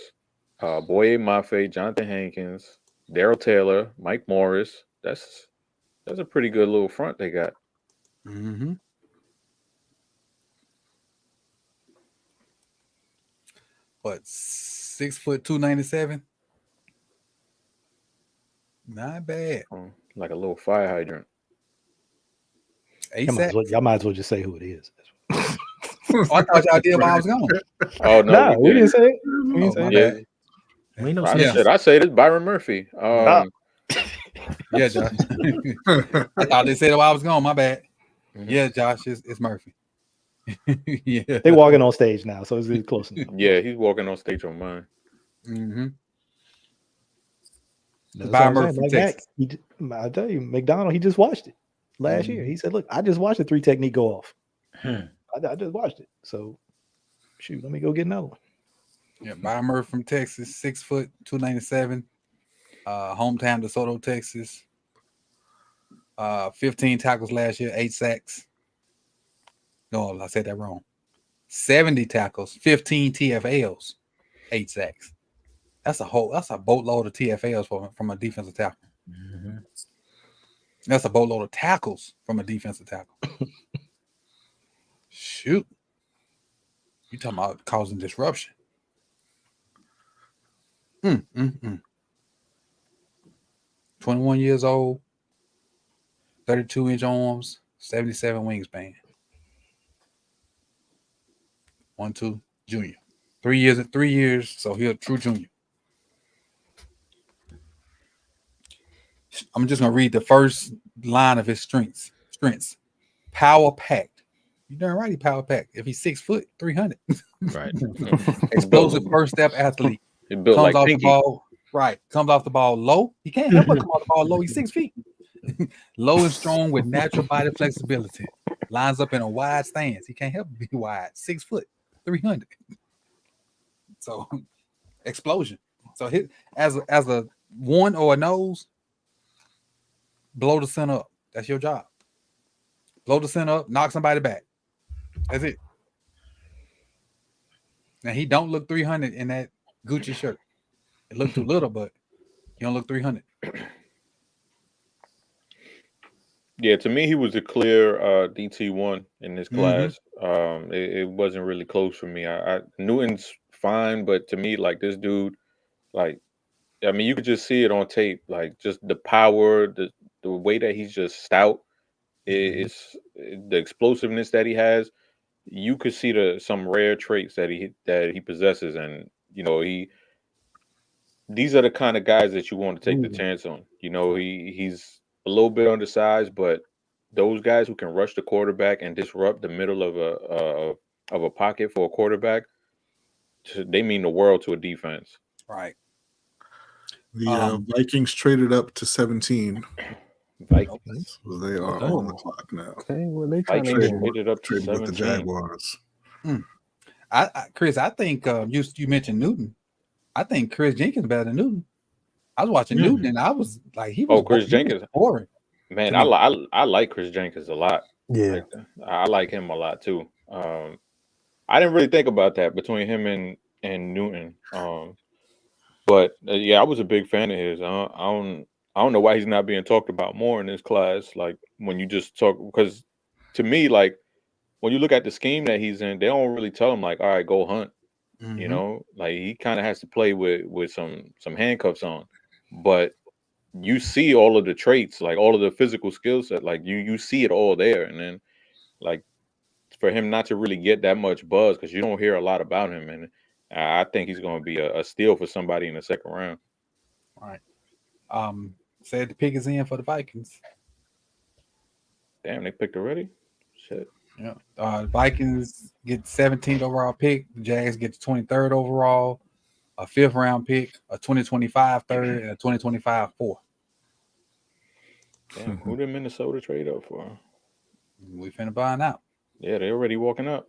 Boye Mafe, Jonathan Hankins, Darrell Taylor, Mike Morris. That's a pretty good little front they got. Mm-hmm. What, 6'2", 297? Not bad. Like a little fire hydrant. Y'all might as well just say who it is. I thought y'all did while I was gone. Oh no, we didn't say it. We know. I say this Byron Murphy. Yeah, Josh. I thought they said it while I was gone. My bad. Yeah, Josh, it's Murphy. Yeah, they walking on stage now, so it's close enough. Yeah, he's walking on stage on mine. Mm-hmm. Byron Murphy. I tell you, McDonald, he just watched it last year. He said, "Look, I just watched the 3 technique go off. I just watched it. So, shoot, let me go get another one." Yeah, Byron Murphy from Texas, 6 foot, 297. Hometown DeSoto, Texas. 15 tackles last year, 8 sacks. No, I said that wrong. 70 tackles, 15 TFLs, 8 sacks. That's a boatload of TFLs from a defensive tackle. Mm-hmm. That's a boatload of tackles from a defensive tackle. Shoot. You talking about causing disruption. 21 years old, 32-inch arms, 77 wingspan. 1-2 junior. 3 years, so he's a true junior. I'm just gonna read the first line of his strengths. Power packed. You darn right he power packed. If he's 6 foot, 300. Right. Explosive first step athlete. It built Comes like off Pinky. the ball. Right. Comes off the ball low. He can't help but come off the ball low. He's 6 feet. Low and strong with natural body flexibility. Lines up in a wide stance. He can't help but be wide. 6 foot, 300. So explosion. So as a one or a nose, blow the center up. That's your job. Blow the center up, knock somebody back. That's it. Now he don't look 300 in that Gucci shirt. It looked too little, but he don't look 300. Yeah, to me, he was a clear DT1 in this class. It wasn't really close for me. Newton's fine, but to me, like this dude, like, I mean, you could just see it on tape, like just the power, the way that he's just stout, is the explosiveness that he has. You could see some rare traits that he possesses, and you know these are the kind of guys that you want to take the chance on. You know, he's a little bit undersized, but those guys who can rush the quarterback and disrupt the middle of a pocket for a quarterback, they mean the world to a defense. Right. The Vikings traded up to 17. Vikings. So they are on the clock now. Okay, well they trying to Traded up to Traded with the 17. Jaguars. Chris, I think you mentioned Newton. I think Chris Jenkins better than Newton. I was watching Newton and I was like, he was Chris Jenkins boring. Man, I like Chris Jenkins a lot. Yeah, like, I like him a lot too. I didn't really think about that between him and Newton. But yeah, I was a big fan of his. I don't know why he's not being talked about more in this class. Like when you just talk, because to me, like when you look at the scheme that he's in, they don't really tell him like, all right, go hunt. You know, like he kind of has to play with some handcuffs on. But you see all of the traits, like all of the physical skill set, like you see it all there. And then like for him not to really get that much buzz, because you don't hear a lot about him. And I think he's going to be a steal for somebody in the second round. All right. Said the pick is in for the Vikings. Damn, they picked already? Shit. Yeah. Vikings get 17th overall pick. The Jags get the 23rd overall, a 5th round pick, a 2025 third, and a 2025 fourth. Damn, who did Minnesota trade up for? We finna find out. Yeah, they already walking up.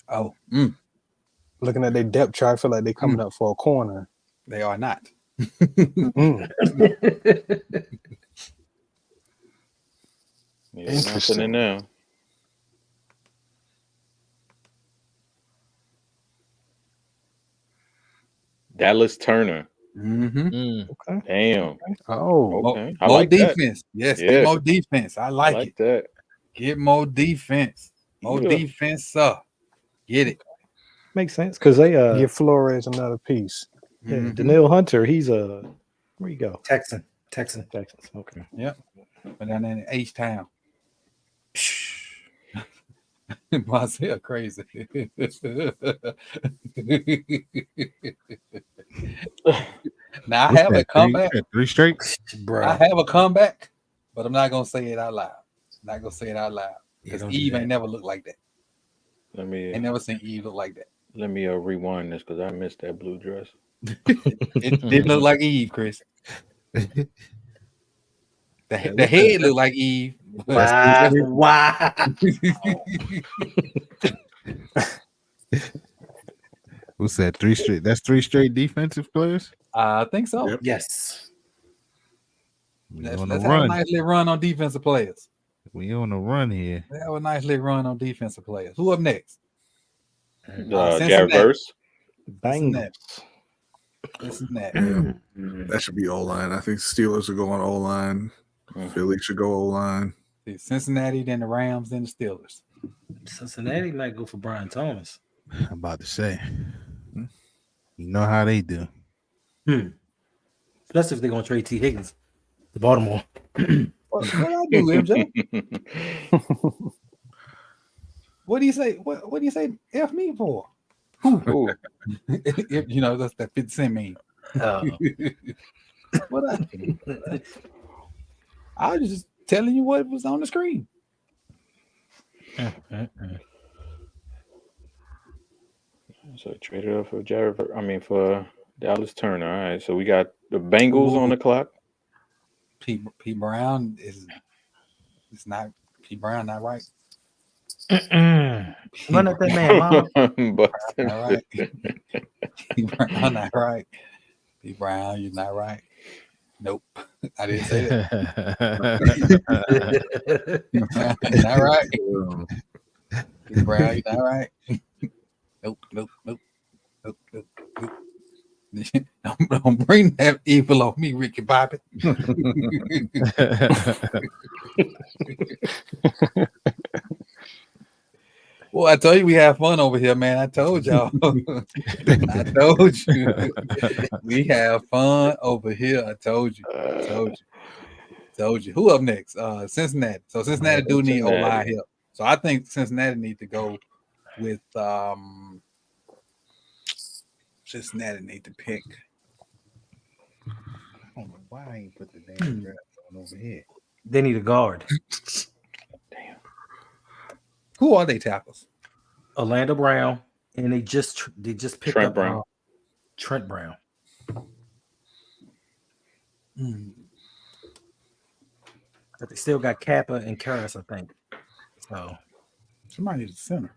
Oh, looking at their depth chart, I feel like they're coming up for a corner. They are not. Yeah, nothing in there. Dallas Turner. Okay. Damn. Oh, okay. More like defense. That. Yes, get more defense. I like it. That. Get more defense. More defense, sir. Get it. Makes sense because they give Flores another piece. Yeah, Danielle Hunter, he's a where you go? Texans. Okay. Yep. But down in H-Town. Marcel crazy. Now I have a comeback. 3 straight. I have a comeback, but I'm not gonna say it out loud. Because Eve ain't never looked like that. I never seen Eve look like that. Let me rewind this because I missed that blue dress. It didn't look like Eve, Chris. The head looked like Eve. Wow. What's that? 3 straight. That's 3 straight defensive players. I think so. Yep. Yes. We on Let's the have a run. nice little run on defensive players. We on the run here. Let's have a nice little run on defensive players. Who up next? Jared Verse. Bengals. Cincinnati. That should be O-line. I think Steelers are going O-line. Philly should go O-line. See, Cincinnati, then the Rams, then the Steelers. Cincinnati might go for Brian Thomas. I'm about to say. You know how they do. Especially if they're going to trade T. Higgins to Baltimore. What I do, MJ? What do you say? What do you say? F me for? Ooh. You know, that's that 50 Cent meme. What I was just telling you what was on the screen. So traded up for for Dallas Turner. All right, so we got the Bengals on the clock. P. Brown is not P. Brown, not right. Run at that man, Mom. But Not right. P. Brown, not right. P. Brown, you're not right. Nope, I didn't say that. P. Brown, you're not right. P. Brown, you're not right. Nope. Don't bring that evil on me, Ricky Bobby. Well, I told you we have fun over here, man. I told y'all. I told you. We have fun over here. I told you. Who up next? Cincinnati. So Cincinnati do need O-line help. So I think Cincinnati need to go with Cincinnati need to pick. I don't know why I ain't put the damn draft on over here. They need a guard. Who are they tackles? Orlando Brown, and they just picked Trent up Brown. Trent Brown. But they still got Kappa and Karras, I think. So Somebody needs a center.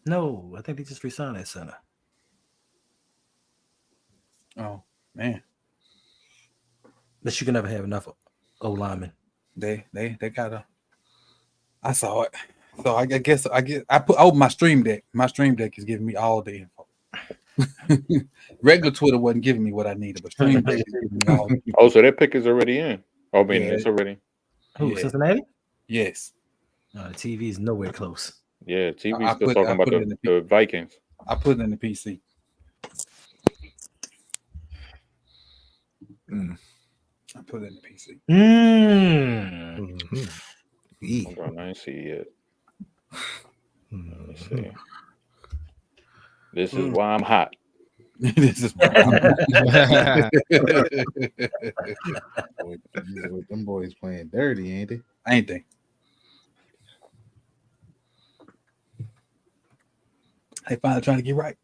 no, I think they just resigned that center. Oh man, But you can never have enough O linemen. they gotta. I saw it, so I guess I opened my stream deck. My stream deck is giving me all the info. Regular Twitter wasn't giving me what I needed, but stream deck is giving me all. Oh, so that pick is already in. I mean, Yeah. it's already. Who, Yeah. Cincinnati? Yes, No, the TV is nowhere close. Yeah, TV's I still put- talking I about put it in the the Vikings. I put it in the PC. I put it in the PC. Hold on, I ain't see it yet. Let's see. This is why I'm hot. This is Them boys playing dirty, ain't they? ain't they? They finally trying to get right.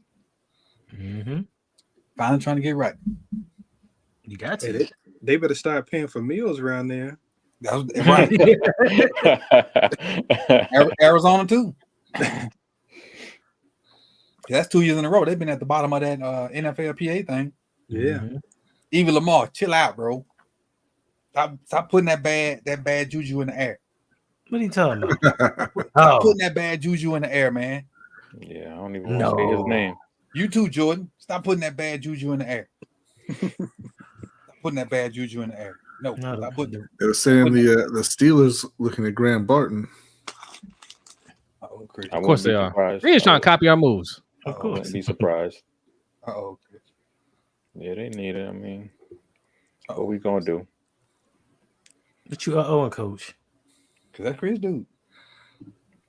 Finally trying to get right. You got Hey, to. they better start paying for meals around there. That was right. Arizona too. That's 2 years in a row. They've been at the bottom of that NFL PA thing. Yeah. Even Lamar, chill out, bro. Stop putting that bad juju in the air. What are you talking about? Stop putting that bad juju in the air, man. Yeah, I don't even want to say his name. You too, Jordan. Stop putting that bad juju in the air. Stop putting that bad juju in the air. No, stop putting it. They were saying the Steelers looking at Graham Barton. Chris. Of course they are. They're just trying to copy our moves. Of course. I wouldn't be surprised. Chris. Yeah, they need it. I mean, what we gonna do? But you are coach. Because that's Chris, dude.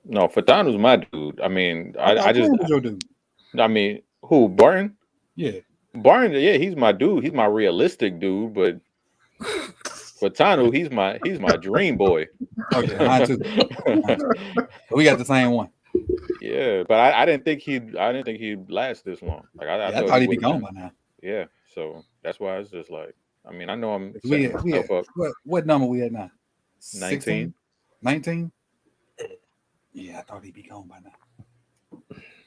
No, Fatano's my dude. I mean, I just was your dude. I mean, who? Barton? Yeah. Barton, yeah, he's my dude. He's my realistic dude, but Fatano, he's my dream boy. Okay, mine too. We got the same one. Yeah, but I didn't think he'd last this long. Like I thought he'd be gone by now. Yeah, so that's why it's just like, I mean, I know I'm We setting myself up. what number we at now? 19. 19? Yeah, I thought he'd be gone by now.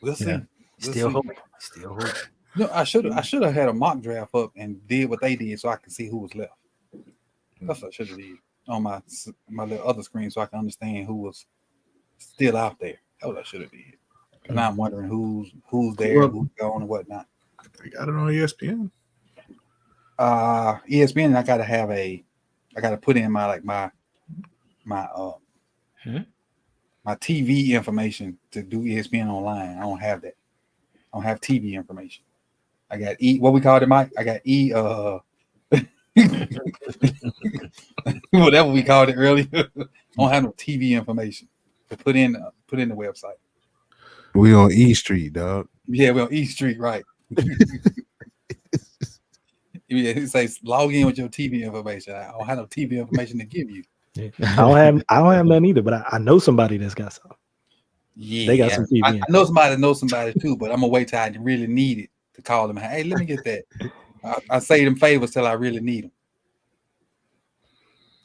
We'll see. Yeah. Still hope. Still hope. No, I should have had a mock draft up and did what they did so I could see who was left. That's what I should have did on my little other screen so I can understand who was still out there. That's what I should have did. And now I'm wondering who's there, who's gone, and whatnot. I got it on ESPN. ESPN. I gotta put in my TV information to do ESPN online. I don't have that. I don't have TV information. I got what we called it, Mike. I got whatever we called it earlier. I don't have no TV information to put in the website. We on E Street, dog. Yeah, we're on E Street, right? Yeah, it says log in with your TV information. I don't have no TV information to give you. Yeah. I don't have none either, but I know somebody that's got some. Yeah, they got some TV. I know somebody that knows somebody too, but I'm gonna wait till I really need it to call them. Hey, let me get that. I say them favors till I really need them.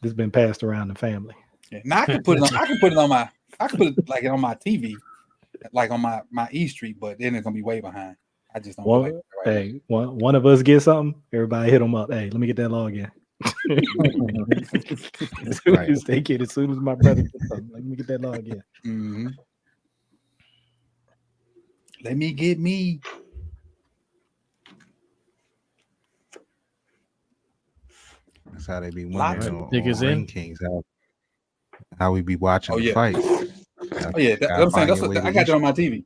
It's been passed around the family. Yeah. Now I can put it on. I can put it on my my TV, like on my E Street, but then it's gonna be way behind. I just don't. Hey, one of us get something. Everybody hit them up. Hey, let me get that login. As soon as my brother gets something, let me get that login. Mm-hmm. Let me get me. That's how they be winning on Ring Kings. How we be watching the fights. Oh yeah, I'm saying I got that on my TV.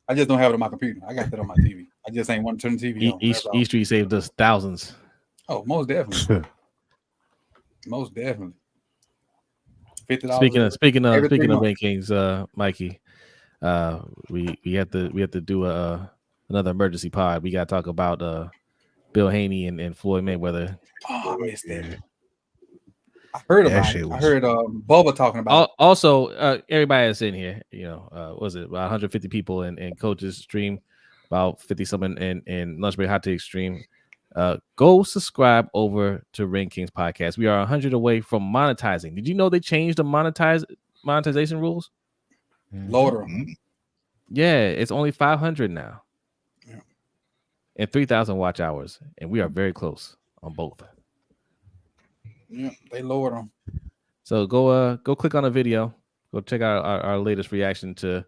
I just don't have it on my computer. I got that on my TV. I just ain't want to turn the TV on. E Street saved us thousands. Oh, most definitely. Most definitely. $50. Speaking of Kings, Mikey, we have to do another emergency pod. We got to talk about Bill Haney and Floyd Mayweather. Oh, I missed that. I heard about it. I heard Bubba talking about it. Also, everybody that's in here, was it about 150 people in Coach's stream, about 50 something in Lunch Break Hot Take stream. Go subscribe over to Ring Kings podcast. We are 100 away from monetizing. Did you know they changed the monetization rules? Lower them. Yeah, it's only 500 now. Yeah. And 3,000 watch hours, and we are very close on both. Yeah, they lowered them. So go click on the video. Go check out our latest reaction to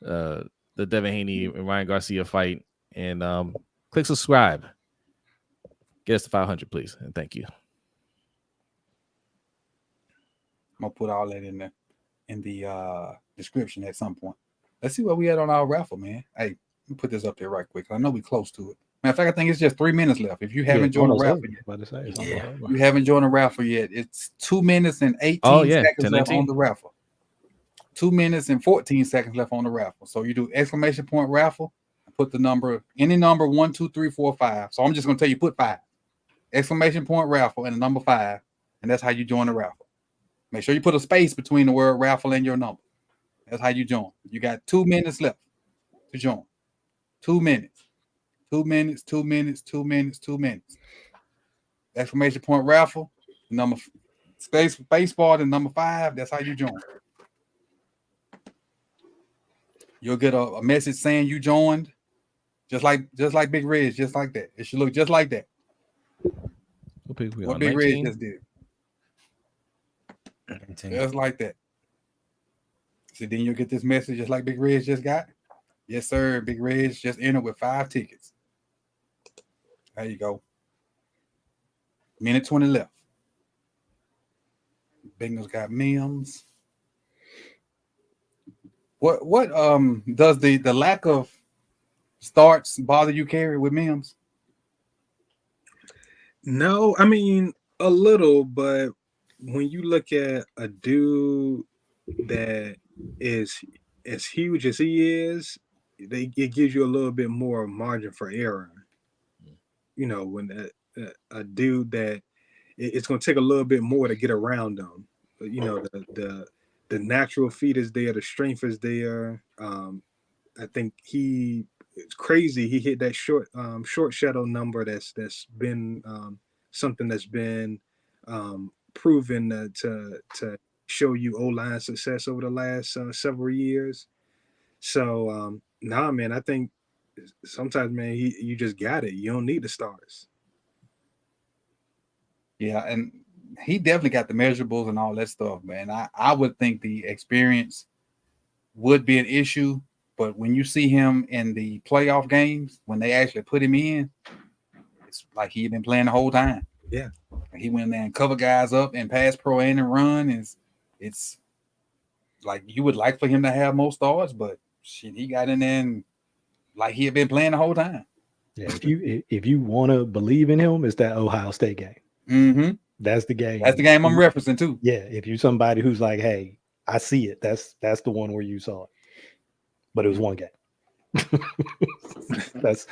the Devin Haney and Ryan Garcia fight, and click subscribe. Get us to 500, please, and thank you. I'm gonna put all that in the description at some point. Let's see what we had on our raffle, man. Hey, let me put this up there right quick. I know we're close to it. Matter of fact, I think it's just 3 minutes left. If you haven't joined the raffle yet, you haven't joined the raffle yet. It's 2 minutes and 18 seconds left on the raffle. 2 minutes and 14 seconds left on the raffle. So you do exclamation point raffle, put the number, any number 1, 2, 3, 4, 5. So I'm just gonna tell you put 5. Exclamation point raffle and the number 5, and that's how you join the raffle. Make sure you put a space between the word raffle and your number. That's how you join. You got 2 minutes left to join. 2 minutes. 2 minutes, 2 minutes, 2 minutes, 2 minutes. Exclamation point raffle, number space baseball, and number 5. That's how you join. You'll get a message saying you joined, just like Big Red, just like that. It should look just like that. What Big Red just did. Just like that. So then you'll get this message just like Big Red just got. Yes, sir. Big Red just entered with 5 tickets. There you go. Minute 20 left. Bengals got Mims. What does the lack of starts bother you, Kerry, with Mims? No, I mean a little, but when you look at a dude that is as huge as he is, it gives you a little bit more margin for error. When a dude that it's going to take a little bit more to get around him. The natural feet is there, the strength is there. I think it's crazy. He hit that short shuttle number that's been something that's been proven to show you O-line success over the last several years. So nah, man, I think sometimes, man, you just got it. You don't need the stars. Yeah, and he definitely got the measurables and all that stuff, man. I would think the experience would be an issue, but when you see him in the playoff games, when they actually put him in, it's like he'd been playing the whole time. Yeah. He went in there and cover guys up and pass pro and run. It's like you would like for him to have more stars, but shit, he got in there and like he had been playing the whole time. Yeah, if you want to believe in him, it's that Ohio State game. Mm-hmm. That's the game. That's the game I'm referencing too. Yeah, if you're somebody who's like, hey, I see it. That's the one where you saw it. But it was one game. That's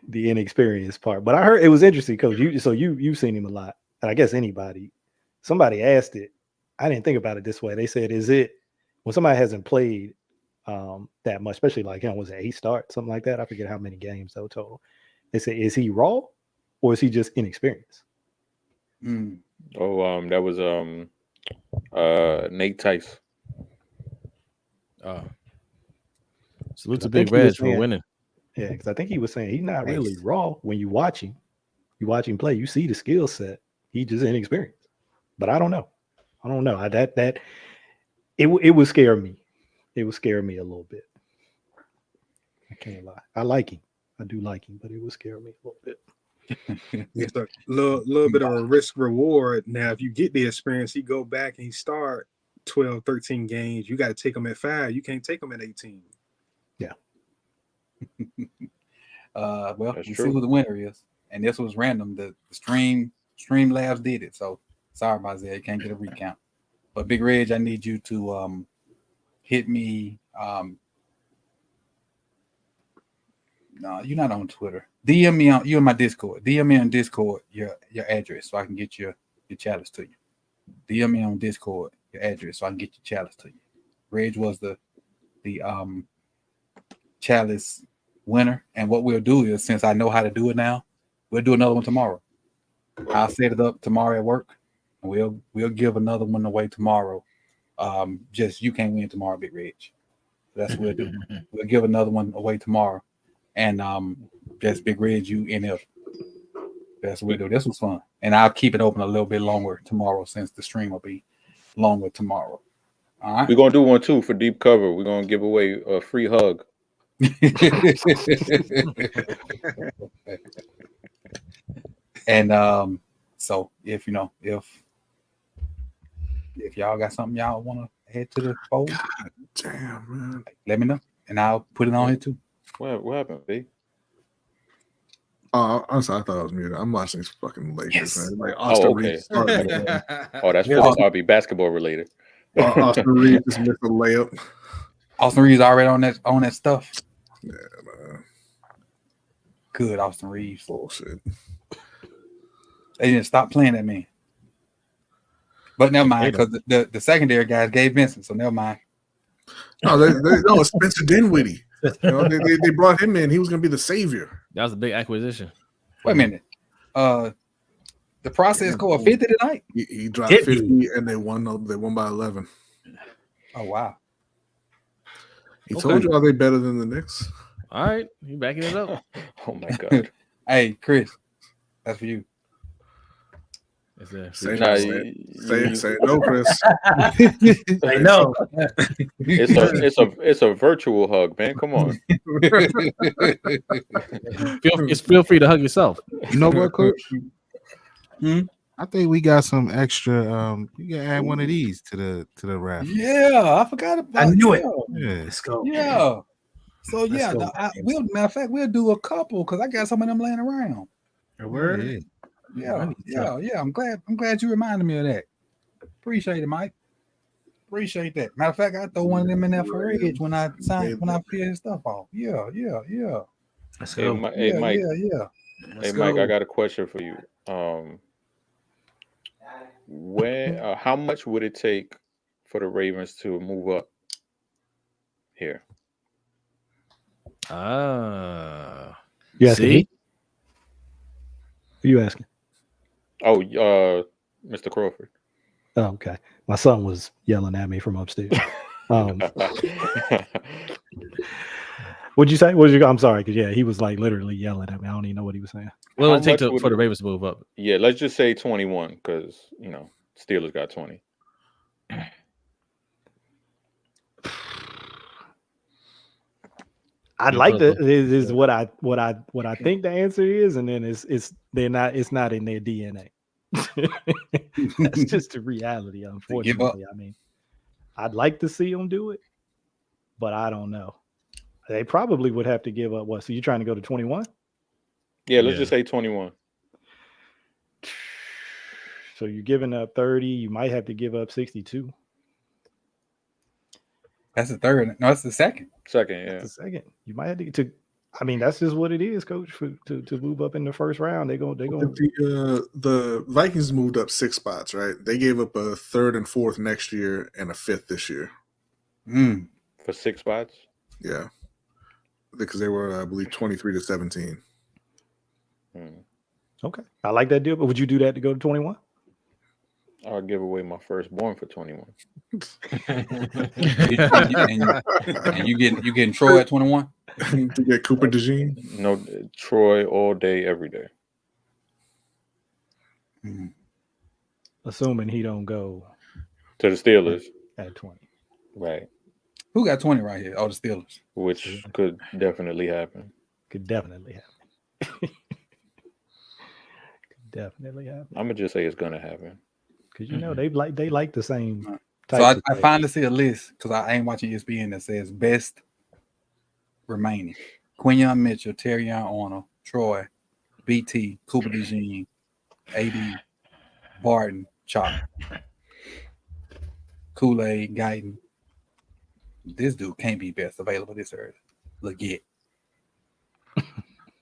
the inexperienced part. But I heard it was interesting, Coach. You've seen him a lot, and I guess somebody asked it. I didn't think about it this way. They said, is it when somebody hasn't played that much, especially like was it 8 starts, something like that? I forget how many games though total. They say, is he raw or is he just inexperienced? That was Nate Tice. Salute to Big Reg for winning. Yeah, because I think he was saying he's not really raw when you watch him. You watch him play, you see the skill set. He just inexperienced. But I don't know. It would scare me. It would scare me a little bit. I can't lie. I like him. I do like him, but it would scare me a little bit. It's a little bit of a risk reward. Now, if you get the experience, he go back and he start 12, 13 games. You got to take him at 5. You can't take him at 18. Yeah. Well, That's you true. see who the winner is, and this was random. The Stream Labs did it, so sorry about that. You can't get a recount. But Big Reg, I need you to hit me. No, you're not on Twitter. DM me on you in my Discord. DM me on Discord your address so I can get your challenge to you. DM me on Discord your address so I can get your challenge to you. Reg was the chalice winner, and what we'll do is, since I know how to do it now, we'll do another one tomorrow. I'll set it up tomorrow at work, and we'll give another one away tomorrow. Just you can't win tomorrow, Big Reg. That's what we'll do. We'll give another one away tomorrow, and just Big Reg, you NF. That's what we'll do. This was fun, and I'll keep it open a little bit longer tomorrow since the stream will be longer tomorrow. All right. We're gonna do one too for deep cover. We're gonna give away a free hug. And so if y'all got something y'all want to head to the fold, damn man, let me know and I'll put it on here too. What happened, B? I'm sorry, I thought I was muted. I'm watching these fucking Lakers, Yes. man. Like Oh, Austin okay. Reeves started, Oh, that's probably basketball related. Austin Reeves just missed a layup. Austin Reeves already on that stuff. Yeah, man. Good, Austin Reeves. Bullshit. They didn't stop playing that man. But never mind, because the secondary guys gave Vincent, so never mind. No, no, it's Spencer Dinwiddie. You know, they brought him in. He was going to be the savior. That was a big acquisition. Wait a minute. The process scored 50 tonight. He dropped 50, and they won. They won by 11. Oh wow! He told you, are they better than the Knicks? All right, you backing it up. Oh my god! Hey, Chris, that's for you. Say no, Chris. Say no. It's a virtual hug, man. Come on. Feel free to hug yourself. You know what, Coach? I think we got some extra. You can add one of these to the raffle. Yeah, I forgot about. I knew it. Yeah. Let's go. Yeah. So yeah, go. matter of fact, we'll do a couple because I got some of them laying around. A word. Yeah. Yeah. I'm glad you reminded me of that. Appreciate it, Mike. Appreciate that. Matter of fact, I throw one of them in there for Edge when I fill his stuff off. Yeah. Let's Hey, go. Mike. Let's Mike, go. I got a question for you. How much would it take for the Ravens to move up here? You asking See? me? Who you asking? Oh, Mr. Crawford. Oh, okay. My son was yelling at me from upstairs. What'd you say? I'm sorry, because yeah, he was like literally yelling at me. I don't even know what he was saying. What would it take for the Ravens to move up? Yeah, let's just say 21, because Steelers got 20. I'd like to is what I think the answer is, and then it's not in their DNA. That's just the reality, unfortunately. I mean, I'd like to see them do it, but I don't know. They probably would have to give up what? So you're trying to go to 21? Yeah, let's just say 21. So you're giving up 30. You might have to give up 62. That's the third. No, it's the second. Second, yeah. That's the second. You might have to. I mean, that's just what it is, Coach. To move up in the first round, they go. The Vikings moved up 6 spots, right? They gave up a 3rd and 4th next year and a 5th this year. For 6 spots. Yeah, because they were, I believe, 23 to 17. Okay, I like that deal. But would you do that to go to 21? I'll give away my firstborn for 21. and you getting Troy at 21? You get Cooper DeJean? No, Troy all day, every day. Assuming he don't go to the Steelers at 20. Right. Who got 20 right here? Oh, the Steelers. Which could definitely happen. Could definitely happen. Definitely happen. I'm gonna just say it's gonna happen. Because they like the same. So I finally see a list because I ain't watching ESPN that says best remaining: Quinyon Mitchell, Terrion Arnold, Troy, BT, Cooper DeJean, AD, Barton, Chop, Kool-Aid, Guyton. This dude can't be best available this early. Legit.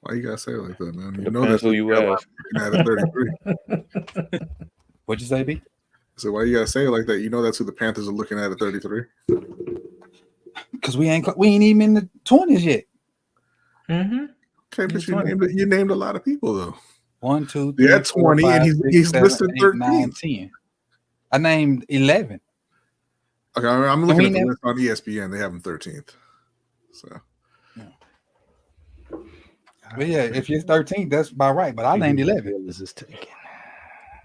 Why you gotta say it like that, man? You know that's who you ask. At 33. What'd you say, B? So why you gotta say it like that? You know that's who the Panthers are looking at 33. Because we ain't even in the 20s yet. Okay, but you named a lot of people though. 1, 2, 3. Yeah, 20, 4, 5, and he's 7, listed 8, 13. 9, 10. I named 11. Okay, I'm looking at the list on ESPN. They have him 13th. So. But yeah, if you're 13th, that's about right. But I named 11. This is taken.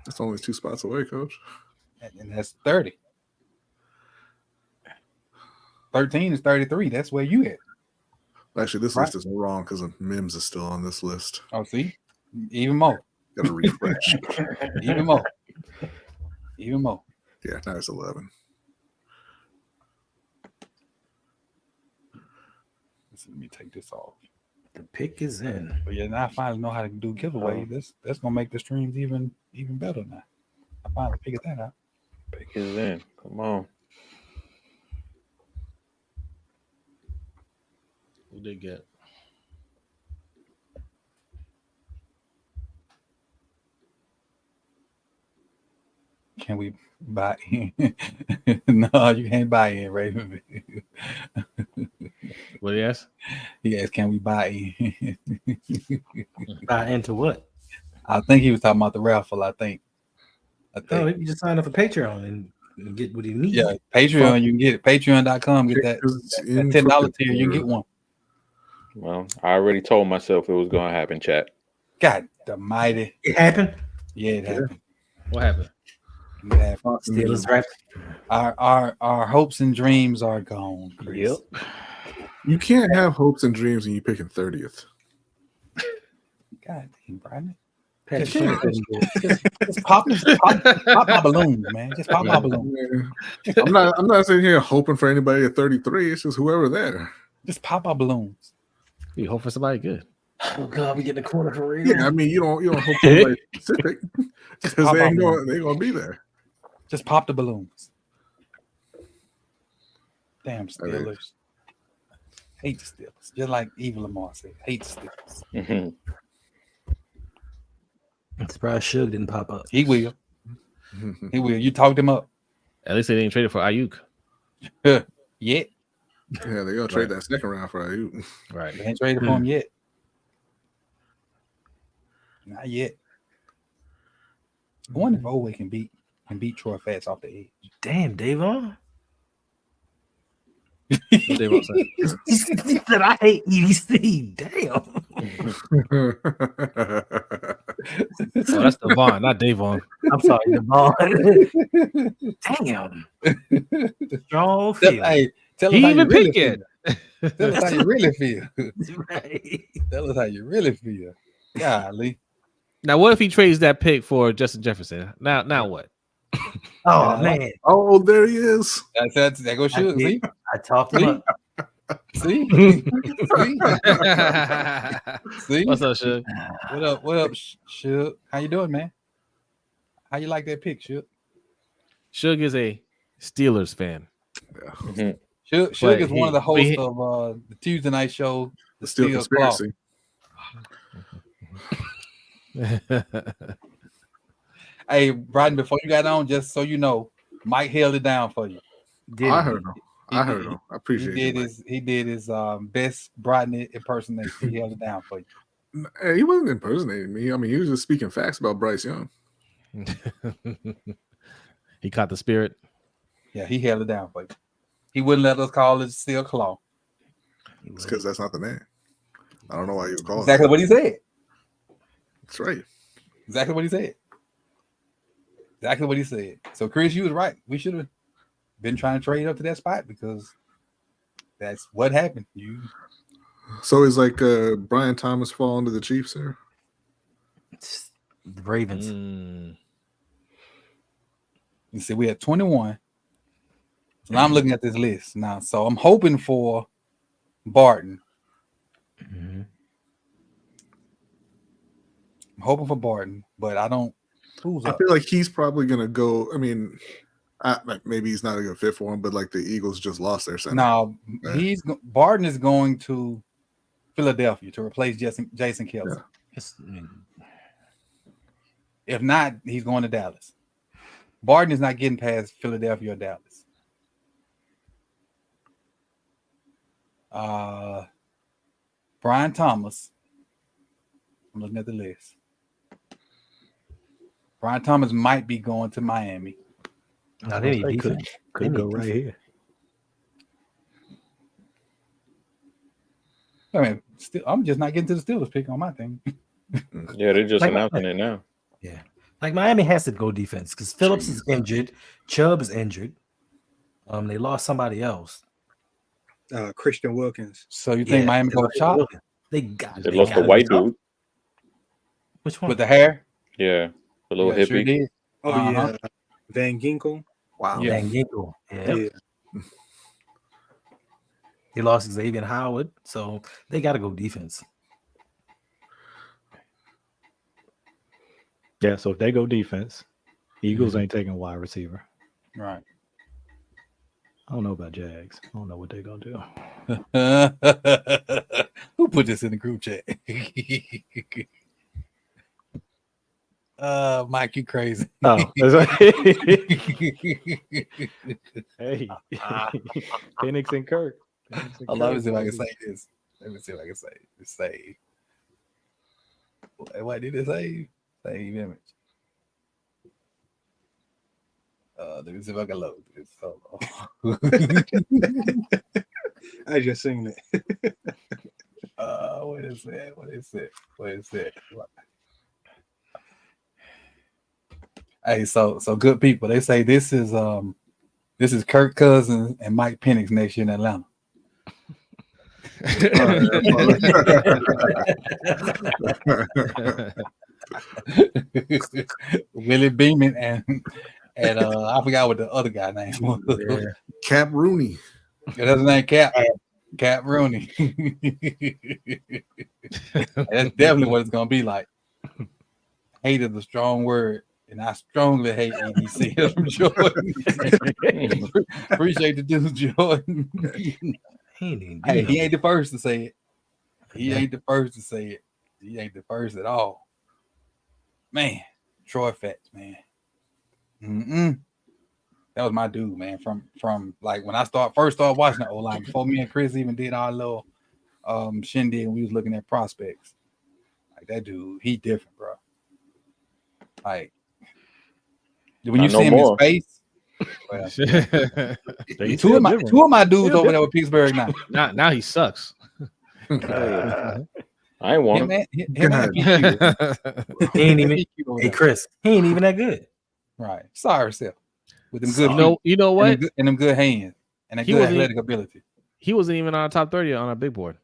That's only 2 spots away, Coach. And that's 30. 13 is 33. That's where you at. Actually, this list is wrong because Mims is still on this list. Oh, see? Even more. Got to refresh. Even more. Even more. Yeah, now it's 11. Let me take this off. The pick is in. But yeah, now I finally know how to do giveaways. That's gonna make the streams even better now. I finally figured that out. Pick is in. Come on. Who they get? Can we buy in? No, you can't buy in, Raven. What he asked? He asked, can we buy in? Buy into what? I think he was talking about the raffle, I think. Oh, you just sign up for Patreon and get what you need. Yeah, Patreon, you can get it. Patreon.com, get that $10 tier, you can get one. Well, I already told myself it was going to happen, chat. God almighty. It happened? Yeah, it happened. What happened? It happened. Steelers draft. Our hopes and dreams are gone, Chris. Yep. You can't have hopes and dreams and you picking 30th. God damn, Brian. Just pop my balloons, man. Just pop my balloons. I'm not sitting here hoping for anybody at 33. It's just whoever there. Just pop our balloons. You hope for somebody good. Oh God, we get the corner for real. Yeah, I mean you don't hope for anybody specific because they're gonna be there. Just pop the balloons. Damn Steelers. Hate the Steelers. Just like Eva Lamar said, hate the Steelers. I'm surprised Suge didn't pop up. He will. He will. You talked him up. At least they didn't trade it for Ayuk. Yet. Yeah, they're gonna trade that second round for Ayuk. Right. They ain't traded for him yet. Not yet. I wonder if Owe can beat and beat Troy Fats off the edge. Damn, Davon. What Davon said? He said, I hate EDC. Damn. Oh, that's Devon, not Davon. I'm sorry, Devon. Damn. Strong feel. Hey, tell us He how you even really picked feel. it. Tell us how you really feel. Right. Tell us how you really feel. Golly. Now, what if he trades that pick for Justin Jefferson? Now what? Oh, man. Oh, there he is. That goes shoot. See? I talked him up. See? See? What's up, Shug? What up, Shug? How you doing, man? How you like that pick, Shug? Shug is a Steelers fan. Mhm. Shug is one of the hosts of the Tuesday night show, The Steel Steel Claw. Conspiracy. Hey, Brian, before you got on, just so you know, Mike held it down for you. I heard him. I appreciate it. He did his best Brian impersonation. He held it down for you. Hey, he wasn't impersonating me. I mean, he was just speaking facts about Bryce Young. He caught the spirit. Yeah, he held it down for you. He wouldn't let us call it Steel Claw. It's because that's not the name. I don't know why you would call it. Exactly what he said. That's right. Exactly what he said. Exactly what he said. So, Chris, you was right. We should have been trying to trade up to that spot because that's what happened. So is like Brian Thomas falling to the Chiefs here? It's the Ravens. You see, we had 21. So now I'm looking at this list now. So I'm hoping for Barton. Mm-hmm. I'm hoping for Barton, but I don't. Who's I up? feel like he's probably going to go. I mean, maybe he's not a good fit for him, but like the Eagles just lost their center. No, Barton is going to Philadelphia to replace Jason Kelce. Yeah. If not, he's going to Dallas. Barton is not getting past Philadelphia or Dallas. Brian Thomas. I'm looking at the list. Brian Thomas might be going to Miami. No, they need could defense. go right here. I mean, I'm just not getting to the Steelers pick on my thing. Yeah, they're just announcing it now. Yeah. Like Miami has to go defense because Phillips is injured. Chubb is injured. They lost somebody else. Christian Wilkins. So you think Miami go chop? They lost the white dude. Which one? With the hair? Yeah. The little hippie. Sure did. Yeah. Van Ginkel. Wow. Van Ginkel. Yeah. They lost Xavier Howard, so they got to go defense. Yeah, so if they go defense, Eagles ain't taking wide receiver. Right. I don't know about Jags. I don't know what they're going to do. Who put this in the group chat? Mike, you crazy. Oh, hey. Penix and Kirk. Let me see if I can say this. Let me see if I can say it. Save. What did it say? Save image. Let me see if I can load this. I just seen it. What is that? What is it? Hey, so good people. They say this is Kirk Cousins and Mike Penix next year in Atlanta. Willie Beeman and I forgot what the other guy name was. Yeah. Cap Rooney. Yeah, that's his name, Cap Rooney. That's definitely what it's gonna be like. Hate is a strong word, and I strongly hate ABC from Jordan. Appreciate the dude, Jordan. Hey, he ain't the first to say it. He ain't the first to say it. He ain't the first at all. Man, Troy Fats, man. That was my dude, man. From like when I first started watching the O-line, before me and Chris even did our little shindig, and we was looking at prospects. Like that dude, he different, bro. Like When you Not see no him in more. space, well, He's two still of my different. dudes over there with Pittsburgh now. Now he sucks. I ain't want Him him. and PQ. He ain't even. PQ over Hey there. Chris, he ain't even that good. Right. Sorry, yourself. With them good You know what? and them good hands and a good athletic ability. He wasn't even on our top 30 on our big board.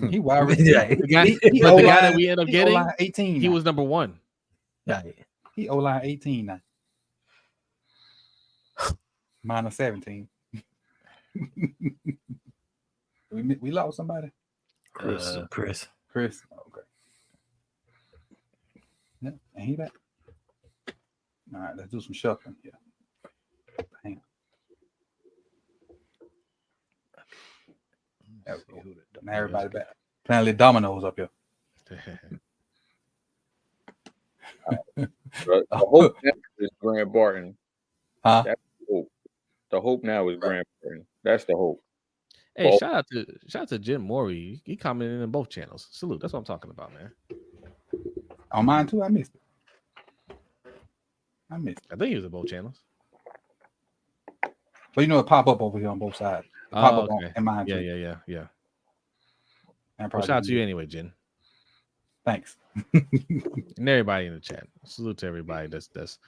He wide Yeah. receiver. But the guy that we ended up getting, O-line 18. he now. was number 1. Yeah. He O-line 18 now. Minus 17. we lost somebody. Chris. Chris. Okay. No, ain't he back? All right, let's do some shuffling here. Hang on. There we go. Now everybody back. Playing little dominoes up here. The hope now is Grant Barton. Huh? That's the hope. The hope now is Grant Barton. That's the hope. Hey, Well, shout out to Jim Morey. He commented in both channels. Salute. That's what I'm talking about, man. On mine too, I missed it. I think he was in both channels. But you know it pop up over here on both sides. It pop up on in mine too. Yeah. And Well, shout out to you anyway, Jen. Thanks. And everybody in the chat. Salute to everybody that's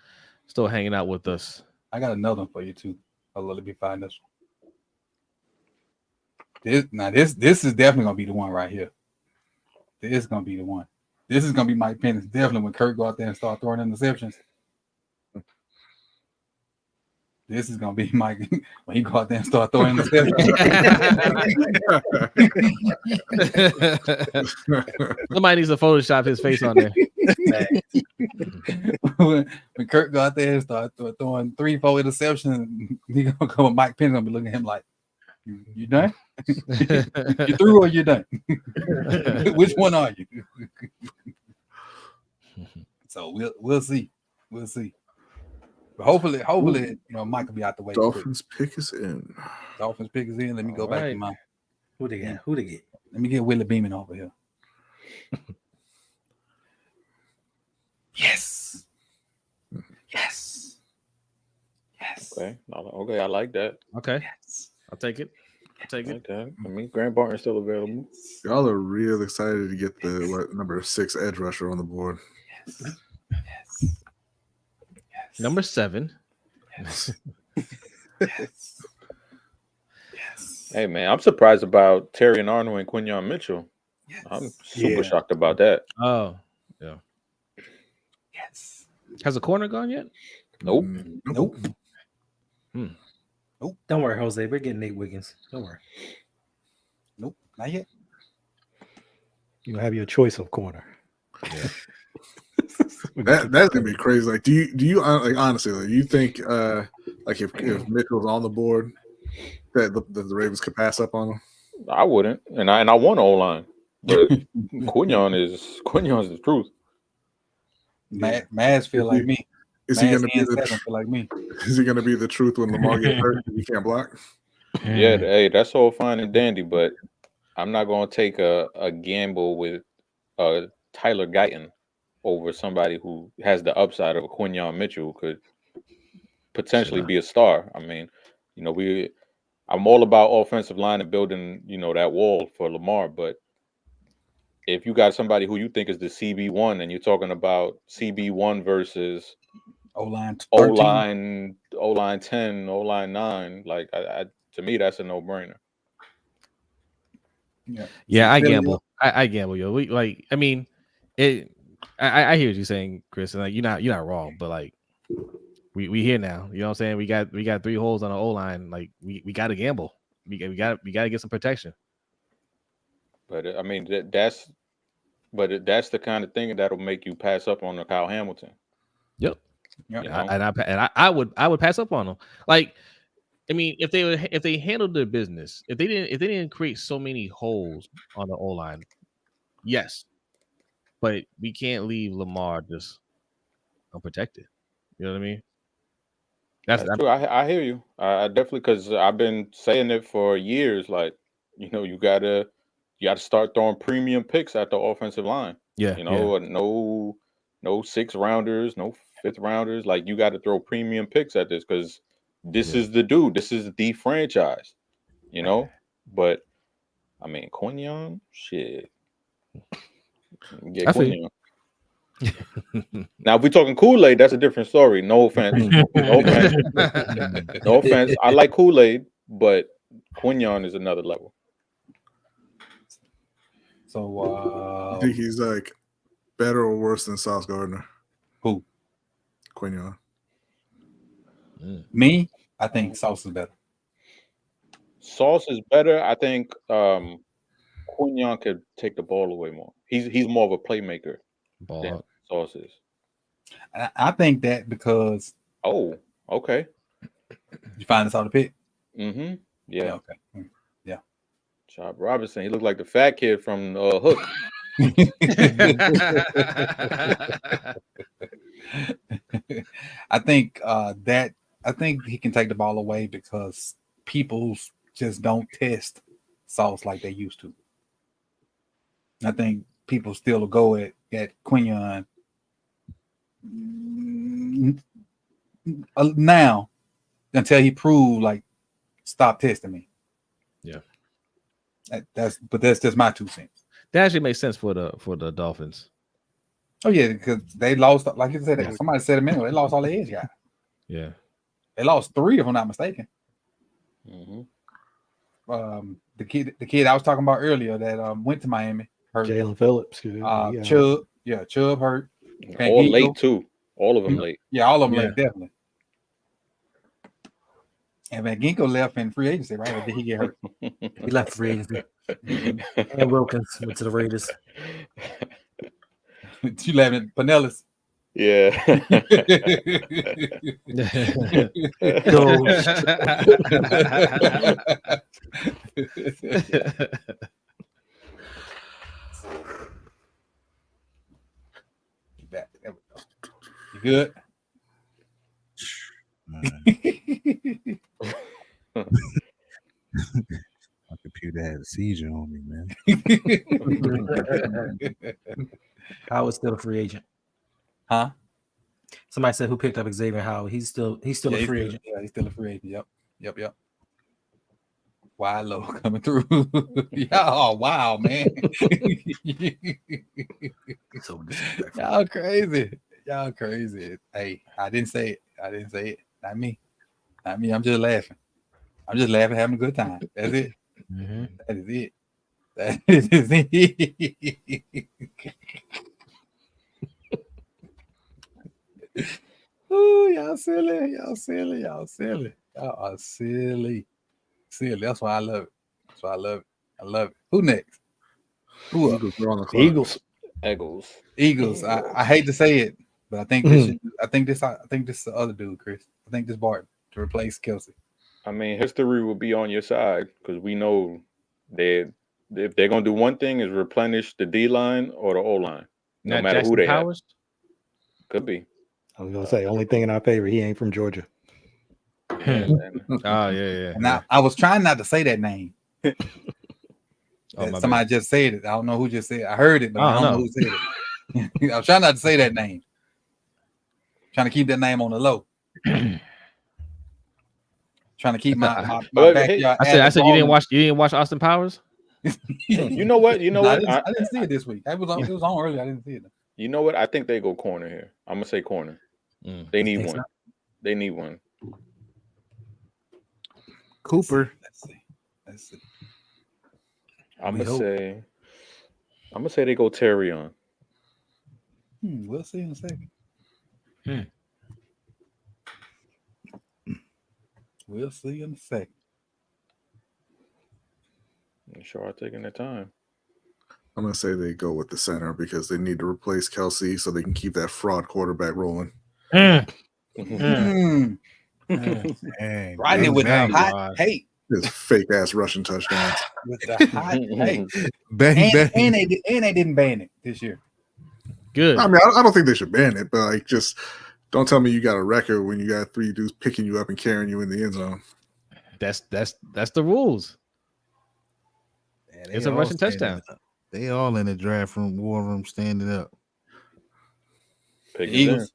still hanging out with us. I got another one for you too. I'll let me find this one. This is definitely gonna be the one right here. This is gonna be the one. This is gonna be Mike Penix. Definitely when Kirk go out there and start throwing interceptions. This is gonna be Mike when he go out there and start throwing interceptions. Somebody needs to Photoshop his face on there. when Kirk go out there and start throwing 3-4 interceptions, he gonna come with Mike Penix gonna be looking at him like, you done? You through or you done? Which one are you? So we'll see. We'll see. But hopefully, Mike will be out the way. Dolphins pick is in. Dolphins pick is in. Let me go back to my. Who they got? Who they get? Let me get Willie Beeman over here. Yes. Okay, I like that. Okay, Yes. I'll take it. I like that. I mean, Grant Barton's still available. Y'all are real excited to get the number 6 edge rusher on the board. Yes. Number 7. Yes. Hey man, I'm surprised about Terry and Arnold and Quinyon Mitchell. Yes. I'm super shocked about that. Oh, yeah. Yes. Has the corner gone yet? Nope. Nope. Don't worry, Jose. We're getting Nate Wiggins. Don't worry. Nope. Not yet. You have your choice of corner. Yeah. That's gonna be crazy. Like, do you like honestly? Like, you think like if Mitchell's on the board, that the Ravens could pass up on him? I wouldn't, and I want an O-line, but Quignon's the truth. Maz feel like me. Is he gonna be feel like me? Is he gonna be the truth when Lamar gets hurt and he can't block? Yeah, hey, that's all fine and dandy, but I'm not gonna take a gamble with Tyler Guyton over somebody who has the upside of Quinyon Mitchell, who could potentially be a star. I mean, I'm all about offensive line and building, that wall for Lamar. But if you got somebody who you think is the CB1 and you're talking about CB1 versus O-line 10, O-line 9, like to me, that's a no-brainer. Yeah, I gamble. I gamble, yo. I hear what you're saying, Chris, and like you're not wrong, but like we here now. You know what I'm saying? We got 3 holes on the O line. Like we got to gamble. We got to get some protection. But I mean that's the kind of thing that'll make you pass up on the Kyle Hamilton. Yep. And I would pass up on them. Like, I mean, if they handled their business, if they didn't create so many holes on the O line, yes. But we can't leave Lamar just unprotected. You know what I mean? That's true. I hear you. I definitely, because I've been saying it for years. Like, you gotta start throwing premium picks at the offensive line. Yeah. No 6 rounders, no fifth rounders. Like you got to throw premium picks at this because this is the dude. This is the franchise, you know. But I mean, Quinyon, shit. Get Quinyon. Now, if we're talking Kool-Aid, that's a different story. No offense. No offense. No offense. I like Kool-Aid, but Quinyon is another level. So, think he's like better or worse than Sauce Gardner? Who? Quinyon. Me? I think Sauce is better. Sauce is better. I think Quinyon could take the ball away more. He's more of a playmaker than Sauce is. I think that because okay. You find this on the pick? Mm-hmm. Yeah. Okay. Yeah. Chop Robinson. He looked like the fat kid from Hook. I think I think he can take the ball away because people just don't test Sauce like they used to. I think people still will go at Quinyon now until he proved like stop testing me. Yeah. That's just my 2 cents. That actually makes sense for the Dolphins. Oh yeah, because they lost, like you said, somebody said a minute ago, they lost all the edge guys. Yeah. They lost 3 if I'm not mistaken. Mm-hmm. The kid I was talking about earlier that went to Miami hurt. Jalen Phillips. Chubb hurt. All late too. All of them late. Yeah, all of them late, definitely. And Van Ginkel left in free agency, right? Or did he get hurt? He left free agency. And Wilkins went to the Raiders. You laughing at Pinellas? Yeah. You good? My computer had a seizure on me, man. Howard's still a free agent. Huh? Somebody said who picked up Xavier Howard. He's still a free agent. Yeah, he's still a free agent. Yep. Wild low coming through. Yeah, oh wow, man. So disrespectful. Y'all crazy. Hey, I didn't say it. Not me. I'm just laughing. Having a good time. That's it. Mm-hmm. That is it. That is it. Ooh, y'all silly. Y'all are silly. That's why I love it. I love it. Who next? Who Eagles are on the clock. Eagles. I hate to say it, but I think this. I think this is the other dude, Chris. I think this Barton to replace Kelsey. I mean, history will be on your side because we know if they're gonna do one thing is replenish the D line or the O line, no matter who they have. Could be. I was gonna say only thing in our favor. He ain't from Georgia. Yeah, yeah. And I was trying not to say that name. Oh, somebody just said it. I don't know who just said it. I heard it, but I don't know who said it. I was trying not to say that name. Trying to keep that name on the low. Trying to keep my backyard. I said you didn't watch Austin Powers? You know what? I didn't see it this week. It was on earlier. I didn't see it. You know what? I think they go corner here. I'm gonna say corner. They need one. They need one. Cooper. Let's see. I'm gonna say they go Terry on. We'll see in a second. We'll see in a second. I'm sure are taking their time. I'm gonna say they go with the center because they need to replace Kelsey so they can keep that fraud quarterback rolling. Riding it with the hot hate. This fake ass Russian touchdowns. With the hot hate. And they didn't ban it this year. Good. I mean, I don't think they should ban it, but like, just don't tell me you got a record when you got 3 dudes picking you up and carrying you in the end zone. That's the rules. It's a Russian touchdown. They all in the draft room, war room, standing up. Eagles.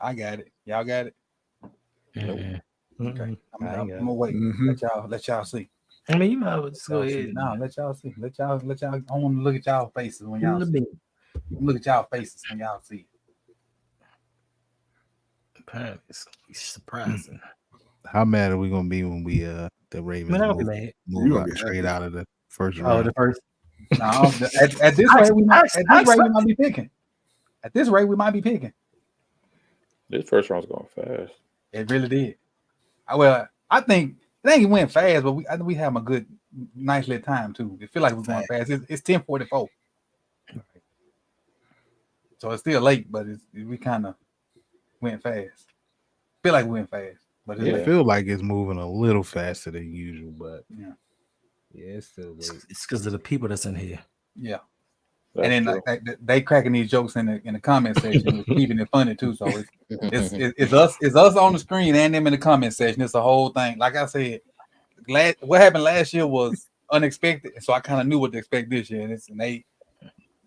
I got it. Y'all got it. Mm-mm. Okay. I'm I ain't got gonna wait. Let y'all see. I mean, you might as well just go Y'all see. ahead. No, let y'all see. Let y'all. I want to look at y'all faces when y'all see. Look Look at y'all faces when y'all see. Apparently, it's surprising. How mad are we gonna be when we the Ravens Man, I don't be mad. move out, trade out of the first Oh, round? the first. No, at this rate, we might. At this rate, we might be picking. At this rate, we might be picking. This first round's going fast. It really did. I think it went fast, but I think we have a good, nice little time too. It feel like we're going fast. It's 10:44, so it's still late, but we kind of went fast. Feel like we went fast, but it's I late. feel like it's moving a little faster than usual, but Yeah, it's still late. It's because of the people that's in here. yeah. That's and then like, they cracking these jokes in the comment section, keeping it funny too. So it's us on the screen and them in the comment section. It's a whole thing. Like I said, what happened last year was unexpected, so I kind of knew what to expect this year. And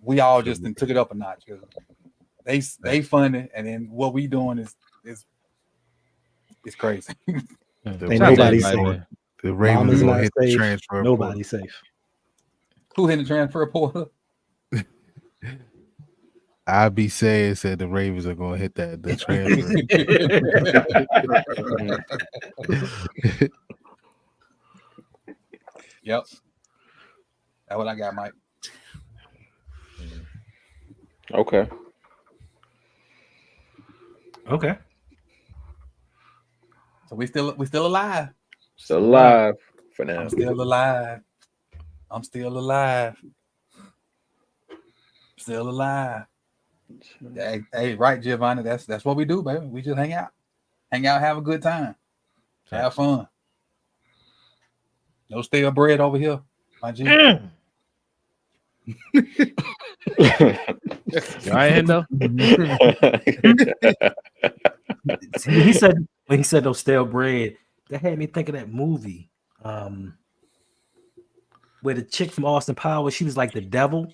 we all just took it up a notch. They funny, and then what we doing is crazy. Ain't nobody safe. The Ravens Mama's gonna not hit the safe. transfer. Nobody's safe. Who hit the transfer portal? IB said the Ravens are gonna hit the transfer. Yep. That's what I got, Mike. Okay. So we still alive. Still alive for now. I'm still alive. Still alive. Hey, right, Giovanni. That's what we do, baby. We just hang out, have a good time, have fun. No stale bread over here, my G. You all right, Hendo? When he said no stale bread, that had me think of that movie where the chick from Austin Powers, she was like the devil,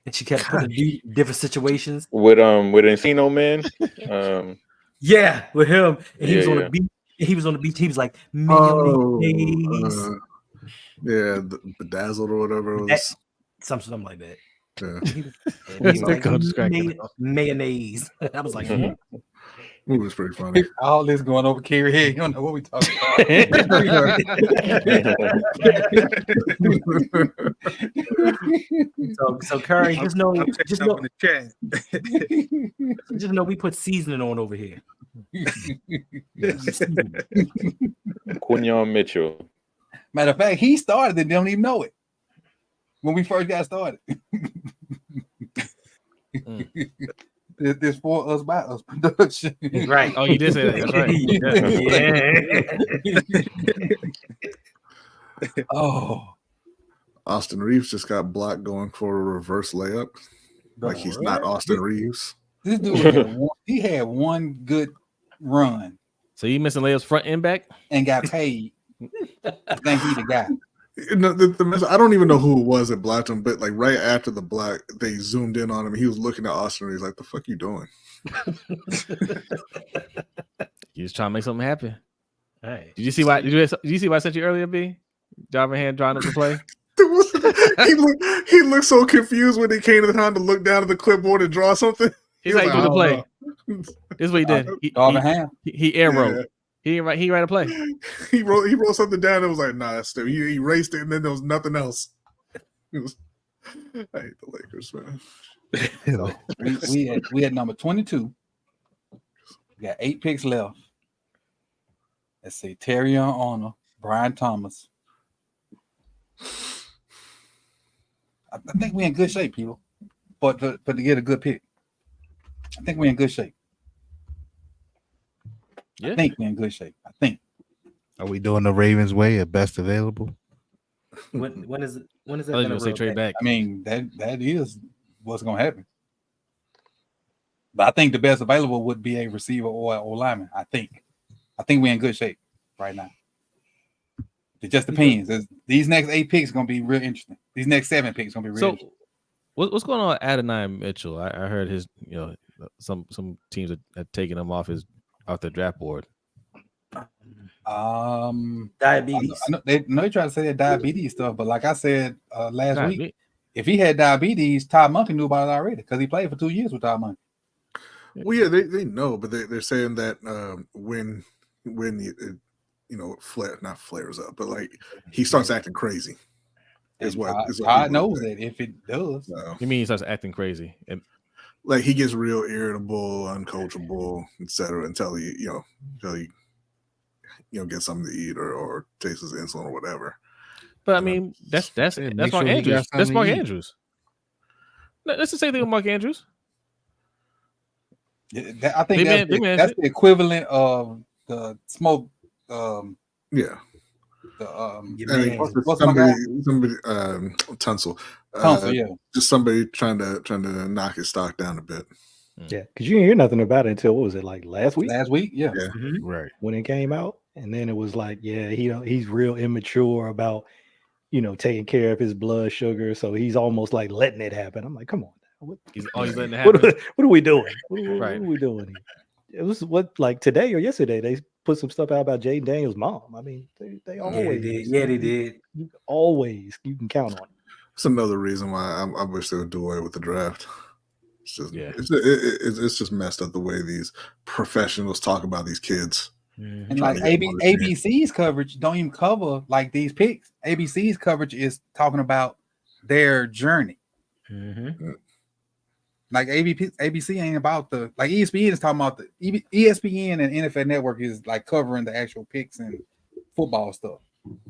and she kept putting different situations. With Encino Man. Yeah, with him, and he was on the beach. He was on the beach. He was like mayonnaise. Yeah, bedazzled or whatever it was. Something like that. Yeah. He was like mayonnaise. I was like, it was pretty funny. All this going over Kerry head. You don't know what we talking about. so Curry, just know in the chat. just know we put seasoning on over here. Quinyon Mitchell. Matter of fact, he started it. They don't even know it when we first got started. This for us by us production. Right. Oh, you did say that. That's right. Yeah. Oh. Austin Reeves just got blocked going for a reverse layup. Like he's not Austin Reeves. This dude had one good run. So you missing layups front and back? And got paid. I think he the guy. No, I don't even know who it was that blocked him, but like right after the block, they zoomed in on him. He was looking at Austin. He's like, "The fuck you doing?" You just trying to make something happen. Hey, did you see why? Did you see why I sent you earlier, B? Driving hand drawing up the play. he looked so confused when he came to the time to look down at the clipboard and draw something. He's like, do the play. This is what he did. He air wrote. He write a play. He wrote something down and was like, nah, that's stupid. He erased it and then there was nothing else. I hate the Lakers, man. So we had number 22. We got 8 picks left. Let's see, Terrion Honor, Brian Thomas. I think we're in good shape, people. But to get a good pick. I think we're in good shape. Yeah. I think we're in good shape. I think. Are we doing the Ravens way at best available? When is it? When is that? Going to say trade back. I mean, that is what's going to happen. But I think the best available would be a receiver or lineman. I think we're in good shape right now. It just depends. These next 8 picks are going to be real interesting. These next 7 picks are going to be real interesting. What's going on with Adonai Mitchell? I heard his, some teams have taken him off their draft board. Diabetes. I know they try to say that diabetes stuff, but like I said last week, Me. if he had diabetes, Todd Monken knew about it already because he played for 2 years with Todd Monken. Well, yeah, they know, but they're saying that when not flares up, but like he starts acting crazy. Todd knows that if it does. You mean he starts acting crazy? Like he gets real irritable, uncoachable, etc. Until he get something to eat or takes his insulin or whatever. But I mean, that's Mark Andrews. That's Mark Andrews. That's the same thing with Mark Andrews. Yeah, I think that's the equivalent of the smoke. Yeah. Somebody Tunsil. Yeah. Just somebody trying to knock his stock down a bit. Yeah, because you didn't hear nothing about it until what was it, like last week? Last week, yeah. Mm-hmm. Right. When it came out, and then it was like, yeah, he's real immature about taking care of his blood sugar, so he's almost like letting it happen. I'm like, come on, he's always letting it happen. What are we doing? What are we doing here? It was like today or yesterday they put some stuff out about Jaden Daniels' mom. I mean, they always did. Yeah, they did. You can count on it. It's another reason why I wish they would do away with the draft. It's just it's just messed up the way these professionals talk about these kids. And like ABC's coverage don't even cover like these picks. ABC's coverage is talking about their journey. Mm-hmm. Like ABC ain't about like ESPN is talking about ESPN and NFL Network is like covering the actual picks and football stuff.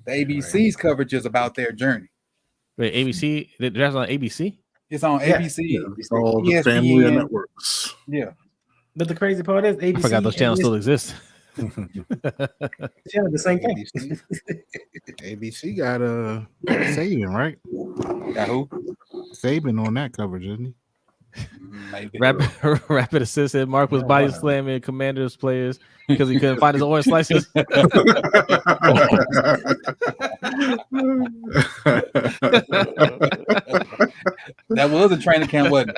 The ABC's coverage is about their journey. Wait, ABC? The draft's on ABC? It's on ABC. Yeah, it's all the family networks. Yeah. But the crazy part is ABC. I forgot those channels still exist. Yeah, the same thing. ABC got Saban, right? Got who? Saban on that coverage, isn't he? Maybe. Rapid assist said Mark was body slamming Commanders players because he couldn't find his orange slices. That was a training camp, wasn't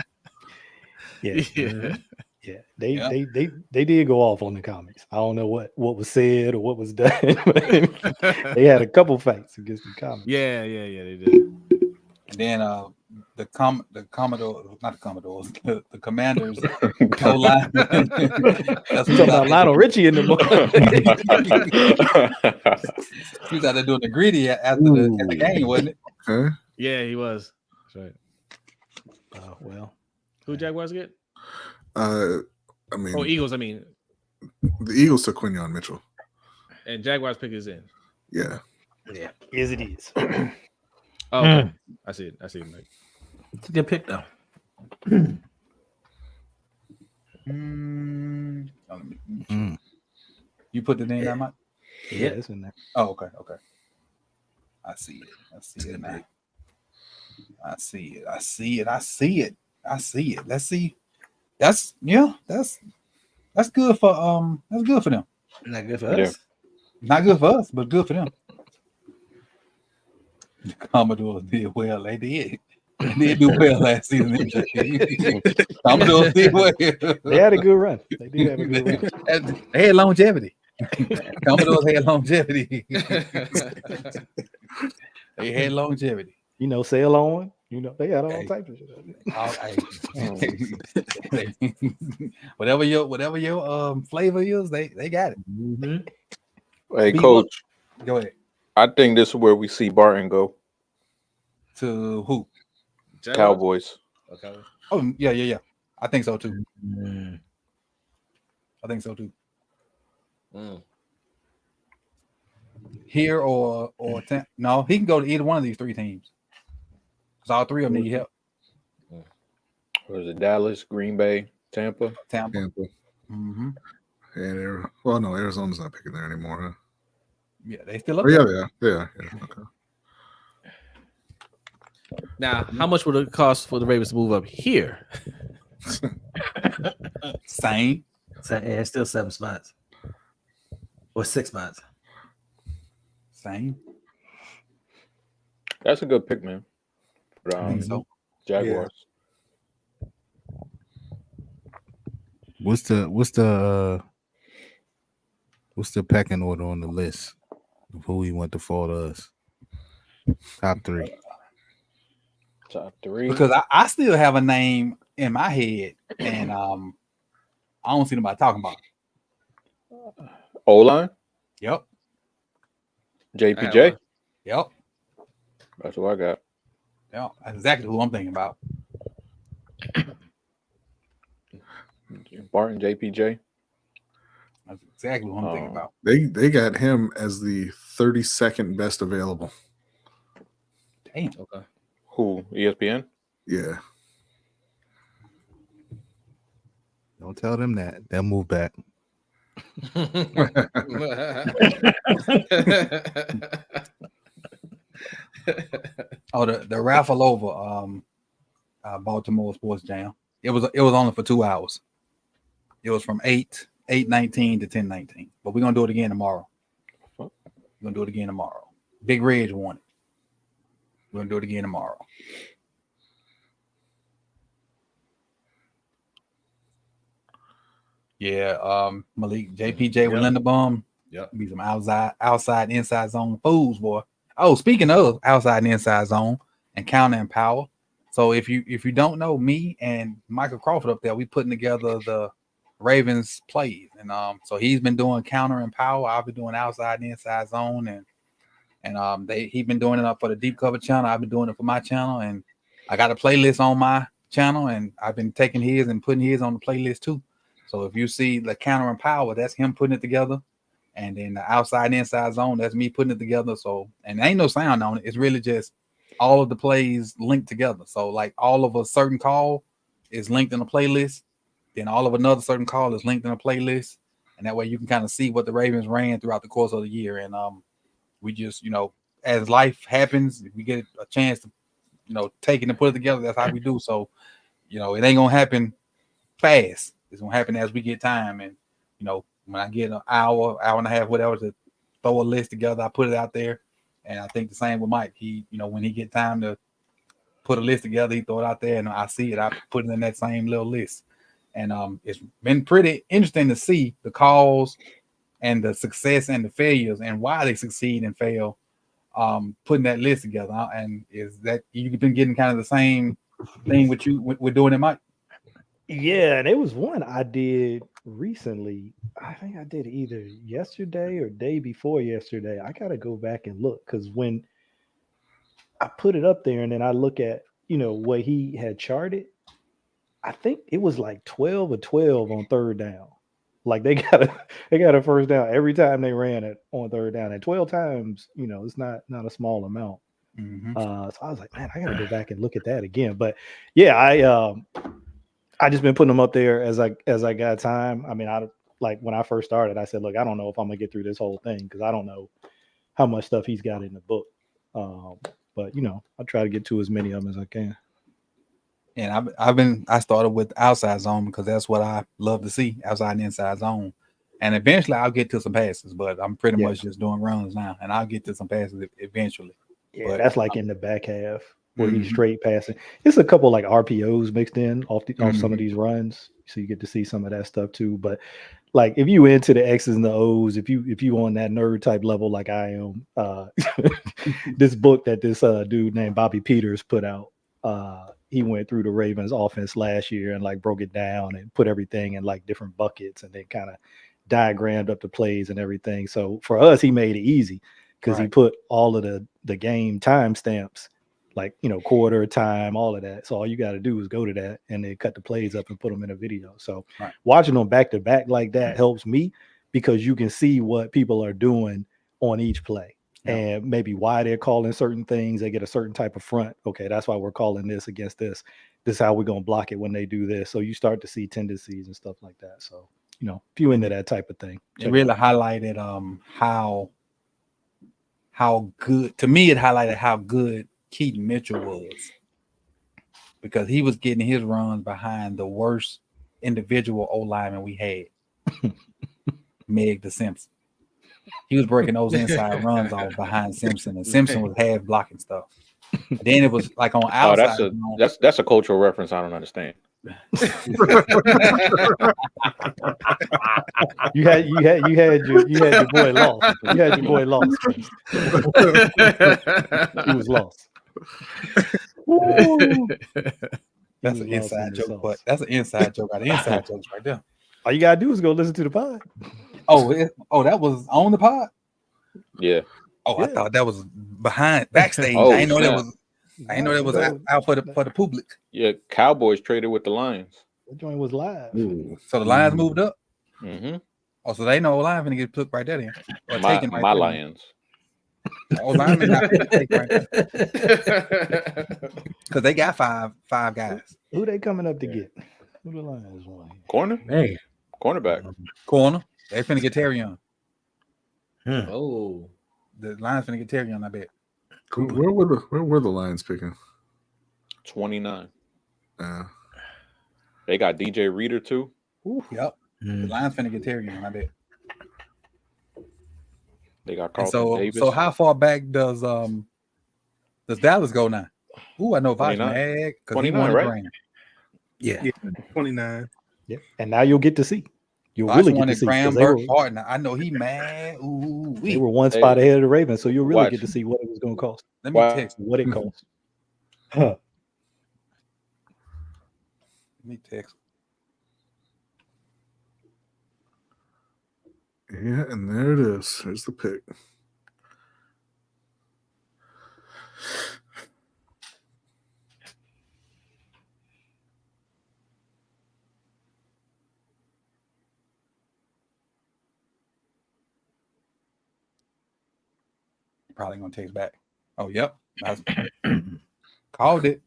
it? Yeah. They did go off on the comments. I don't know what was said or what was done. They had a couple fights against the comments. Yeah, they did. And then the Commanders O-line. That's talking about Lionel Richie in the He was out there doing the greedy after the game, wasn't it? Huh? Yeah, he was. That's right. Well, who Jaguars get? Eagles. The Eagles took Quinyon Mitchell, and Jaguars pick is in. Yeah. Yes, it is. Oh, okay. I see it, Mike. It's a good pick though. You put the name down, Mike? Yeah, it's in there. Oh, okay. I see it now. I see it. Let's see. That's good for them. Not good for us. Not good for us, but good for them. The Commodores did well. They did. They did do well last season. Commodores did well. They had a good run. They did have a good run. They had longevity. Commodores had longevity. They had longevity. Sail on. They had all types of shit. Whatever your flavor is, they got it. Mm-hmm. Hey, Coach. Go ahead. I think this is where we see Barton go. To who? Cowboys. Okay. Oh, yeah. I think so too. Mm. Here or no, he can go to either one of these three teams. Because all three of them need help. Or is it Dallas, Green Bay, Tampa? Mm-hmm. And Arizona's not picking there anymore, huh? Yeah, they still up. Yeah. Okay. Now, how much would it cost for the Ravens to move up here? Same. It's still 7 spots. Or 6 spots. Same. That's a good pick, man. I think so. Jaguars. What's the pecking order on the list of who he went to fall to us? Top 3. Top 3. Because I still have a name in my head, and I don't see nobody talking about it. O-line? Yep. JPJ? Yep. That's what I got. Yep. That's exactly who I'm thinking about. Barton, JPJ? That's exactly what I'm thinking about. They got him as the 32nd best available. Damn. Okay. Who? ESPN? Yeah. Don't tell them that. They'll move back. Oh, the raffle over Baltimore Sports Jam. It was only for 2 hours. It was from 8:19 to 10:19. But we're gonna do it again tomorrow. Big Reg won it. We're gonna do it again tomorrow. Yeah, Malik JPJ with Linderbaum. Yep. Be some outside, inside zone fools, boy. Oh, speaking of outside and inside zone and counter and power. So if you don't know, me and Michael Crawford up there, we putting together the Ravens plays, and so he's been doing counter and power. I've been doing outside and inside zone, and he's been doing it up for the deep cover channel. I've been doing it for my channel, and I got a playlist on my channel, and I've been taking his and putting his on the playlist too. So if you see the counter and power, that's him putting it together. And then the outside and inside zone, that's me putting it together. So, and there ain't no sound on it. It's really just all of the plays linked together. So like all of a certain call is linked in a playlist. Then all of another certain call is linked in a playlist. And that way you can kind of see what the Ravens ran throughout the course of the year. And we just, as life happens, if we get a chance to, take it and put it together, that's how we do. So, it ain't going to happen fast. It's going to happen as we get time. And, when I get an hour and a half, whatever, to throw a list together, I put it out there. And I think the same with Mike. He, when he get time to put a list together, he throw it out there, and I see it. I put it in that same little list. And it's been pretty interesting to see the calls and the success and the failures and why they succeed and fail, putting that list together. And is that you've been getting kind of the same thing with doing it, Mike? Yeah, and it was one I did recently. I think I did it either yesterday or day before yesterday. I gotta go back and look, because when I put it up there and then I look at what he had charted, I think it was like 12 or 12 on third down. Like they got a first down every time they ran it on third down, and 12 times, it's not a small amount. Mm-hmm. So I was like, man, I gotta go back and look at that again. But yeah, I just been putting them up there as I got time. I mean, like when I first started, I said, look, I don't know if I'm gonna get through this whole thing because I don't know how much stuff he's got in the book. But I try to get to as many of them as I can. And I started with outside zone because that's what I love to see, outside and inside zone. And eventually I'll get to some passes, but I'm pretty much just doing runs now, and I'll get to some passes eventually. Yeah, but that's like in the back half where he's straight passing. It's a couple like RPOs mixed in off some of these runs, so you get to see some of that stuff too. But like if you into the X's and the O's, if you on that nerd type level like I am, this book that this dude named Bobby Peters put out, he went through the Ravens offense last year and like broke it down and put everything in like different buckets and then kind of diagrammed up the plays and everything. So for us, he made it easy because he put all of the game timestamps, like, quarter time, all of that. So all you got to do is go to that and then cut the plays up and put them in a video. So watching them back to back like that helps me because you can see what people are doing on each play. And maybe why they're calling certain things. They get a certain type of front. Okay, that's why we're calling this against this. This is how we're going to block it when they do this. So you start to see tendencies and stuff like that. So, if you into that type of thing. It really highlighted how good, to me, it highlighted how good Keaton Mitchell was, because he was getting his runs behind the worst individual O-lineman we had, Meg the Simpson. He was breaking those inside runs off behind Simpson, and Simpson was half blocking stuff. Then it was like on Oh, outside. that's a cultural reference I don't understand. You had your boy lost. You had your boy lost. He was lost. That's an inside joke, but that's an inside joke. Got inside jokes right there. All you gotta do is go listen to the pod. That was on the pod. Yeah. I thought that was backstage. Oh, I didn't know snap. that was out for the public. Yeah, Cowboys traded with the Lions. That joint was live. So the Lions moved up. Mm-hmm. Oh, so they know Lions gonna get put right there then. Or My taken right there. Lions. Oh, Lions not taken right there. Because they got five guys. Who they coming up to get? Who the Lions want? Corner? Hey. Cornerback. Corner. They finna get Terrion. Oh. The Lions finna get Terrion, I bet. Where were the Lions picking? 29. They got DJ Reader too. Yep. The Lions finna get Terrion, I bet. They got Carlton Davis. So how far back does Dallas go now? Ooh, I know Vosh 29. mad because he 29, won the right? grand. Yeah. 29. Yeah, and now you'll get to see. You'll Vosh really won get to the see. grand 'Cause Burt partner. I know he mad. Ooh, They were one spot ahead of the Ravens, so you'll really get to see what it was going to cost. Let me text what it cost. Let me text. Yeah, and there it is. Here's the pick. Probably gonna text back. Oh, yep. Called it.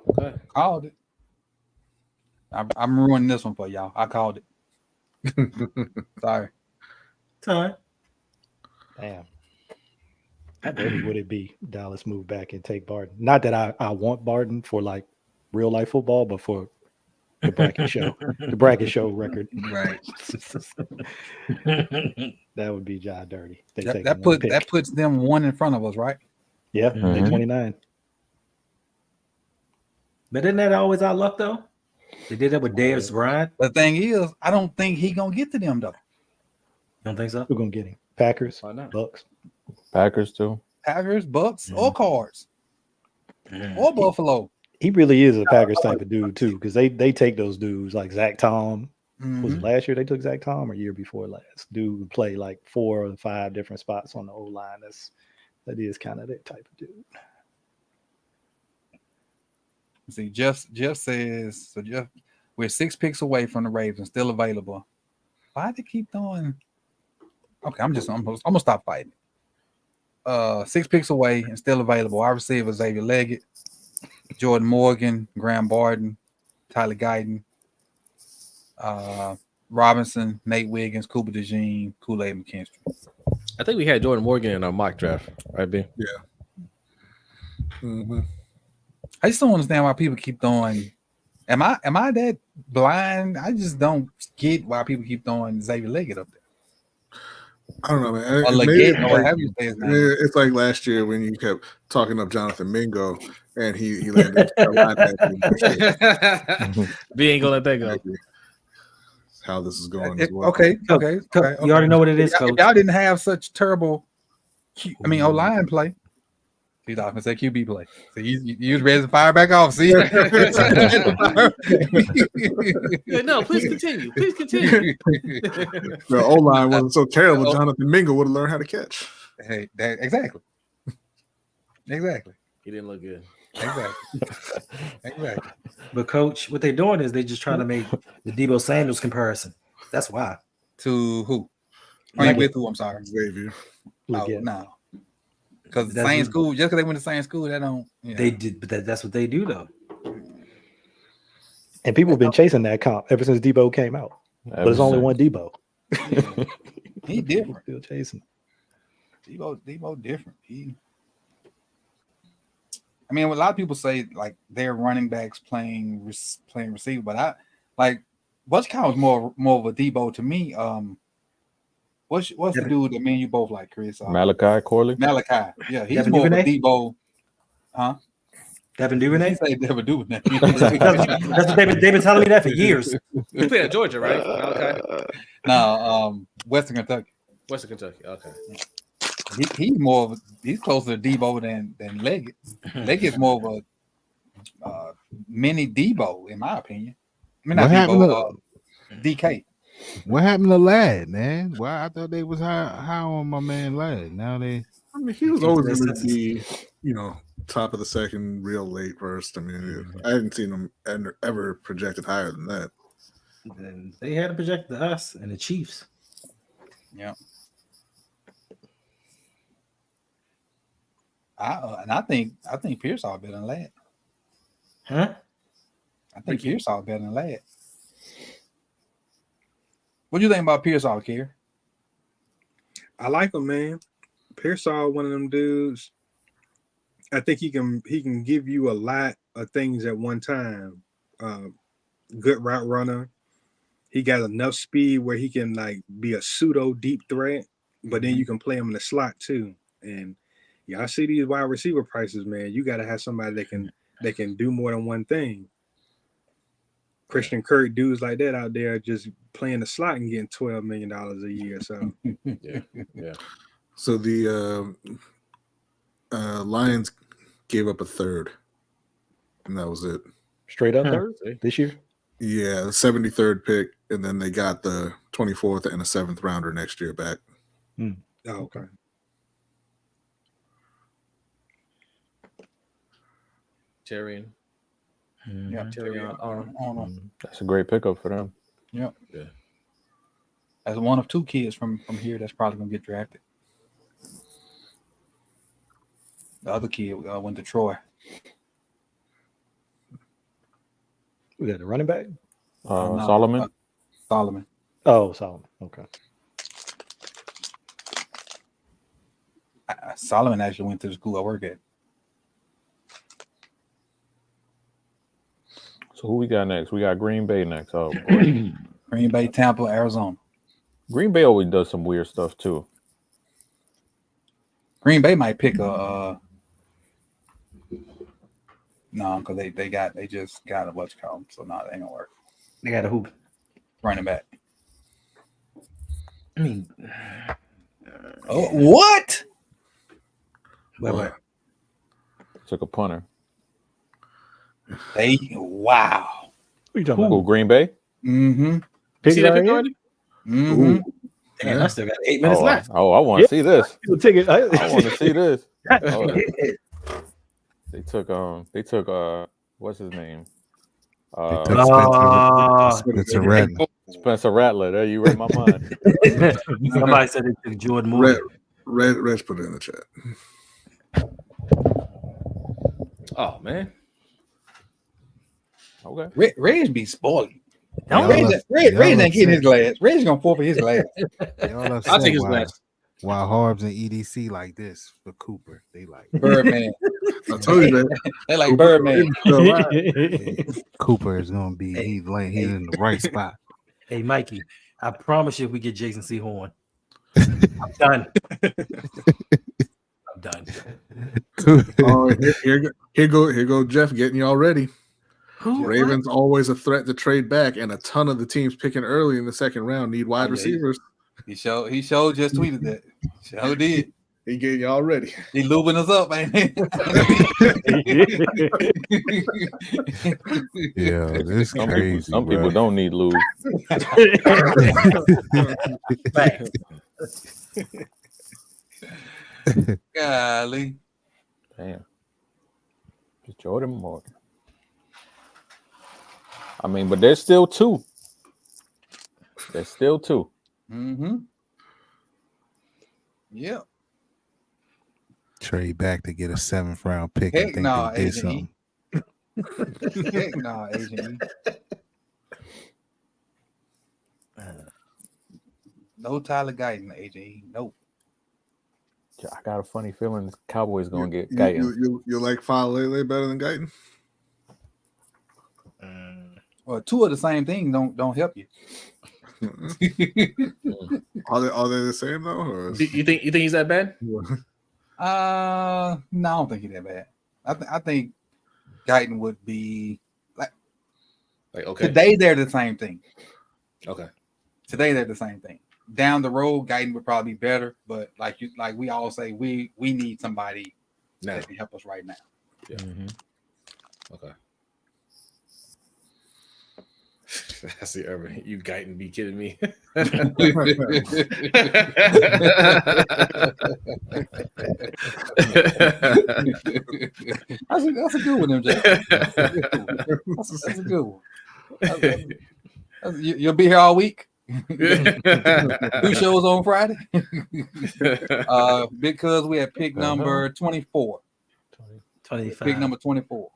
Okay. Called it. I'm ruining this one for y'all. I called it. Sorry. Time. Damn. How dirty would it be? Dallas move back and take Barton. Not that I want Barton for like real life football, but for the bracket show, the bracket show record. Right. That would be Jai dirty. That puts them one in front of us, right? Yeah, they 29. But isn't that always our luck though? They did that with Davis Bryant. The thing is, I don't think he gonna get to them though. You don't think so? Who's gonna get him? Packers, Why not? Bucks. Packers too. Packers, Bucks, or Cards, or Buffalo. He really is a Packers type of dude too, because they take those dudes like Zach Tom. Was it last year they took Zach Tom or year before last? Dude would play like 4 or 5 different spots on the O line. That is kind of that type of dude. See, Jeff says so. Jeff, we're 6 picks away from the Ravens, still available. Why they keep throwing? Okay, I'm gonna stop fighting. 6 picks away and still available. Our receiver Xavier Leggett, Jordan Morgan, Graham Barton, Tyler Guyton, Robinson, Nate Wiggins, Cooper DeJean, Kool-Aid McKinstry. I think we had Jordan Morgan in our mock draft, right, B? Yeah. Mm-hmm. I just don't understand why people keep throwing. Am I that blind? I just don't get why people keep throwing Xavier Leggett up there. I don't know, man. Or Leggett, or whatever you say his name. It's like last year when you kept talking up Jonathan Mingo and he landed in Carolina. B ain't gonna let that go. How this is going as well. Okay. You already know what it is, If Coach. y'all didn't have such terrible, O-line play. He's off and say QB play. So you was ready to fire back off. See? Yeah, no, please continue. Please continue. The O-line wasn't so terrible. Jonathan Mingo would have learned how to catch. Hey, exactly. Exactly. He didn't look good. Exactly. But Coach, what they're doing is they just trying to make the Debo Samuels comparison. That's why. To who? With who? I'm sorry. Xavier. Oh, no. Because the same school, just because they went to the same school, they don't. They did, but that's what they do though. And people have been chasing that comp ever since Debo came out. But there's only one Debo. He different. Still chasing. Debo different. I mean, a lot of people say like they're running backs playing receiver, but I like Butch Cow was more of a Debo to me. What's the dude that you both like, Chris? Malachi Corley. Malachi. Yeah, he's Devin more Duvernay? of a Debo. Huh? Devin Duvernay? He say Devin Duvernay. That's what they've been telling me that for years. He played at Georgia, right? Malachi? No, Western Kentucky. Western Kentucky. Okay. He's closer to Debo than Leggett. Leggett's more of a mini Debo, in my opinion. I mean, not Debo, DK. What happened to Ladd, man? Well, I thought they was high on my man Ladd. Now they. I mean, he was always going to be, top of the second, real late first. I mean, I hadn't seen him ever projected higher than that. And they had to project to us and the Chiefs. Yeah. I think Pearsall better than Ladd. Huh? I think Pearsall better than Ladd. What do you think about Pearsall, Kier? I like him, man. Pearsall, one of them dudes. I think he can give you a lot of things at one time. Good route runner. He got enough speed where he can be a pseudo deep threat, but then you can play him in the slot too. And I see these wide receiver prices, man. You got to have somebody that can do more than one thing. Christian Kirk, dudes like that out there just playing the slot and getting $12 million a year. So yeah. So the Lions gave up a third, and that was it. Straight up third this year? Yeah, the 73rd pick, and then they got the 24th and a 7th rounder next year back. Oh, okay. Terrian. Yeah, Terrian Arnold. That's a great pickup for them. Yeah. Yeah. As one of two kids from here that's probably gonna get drafted. The other kid went to Troy. We got the running back? Solomon. Solomon. Oh, Solomon. Okay. Solomon actually went to the school I work at. So who we got next? We got Green Bay next. Oh, Green Bay, Tampa, Arizona. Green Bay always does some weird stuff too. Green Bay might pick a no, because they just got a what's called, so no, they ain't gonna work. They got a hoop. Running back. I mean, what? Wait. Took a punter. Wow. What are you talking Who? Green Bay? Mm-hmm. Pick See it that right pick here? already? Mm-hmm. Damn, I still got 8 minutes left. I want to see this. Take it. I want to see this. They took what's his name? Spencer Rattler. Spencer Rattler. There, you read my mind. Somebody said they took Jordan Moore. Reg put it in the chat. Oh man. Okay. Reg be spoiling. Don't Reg ain't getting his glass. Reg's gonna forfeit his glass. I'll take his glass. While Harbs and EDC like this for Cooper, they like Birdman. I told you that. They like Birdman. Cooper is gonna be he's in the right spot. Hey, Mikey, I promise you, if we get Jason C. Horn, I'm done. I'm done. Oh, here go Jeff getting y'all ready. Ravens always a threat to trade back, and a ton of the teams picking early in the second round need wide receivers. He showed just tweeted that. Show did. He getting y'all ready. He lubing us up, man. Yeah, this crazy. Some people don't need lube. Golly. Damn. Just Jordan Morgan. I mean, but there's still two. Mm-hmm. Yeah. Trade back to get a 7th round pick. Heck no, they did Agent something. Heck no, Agent E. No Tyler Guyton, Agent E. Nope. I got a funny feeling the Cowboys gonna get Guyton. You like Falele better than Guyton? Well, two of the same thing don't help you. Are they the same though? Or You think he's that bad? No, I don't think he's that bad. I think Guyton would be like okay. Today they're the same thing. Okay. Today they're the same thing. Down the road, Guyton would probably be better, but like we all say, we need somebody that can help us right now. Yeah. Okay. I see Urban. You Guyton be kidding me. That's a good one, MJ. That's a good one. You'll be here all week. 2 shows on Friday. Because we have pick number 24. 25. Pick number 24.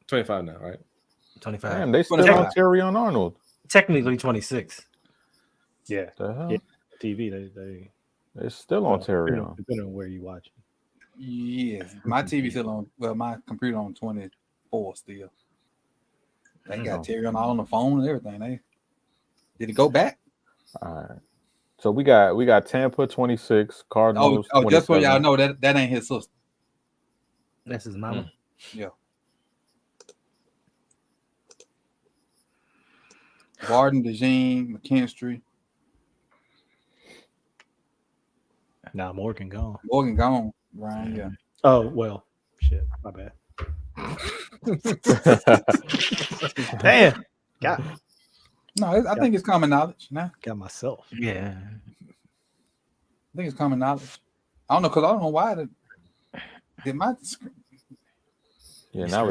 25 now, right? 25. Damn, they still 25. on Terrion Arnold. Technically 26. Yeah. The hell? Yeah. TV, They're still on Terrion. Depending on where you watch it. Yes, my TV still on. Well, my computer on 24 still. They got Terry on the phone and everything. Did it go back? All right. So we got Tampa 26, Cardinals. Oh, just so 27. y'all know that ain't his sister. That's his mama. Yeah. Barden, DeJean, McKinstry. Now Morgan gone. Morgan gone, Ryan. Yeah. Oh well, shit. My bad. Damn. Got No, I think it's common knowledge. Nah, got myself. Yeah. I think it's common knowledge. I don't know because I don't know why did my Yeah, now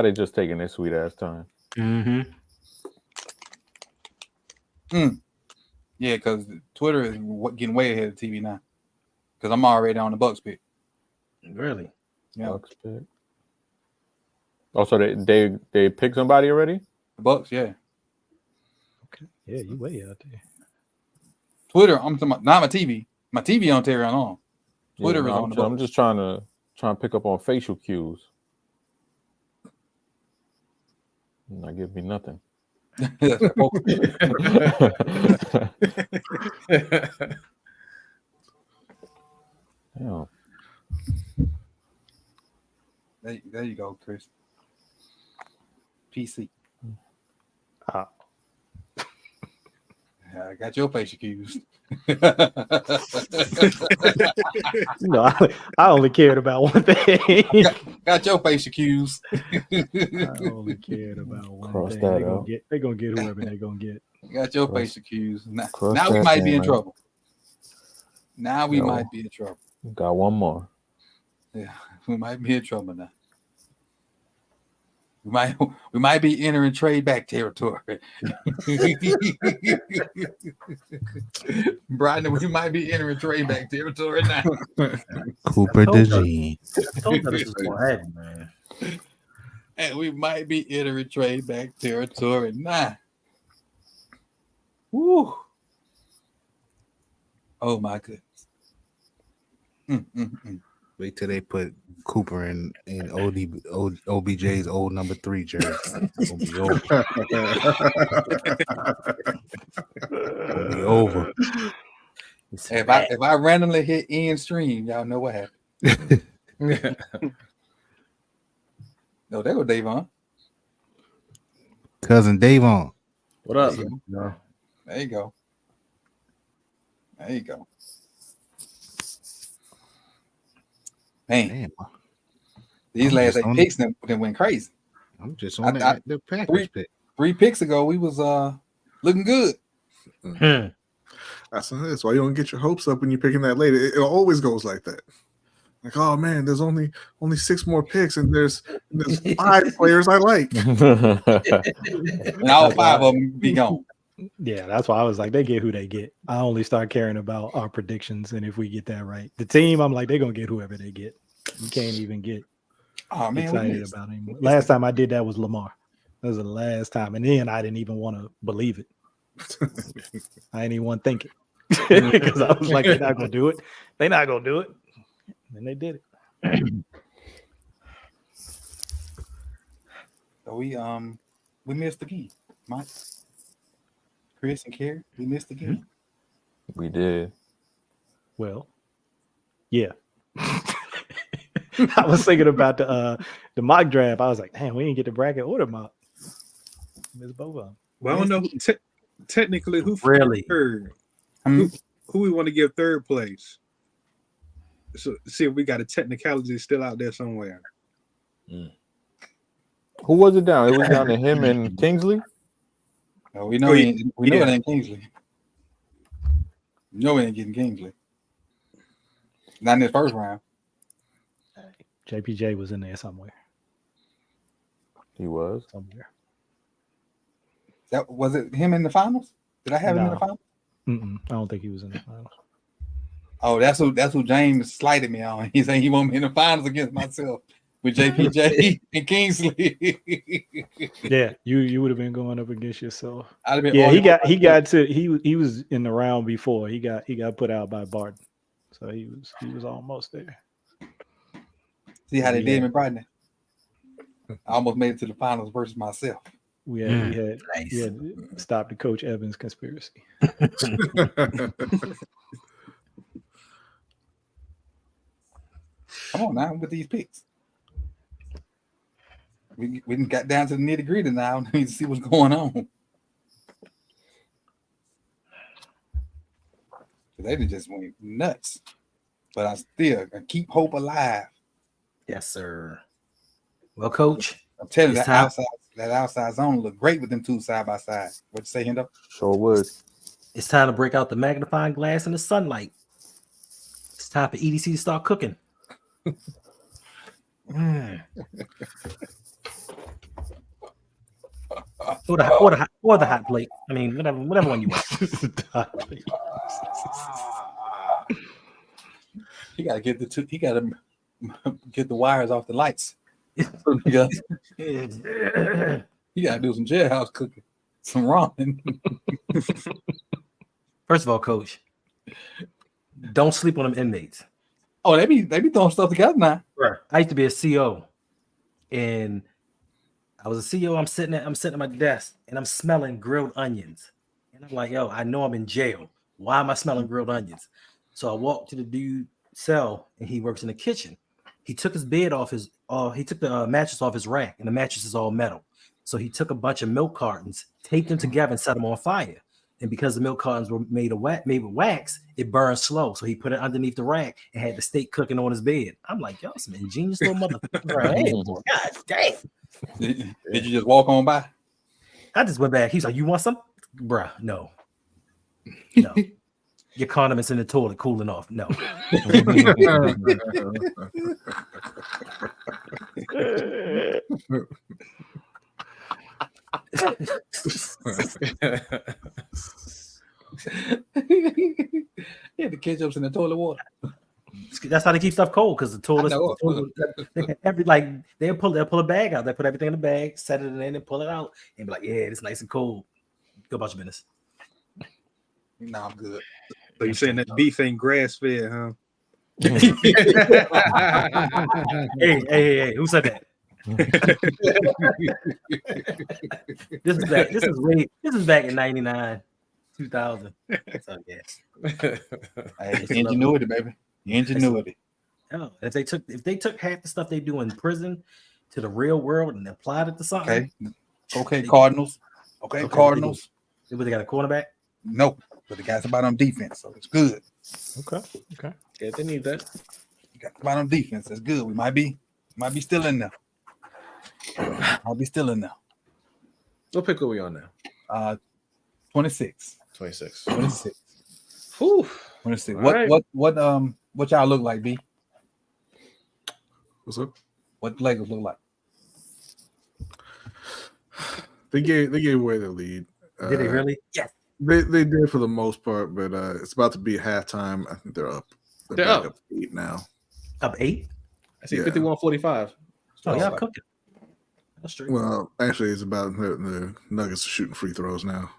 they just taking their sweet ass time. Yeah, because Twitter is getting way ahead of TV now. Because I'm already on the Bucks pick. Really? Yeah. Bucks pick. Oh, so they picked somebody already? The Bucks, yeah. Okay. Yeah, you way out there. Twitter, I'm talking about, not my TV. My TV on Terry on. Twitter is on the Bucks. I'm just trying to pick up on facial cues. Not give me nothing. There you go, Chris. PC. I got your facial cues. No, I only cared about one thing. got your facial cues. I only cared about one Cross thing. that They're gonna get whoever they're gonna get. Got your facial cues. Now Cross we that might be in man. trouble. Now we might be in trouble. Got one more. Yeah, we might be in trouble now. We might be entering trade back territory. Brian, we might be entering trade back territory now. Cooper DeJean. I told you this was gonna happen, man. And we might be entering trade back territory now. Woo. Oh my goodness. Wait till they put Cooper in OBJ's old number 3 jersey. It'll be over. It'll be over. If I randomly hit end stream, y'all know what happened. No, there go Davon. Cousin Davon. What up? No. There you go. There you go. Man, Damn. these last 8 picks then went crazy. I'm just on the Packers pick. 3 picks ago, we was looking good. That's why you don't get your hopes up when you're picking that late. It always goes like that. Like, oh man, there's only 6 more picks, and there's 5 players I like. And all 5 of them be gone. Yeah, that's why I was like, they get who they get. I only start caring about our predictions and if we get that right. The team, I'm like, they're gonna get whoever they get. You can't even get excited about him. Last time I did that was Lamar. That was the last time, and then I didn't even want to believe it. I didn't even want to think it because I was like, they're not gonna do it. They're not gonna do it, and they did it. So we missed the key, Mike. Chris and Kerry, we missed again. We did. Well, yeah. I was thinking about the mock draft. I was like, damn, we didn't get the bracket or the mock. Miss both of them. Well, I don't know technically who Really? third. Hmm. Who we want to give third place. So see if we got a technicality still out there somewhere. Who was it down? It was down to him and Kingsley. No, we know it ain't Kingsley. No, we ain't getting Kingsley. Not in this first round. JPJ was in there somewhere. He was. Somewhere. That was it. Him in the finals? Did I have him in the finals? I don't think he was in the finals. Oh, that's who James slighted me on. He said he want me in the finals against myself with JPJ and Kingsley. Yeah, you would have been going up against yourself. I'd have been he was in the round before. He got put out by Barton. So he was almost there. See how they did me, Brighton. I almost made it to the finals versus myself. We had stopped the Coach Evans conspiracy. Come on now with these picks. We didn't got down to the nitty gritty now. We need to see what's going on. They just went nuts. But I keep hope alive. Yes, sir. Well, Coach, I'm telling you, that outside zone look great with them two side by side. What you say, Hendo? Sure would. it's time to break out the magnifying glass in the sunlight. It's time for EDC to start cooking. Or the hot plate. I mean, whatever one you want. He gotta get the wires off the lights. You gotta do some jailhouse cooking, some ramen. First of all, Coach, don't sleep on them inmates. Oh, they be throwing stuff together now. Right. I used to be a CO, and I was a CO. I'm sitting at my desk, and I'm smelling grilled onions, and I'm like, "Yo, I know I'm in jail. Why am I smelling grilled onions?" So I walked to the dude's cell, and he works in the kitchen. He took his bed off he took the mattress off his rack, and the mattress is all metal. So he took a bunch of milk cartons, taped them together, and set them on fire. And because the milk cartons were made with wax, it burned slow. So he put it underneath the rack and had the steak cooking on his bed. I'm like, yo, some ingenious little motherfucker. God damn. Did you just walk on by? I just went back. He's like, you want some? Bruh, no. Your condiments in the toilet cooling off. No. Yeah, the ketchup's in the toilet water. That's how they keep stuff cold, because the toilet they'll pull a bag out. They put everything in the bag, set it in, and pull it out, and be like, yeah, it's nice and cold. Go about your business. No, I'm good. So you're saying that beef ain't grass fed, huh? Hey, who said that? This is back in 99, 2000. So yeah. Hey, ingenuity, baby. Ingenuity. Oh, if they took half the stuff they do in prison to the real world and applied it to something. Okay, Cardinals. Okay, Cardinals. They got a cornerback? Nope. But the guy's about on defense, so it's good. Okay. Yeah, they need that. You got about on defense. That's good. We might be still in there. I'll be still in there. What pick are we on now? 26. 26. 26. Whew. 26. Right. What y'all look like, B? What's up? What the Lakers look like? They gave away the lead. Did they really? Yes. They did for the most part, but it's about to be halftime. I think they're up. They're up 8 now. Up 8? I see 51-45. Oh, y'all cooking. That's true. Well, actually, it's about the Nuggets shooting free throws now.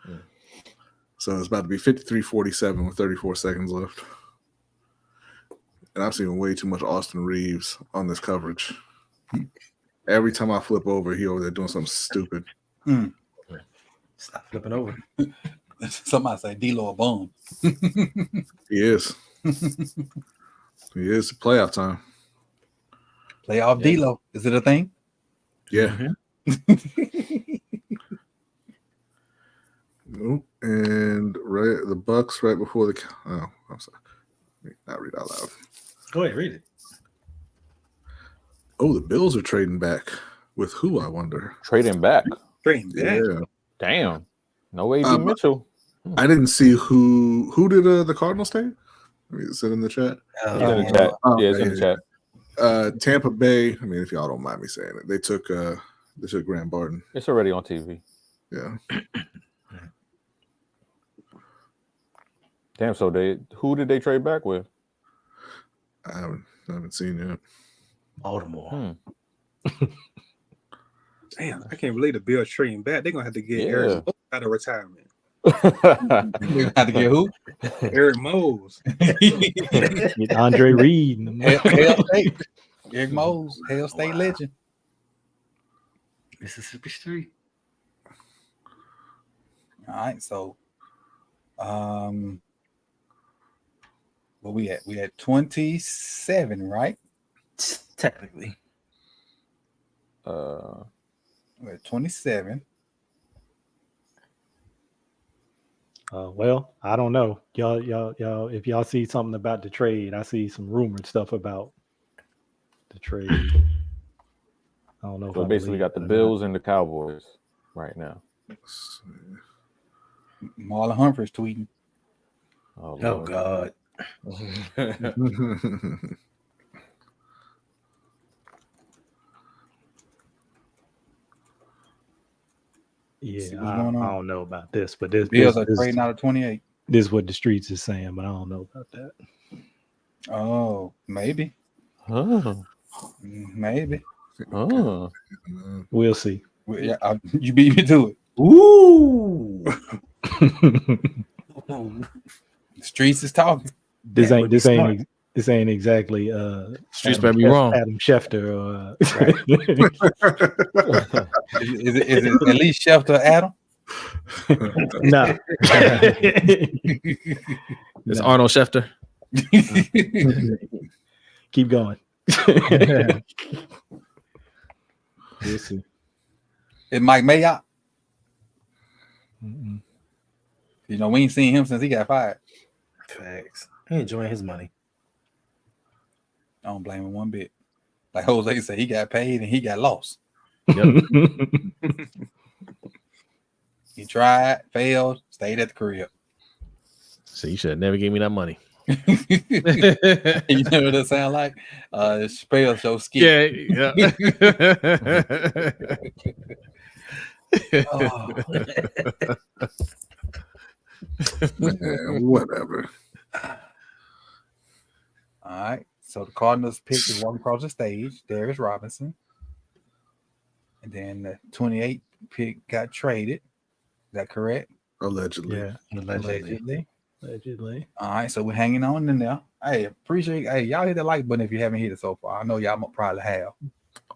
Yeah. So it's about to be 53-47 with 34 seconds left. And I've seen way too much Austin Reeves on this coverage. Every time I flip over, he over there doing something stupid. Stop flipping over. Somebody say D-Lo a bum. He is. He is playoff time. Playoff Yeah. D-Lo. Is it a thing? Yeah. Nope. And the Bucks right before the. Oh, I'm sorry. Let me not read out loud. Go ahead, read it. Oh, the Bills are trading back with who? I wonder. Trading back. Yeah. Damn. No AD Mitchell. I didn't see who did the Cardinals take. Let me sit in the chat. It's in the chat. Yeah, it's in the chat. Tampa Bay. I mean, if y'all don't mind me saying it, they took Graham Barton. It's already on TV. Yeah. Damn. So who did they trade back with? I haven't seen yet. Baltimore. Damn, I can't believe the Bills trading back. They're gonna have to get Eric Mose out of retirement. They have to get who? Eric Mose. Get Andre Reed. Hell State. Eric Mose, Hell State legend. Mississippi Street. All right, so what we at? We had 27, right? Technically. We're at 27. Well, I don't know. Y'all, if y'all see something about the trade, I see some rumored stuff about the trade. I don't know. If So I basically believe got the it or Bills and the Cowboys right now. Marlon Humphreys tweeting. Oh, Oh Lord. God. Yeah, what's I going on. don't know about this, but this Bills are trading out of 28. this is what the streets is saying, but I don't know about that. Oh, maybe. Oh. Maybe. Oh. We'll see. Well, yeah, you beat me to it. Ooh. The streets is talking. This That ain't would be this smart. ain't this ain't exactly Streets Adam better be wrong. Adam Schefter or Is it at least Schefter Adam? no. It's Arnold Schefter. Keep going. We'll see. It's Mike Mayock. Mm-mm. You know, we ain't seen him since he got fired. Facts. He enjoying his money. I don't blame him one bit. Like Jose said, he got paid and he got lost. Yep. He tried, failed, stayed at the crib. So you should have never gave me that money. You know what that sound like? Spell show skit. Yeah. Oh. Man, whatever. All right. So the Cardinals picked is walking across the stage, Darius Robinson. And then the 28 pick got traded. Is that correct? Allegedly. Yeah, Allegedly. allegedly. All right. So we're hanging on in there. Hey, appreciate. Hey, y'all hit the like button if you haven't hit it so far. I know y'all probably have.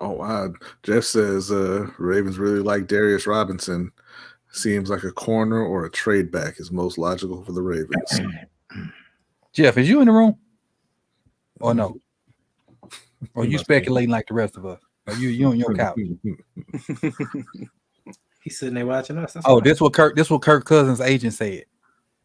Oh wow. Jeff says Ravens really like Darius Robinson. Seems like a corner or a trade back is most logical for the Ravens. Jeff, is you in the room? Or no? Or you speculating like the rest of us? Or you on your couch? He's sitting there watching us. That's Oh, fine. this what Kirk Cousins' agent said.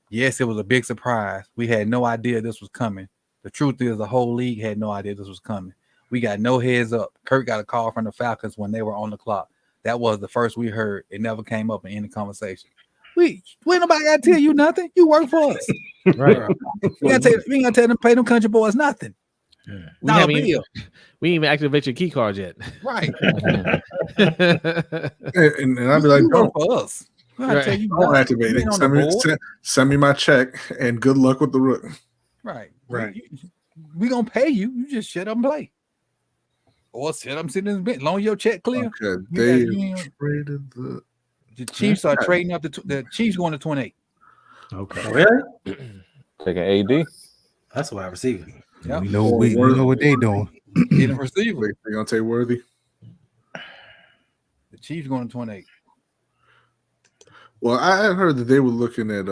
Yes, it was a big surprise. We had no idea this was coming. The truth is the whole league had no idea this was coming. We got no heads up. Kirk got a call from the Falcons when they were on the clock. That was the first we heard. It never came up in any conversation. We nobody got to tell you nothing. You work for us. Right. We ain't gonna tell them pay them country boys nothing. We ain't even activate your key cards yet. Right. and I'd be like, You work don't, for us. We ain't tell you don't nothing. activate You it. ain't on the board. Send me my check and good luck with the rook. Right. Right. We gonna pay you. You just shut up and play. Or sit up sitting in the bench. Long as your check clear. Okay, You they ain't- traded the. The Chiefs are trading up the Chiefs going to 28. Okay. Really? Taking AD. That's why I receive it. Yep. We know what they doing. Getting a receiver. They gonna take Worthy. The Chiefs going to 28. Well, I had heard that they were looking at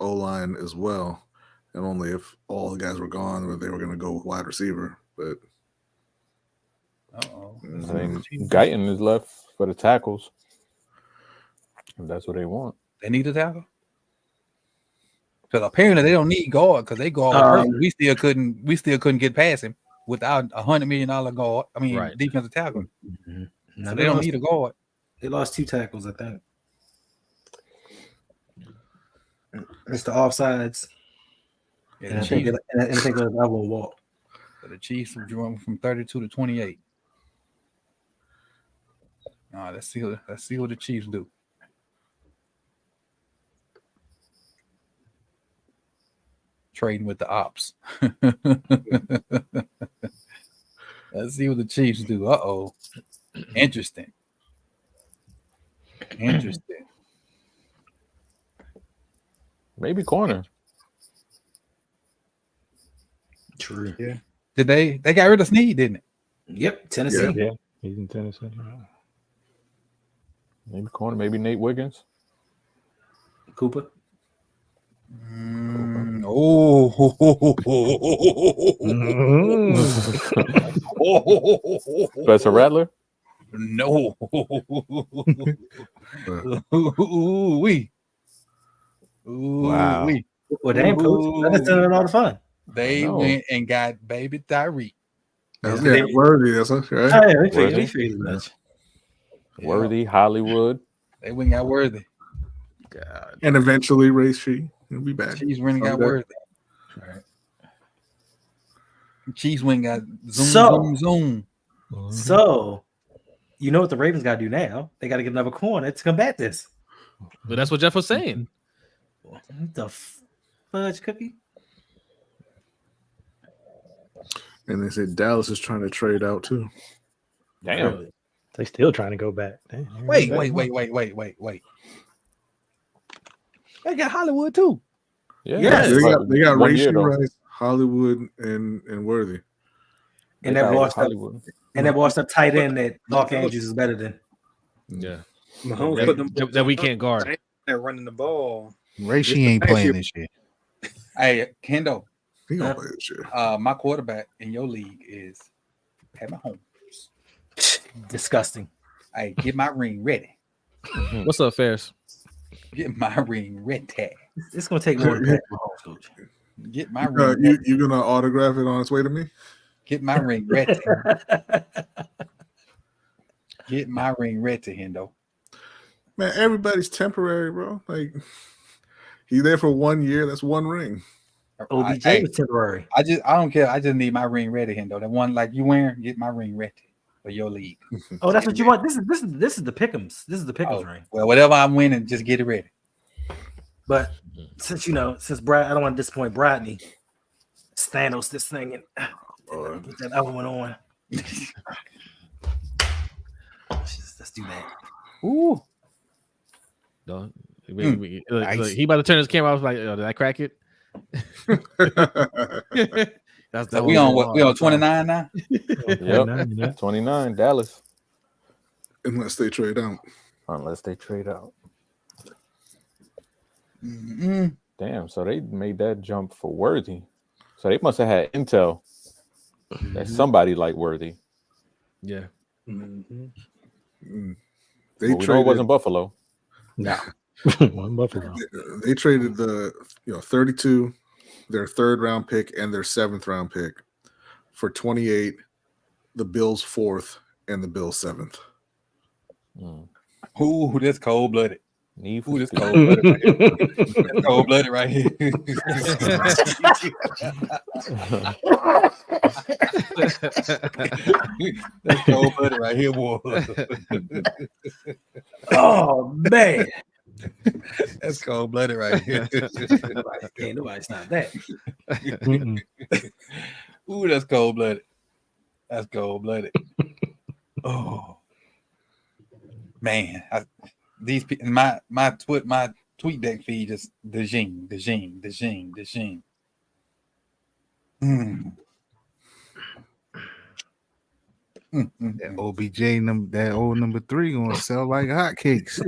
O-line as well, and only if all the guys were gone, or they were going to go with wide receiver. But I mean, Guyton is left for the tackles. If that's what they want. They need a tackle. Because apparently they don't need guard because they guard. We still couldn't get past him without $100 million guard. I mean, Right. defensive tackle. Mm-hmm. So they don't need a guard. They lost 2 tackles, I think. It's the offsides. Yeah, And I think the other one walked. So the Chiefs were from 32 to 28. All right, let's see what the Chiefs do. Trading with the ops. Let's see what the Chiefs do. Uh-oh. Interesting. Maybe corner. True. Yeah. Did they got rid of Snead, didn't it? Yep. Tennessee. Yeah, he's in Tennessee. Maybe corner. Maybe Nate Wiggins. Cooper. Spencer Rattler. No. Wow. Well, damn, coach. That's all the fun. They went and got baby Tyreek. That's Worthy, that's right. Oh, yeah, we figured much. Worthy, Hollywood. They went and got Worthy. God. And eventually Ray Shee. He'll be back. Chiefs went and got Worthy. Right. Chiefs went and got zoom. So, you know what the Ravens got to do now? They got to get another corner to combat this. But that's what Jeff was saying. What the fudge cookie? And they said Dallas is trying to trade out too. Damn. They still trying to go back. Damn. Wait. They got Hollywood too. Yeah. They got One Ray year, though. Rice, Hollywood, and Worthy. And that washed up tight end that Mark Andrews is better than. Yeah. Mahomes put them That we can't guard. They're running the ball. Ray Shee ain't playing this year. Hey, Kendo. He gonna play this year. My quarterback in your league is Pat Mahomes. Disgusting. Hey, get my ring ready. What's up, Ferris? Get my ring ready. It's gonna take more than Pat Mahomes, coach. Get my ring ready. You gonna autograph it on its way to me? Get my ring ready. Get my ring ready, Hendo. Man, everybody's temporary, bro. Like he's there for 1 year. That's one ring. OBJ was temporary. I don't care. I just need my ring ready, Hendo. The one like you wearing, get my ring ready for your league. Oh, that's what you want. This is the pick'ems. This is the pick'ems ring. Well, whatever I'm winning, just get it ready. But since Brad, I don't want to disappoint Bradney. Thanos this thing and get that other one on. Let's do that. Ooh. Look, he about to turn his camera. I was like, did I crack it? So we on 29 now? Yep. 29, Dallas. Unless they trade out. Mm-hmm. Damn, so they made that jump for Worthy. So they must have had intel that somebody like Worthy. Yeah. Mm-hmm. We know it wasn't Buffalo. No. One Buffalo. They traded the 32, their 3rd round pick and their 7th round pick for 28, the Bills 4th and the Bills 7th. Ooh, that's cold blooded. Ooh, that's cold blooded right here. That's cold blooded right here. That's cold blooded right here, boy. Oh man. That's cold blooded right here. Ain't nobody stop that. Ooh, that's cold blooded. That's cold blooded. Oh man, these people, my tweet deck feed just the zing. That OBJ that old number 3 gonna sell like hotcakes.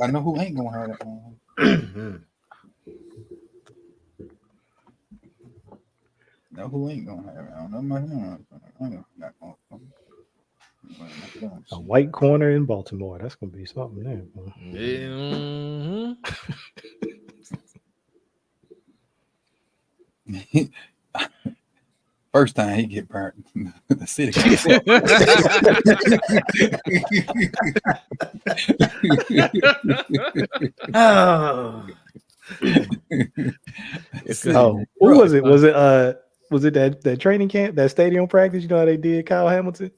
I know who ain't gonna have that one. Know who ain't gonna have it. I don't know. A white corner in Baltimore. That's gonna be something there. First time he get burnt, the city. What was it? Was it that training camp, that stadium practice? You know how they did Kyle Hamilton?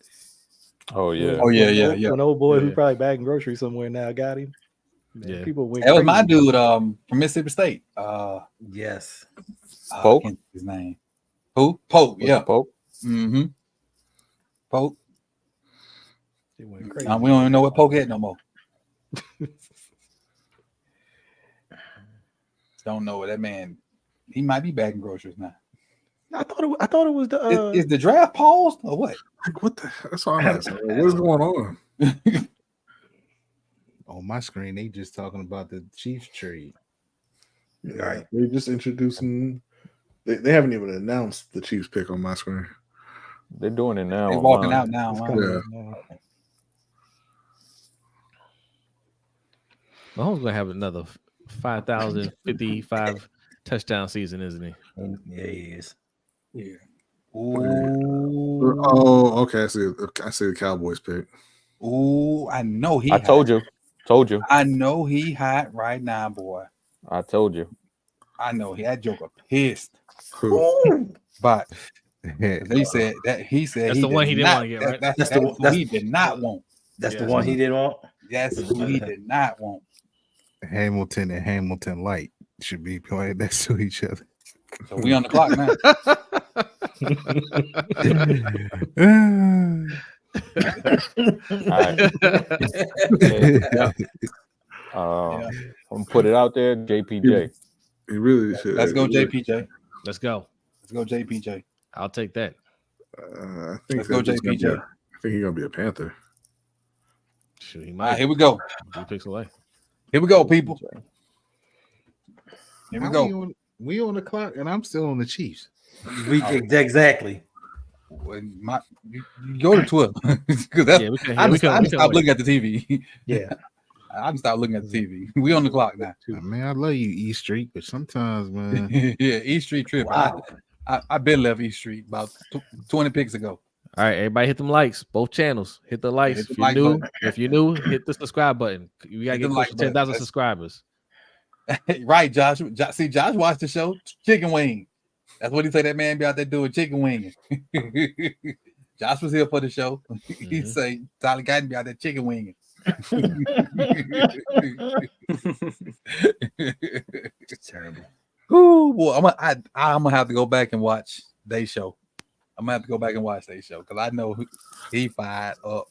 Oh yeah. Yeah. An old boy who's probably bagging groceries somewhere now got him. Man, Yeah. People went That was crazy. my dude from Mississippi State. Yes. Pope? I can't think of his name. Who? Pope. Was Yeah. it Pope? Mm-hmm. Pope. It went crazy. We don't even know what Pope had no more. Don't know what that man. He might be bagging groceries now. I thought it was the Is the draft paused or what? Like, what the? That's what I'm asking. What's going on? On my screen, they just talking about the Chiefs trade. Yeah, right. They're just introducing. They haven't even announced the Chiefs pick on my screen. They're doing it now. They're walking out now. Yeah. Mahomes gonna have another 5,055 touchdown season, isn't he? Yeah, he is. Yeah. Ooh. Oh, okay. I see the Cowboys pick. Ooh, I know he. I told you. I know he hot right now, boy. I told you. I know that joker pissed. Who? But he said that's the one he didn't want to get, right? That's the one he did not want. That's the one he didn't want. That's who he did not want. Hamilton and Hamilton Light should be playing next to each other. So we on the clock now. All right. I'm gonna put it out there, JPJ. He really should. Let's go, JPJ. Let's go. Let's go, JPJ. I'll take that. I think Let's go, JPJ. I think he's gonna be a Panther. Shoot, he All might. right, here we go. 3 picks away. Here we go, people. Here we go. We on the clock, and I'm still on the Chiefs. Exactly. You go to 12 because Yeah, we can. I We just can stop wait. looking at the TV. Yeah. I just stop looking at the TV. We on the clock now. Man, I love you, E Street, but sometimes, man, Yeah, East Street trip. Wow. I been left East Street about 20 picks ago. All right, everybody, hit them likes. Both channels, hit the likes. Hit the If like you're new, button. if you're new, hit the subscribe button. We gotta Hit get the close like to button. 10,000 That's- subscribers. Right, Josh. See, Josh watched the show Chicken Wing. That's what he said. That man be out there doing chicken wing. Josh was here for the show. He say Tyler Guyton be out there chicken winging. Terrible. Ooh, boy, I'm gonna have to go back and watch their show. I'm gonna have to go back and watch their show because I know he fired up.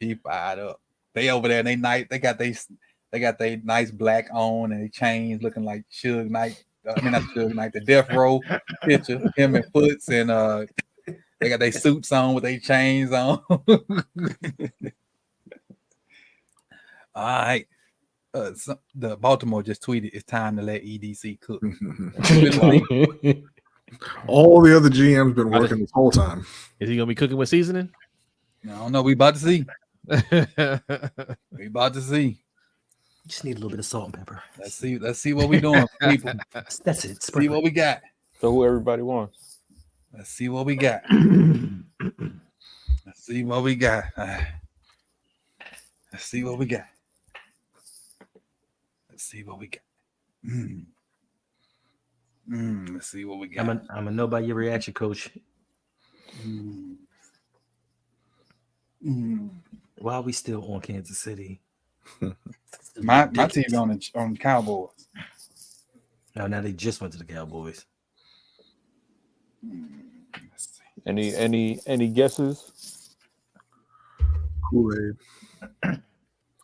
He fired up. They over there and they got they nice black on and they chains looking like Suge Knight. I mean not Suge Knight, the Death Row picture, him and Foots, and they got their suits on with their chains on. All right. The Baltimore just tweeted, "It's time to let EDC cook." All the other GMs been working this whole time. Is he gonna be cooking with seasoning? I don't know. We about to see. We about to see. Just need a little bit of salt and pepper. Let's see what we doing, people. That's it. See what we got. So who everybody wants? Let's see what we got. Let's see what we got. Let's see what we got. Let's see what we got. Let's see what we got. I'm gonna know by your reaction, Coach. Why are we still on Kansas City? My TV on Cowboys. Now they just went to the Cowboys. Let's see. Any guesses? Kool-Aid.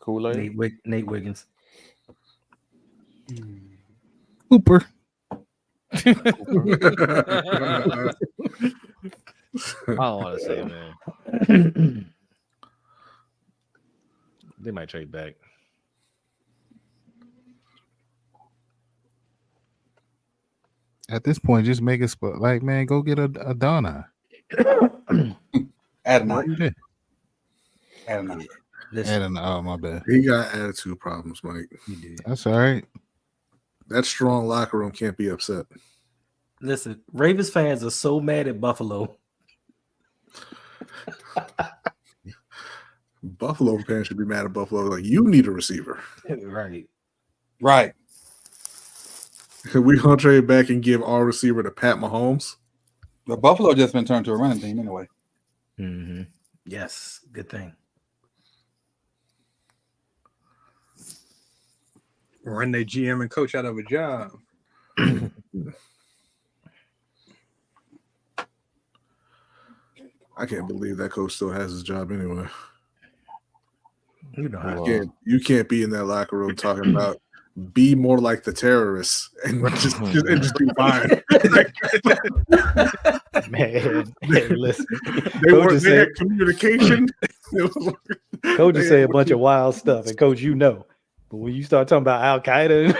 Kool-Aid? Nate Wiggins. Hooper. I don't want to say, man. They might trade back. At this point, just make a spot. Like, man, go get a Donna. Add a What nine. you did? Add a nine. Oh, my bad. He got attitude problems, Mike. You did. That's all right. That strong locker room can't be upset. Listen, Ravens fans are so mad at Buffalo. Buffalo fans should be mad at Buffalo. Like, you need a receiver. Right. Right. We gonna trade back and give our receiver to Pat Mahomes. But Buffalo just been turned to a running team anyway. Mm-hmm. Yes, good thing. Run their GM and coach out of a job. I can't believe that coach still has his job anyway. You know how. You can't be in that locker room talking about be more like the terrorists and just be fine. Man, hey, listen. They had communication. Coach just say a bunch of wild stuff, and Coach, you know. But when you start talking about Al Qaeda,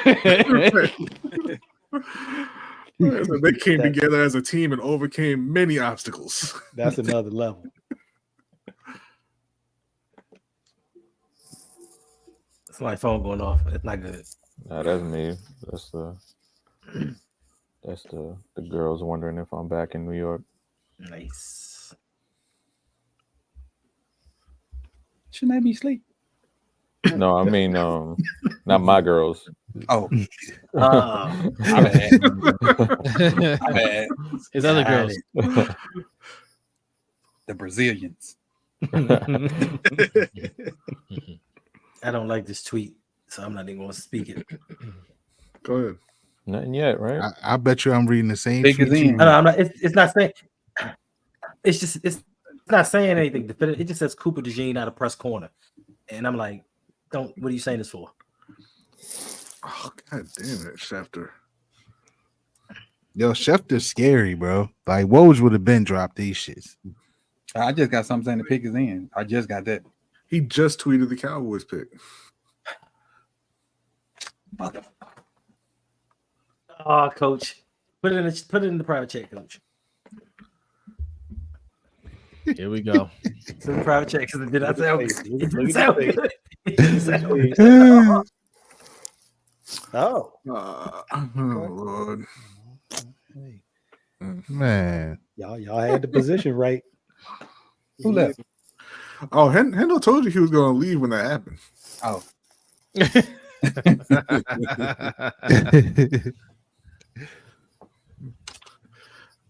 so they came together as a team and overcame many obstacles. That's another level. It's my phone going off. It's not good. Nah, that's me. That's the girls wondering if I'm back in New York. Nice. Shouldn't they be asleep? No, I mean, not my girls. Oh, Oh, my bad. My bad. His other girls. The Brazilians. I don't like this tweet, so I'm not even going to speak it. Go ahead. Nothing yet, right? I bet you I'm reading the same Big tweet as you in. No, I'm not. It's not saying. It's not saying anything definitive. It just says Cooper DeJean out of press corner, and I'm like, don't. What are you saying this for? Oh, God damn it, Schefter. Yo, Schefter's scary, bro. Like, Woj would have been dropped these shits. I just got something saying the pick is in. I just got that. He just tweeted the Cowboys pick. Oh, coach, put it in the private chat, coach. Here we go. It's in the private chat because it did not sound good. It Look didn't at sound the good. It didn't sound good. Oh, Oh, Lord. Man. y'all had the position right. Who left? Oh, Hendo told you he was going to leave when that happened. Oh,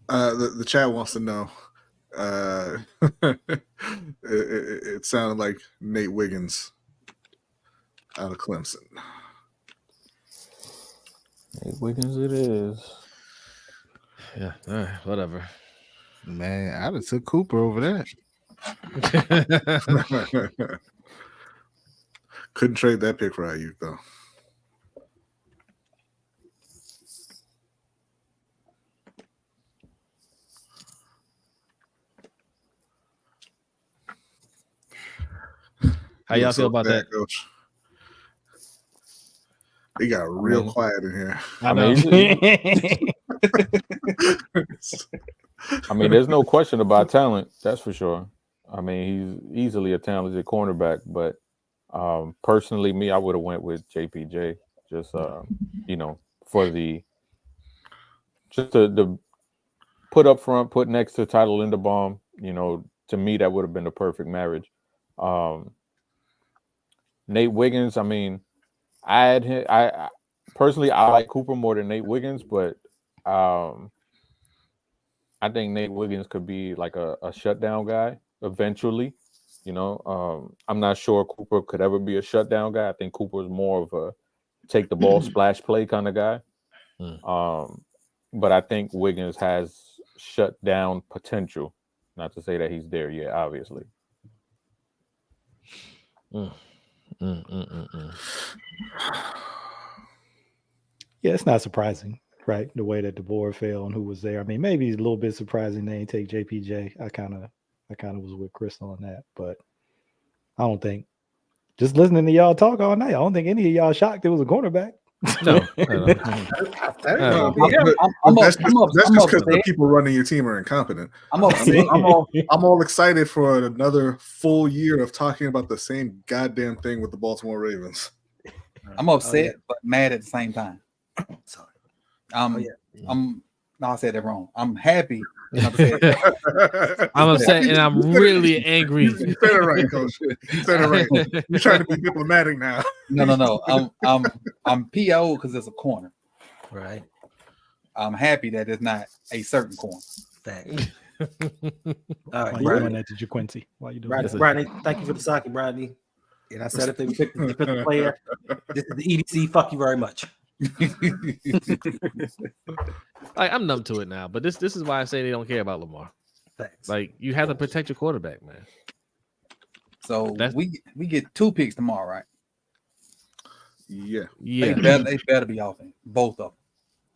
The chat wants to know. It sounded like Nate Wiggins out of Clemson. Hey, Wiggins, it is. Yeah, all right, whatever. Man, I'd have took Cooper over that. Couldn't trade that pick for Ayuk though. How y'all feel about that? Coach? It got real quiet in here. I mean, there's no question about talent. That's for sure. I mean, he's easily a talented cornerback, but personally, me, I would have went with JPJ. Just for the put up front, put next to Tyler Linderbaum. To me, that would have been the perfect marriage. Nate Wiggins. I mean, I personally like Cooper more than Nate Wiggins, but I think Nate Wiggins could be like a shutdown guy eventually. I'm not sure Cooper could ever be a shutdown guy. I think Cooper is more of a take the ball, splash play kind of guy. But I think Wiggins has shutdown potential. Not to say that he's there yet, obviously. Yeah, it's not surprising. right? The way that the board fell and who was there. I mean, maybe it's a little bit surprising they didn't take JPJ. I kind of was with Chris on that, but I don't think. Just listening to y'all talk all night, I don't think any of y'all shocked it was a cornerback. No. That's just because the people running your team are incompetent. I'm all excited for another full year of talking about the same goddamn thing with the Baltimore Ravens. I'm upset but mad at the same time. Sorry. No, I said that wrong. I'm happy. I'm upset and I'm really angry. You said it right, Coach. You said it right. You're trying to be diplomatic now. No. I'm PO because it's a corner. Right. I'm happy that it's not a certain corner. Fact. All right, Why you doing that to Quincy? Why you doing that? Rodney, thank you for the sake, Rodney. And I said if they pick the defensive player, this is the EDC. Fuck you very much. Like, I'm numb to it now, but this is why I say they don't care about Lamar. Thanks. Like, you have to protect your quarterback, man. So we get 2 picks tomorrow, right? Yeah. They better be offense, both of them.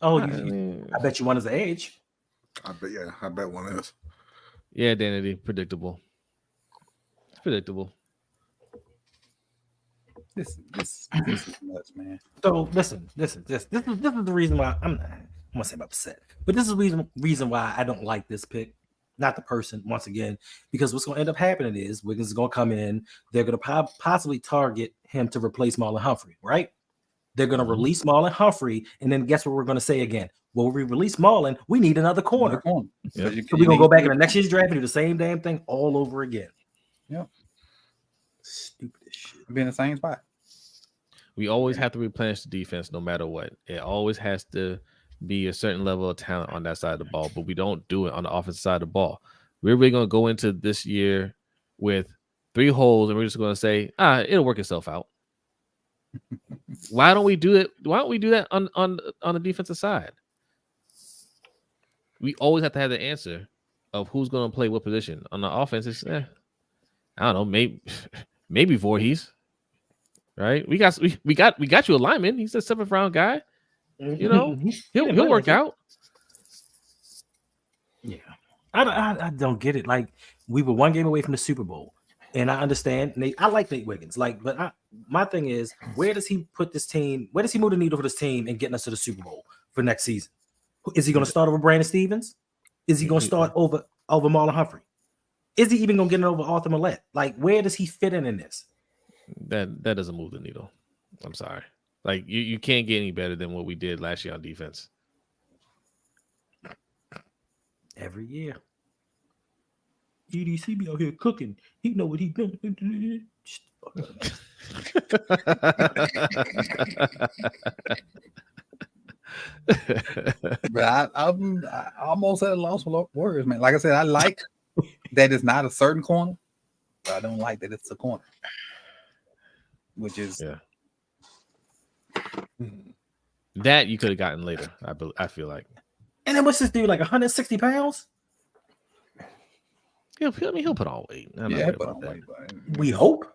Oh, I bet you one is the edge. I bet one is. Yeah, identity, predictable. It's predictable. This is nuts, man. So listen. This is the reason why I'm gonna say I'm upset, but this is the reason why I don't like this pick. Not the person, once again, because what's going to end up happening is Wiggins is going to come in. They're going to possibly target him to replace Marlon Humphrey, right? They're going to release Marlon Humphrey, and then guess what we're going to say again? Well, we release Marlon, we need another corner. Yep. So we're going to go back in the next year's draft and do the same damn thing all over again. Yep. Stupid as shit. Be in the same spot. We always have to replenish the defense no matter what. It always has to be a certain level of talent on that side of the ball, but we don't do it on the offensive side of the ball. We're really going to go into this year with 3 holes, and we're just going to say, it'll work itself out. Why don't we do it? Why don't we do that on the defensive side? We always have to have the answer of who's going to play what position. On the offense, it's I don't know, maybe Voorhees, right? We got you a lineman. He's a 7th round guy. You know, he'll work out. Yeah, I don't get it. Like, we were 1 game away from the Super Bowl, and I understand. I like Nate Wiggins. But my thing is, where does he put this team? Where does he move the needle for this team and getting us to the Super Bowl for next season? Is he going to start over Brandon Stevens? Is he going to start over Marlon Humphrey? Is he even going to get it over Arthur Millette? Like, where does he fit in this? That doesn't move the needle. I'm sorry. Like, you can't get any better than what we did last year on defense. Every year. EDC be out here cooking. He know what he doing. But I almost had a loss for words, man. Like I said, I like that it's not a certain corner, but I don't like that it's a corner. Which is that you could have gotten later. I feel like. And then what's this dude, like 160 pounds? He'll put on weight. We hope.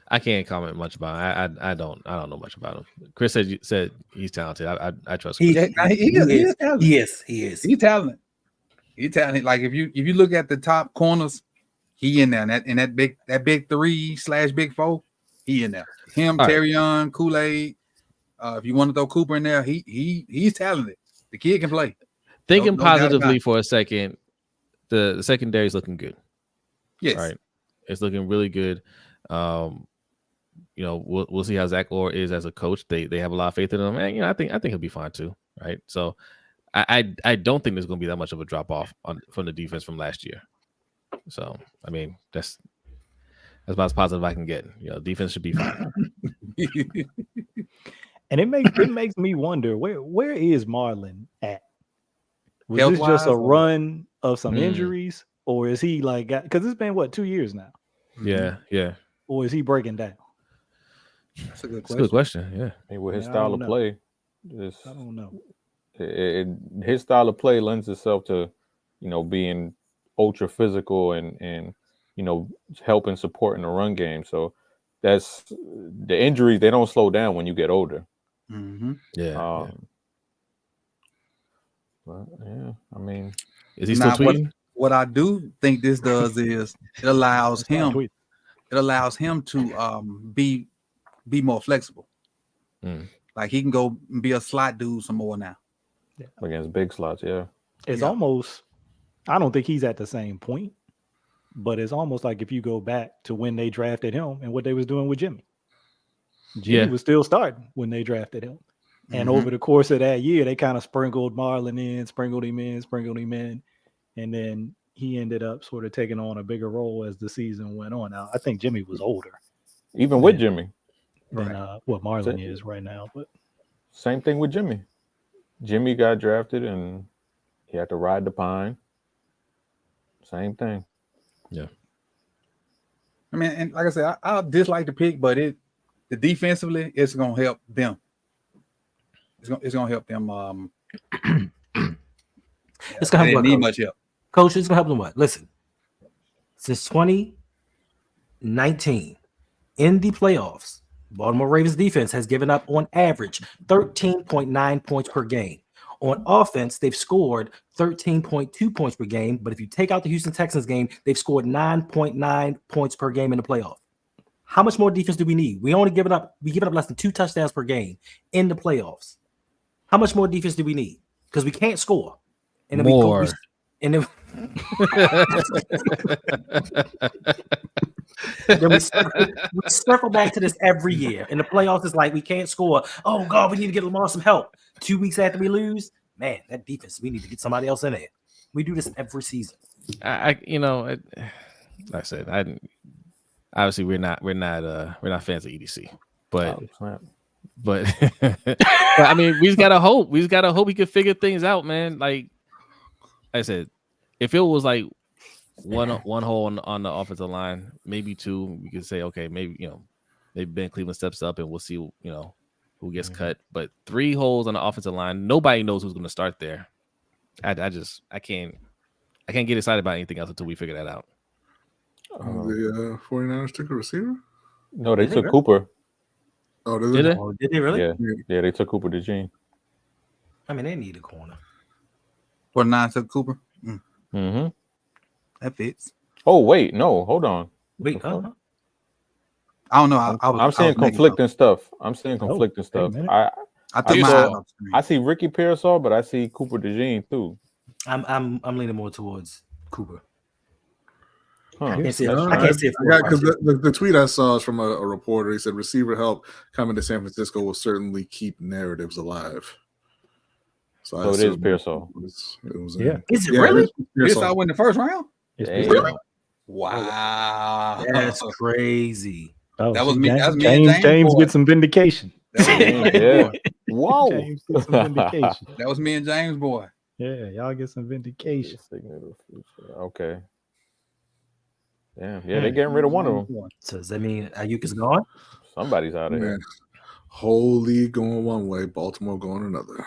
I can't comment much about it. I don't know much about him. Chris said he's talented. I trust Chris. He is talented. He is. He's talented. He's talented. Like if you look at the top corners, he in there. And that big 3/big 4, he in there. Him, all Terrion, Kool-Aid. If you want to throw Cooper in there, he's talented. The kid can play. Thinking positively for a second, the secondary is looking good. Yes. Right. It's looking really good. We'll see how Zach Orr is as a coach. They have a lot of faith in him, and I think he'll be fine too. Right. So I don't think there's going to be that much of a drop off from the defense from last year. So I mean that's about as positive I can get. Defense should be fine. And it makes me wonder where is Marlon at? Was this just a run of some injuries, or is he because it's been 2 years now? Yeah. Or is he breaking down? That's a good question. That's a good question. Yeah. I mean, with his style of play, I don't know. His style of play lends itself to, being ultra physical and helping support in the run game. So that's the injuries. They don't slow down when you get older. Mm-hmm. Yeah. But yeah, I mean, Is he still tweeting? What I do think this does is it allows him to be more flexible. Like he can go be a slot dude some more now. Yeah. Against big slots, yeah. It's almost, I don't think he's at the same point, but it's almost like if you go back to when they drafted him and what they was doing with Jimmy. Jimmy was still starting when they drafted him. And over the course of that year, they kind of sprinkled Marlon in, sprinkled him in. And then he ended up sort of taking on a bigger role as the season went on. Now, I think Jimmy was older. Even with Jimmy. Than what Marlon is right now. But same thing with Jimmy. Jimmy got drafted and he had to ride the pine. Same thing. Yeah. I mean, and like I said, I dislike the pick, but the defensively, it's gonna help them. It's gonna help them. It's gonna help them. Need much help. Coach, it's gonna help them what? Listen, since 2019 in the playoffs, Baltimore Ravens defense has given up on average 13.9 points per game. On offense, they've scored 13.2 points per game, but if you take out the Houston Texans game, they've scored 9.9 points per game in the playoff. How much more defense do we need? We give up less than 2 touchdowns per game in the playoffs. How much more defense do we need? Because we can't score. And then more. Then we circle back to this every year. In the playoffs, it's like we can't score. Oh, God, we need to get Lamar some help. 2 weeks after we lose, man, that defense, we need to get somebody else in there. We do this every season. Like I said, obviously we're not fans of EDC, but I mean, we just gotta hope. We can figure things out, man. Like I said, if it was like one hole on the offensive line, maybe 2, we could say, okay, maybe maybe Ben Cleveland steps up and we'll see who gets cut. But 3 holes on the offensive line, nobody knows who's going to start there. I can't get excited about anything else until we figure that out. The 49ers took a receiver? No, they took Cooper. Oh, did they? Oh, did they really? Yeah, they took Cooper DeJean. I mean, they need a corner. 49 took Cooper. Mm-hmm. That fits. Oh, wait, no, hold on. Wait, I don't know. I'm seeing conflicting stuff. I see Ricky Pearsall, but I see Cooper DeJean too. I'm leaning more towards Cooper. Huh. I can't see it. Because the tweet I saw is from a reporter. He said receiver help coming to San Francisco will certainly keep narratives alive. So it is Pearsall. Is it really? Pearsall win the first round? Really? Wow, that's crazy. Oh, that was me. James get some vindication. Yeah. Whoa. James get some vindication. That was me and James, boy. Yeah, y'all get some vindication. Okay. Yeah, they're getting rid of one of them. So does that mean Ayuk is gone? Somebody's out of here. Holy going one way, Baltimore going another.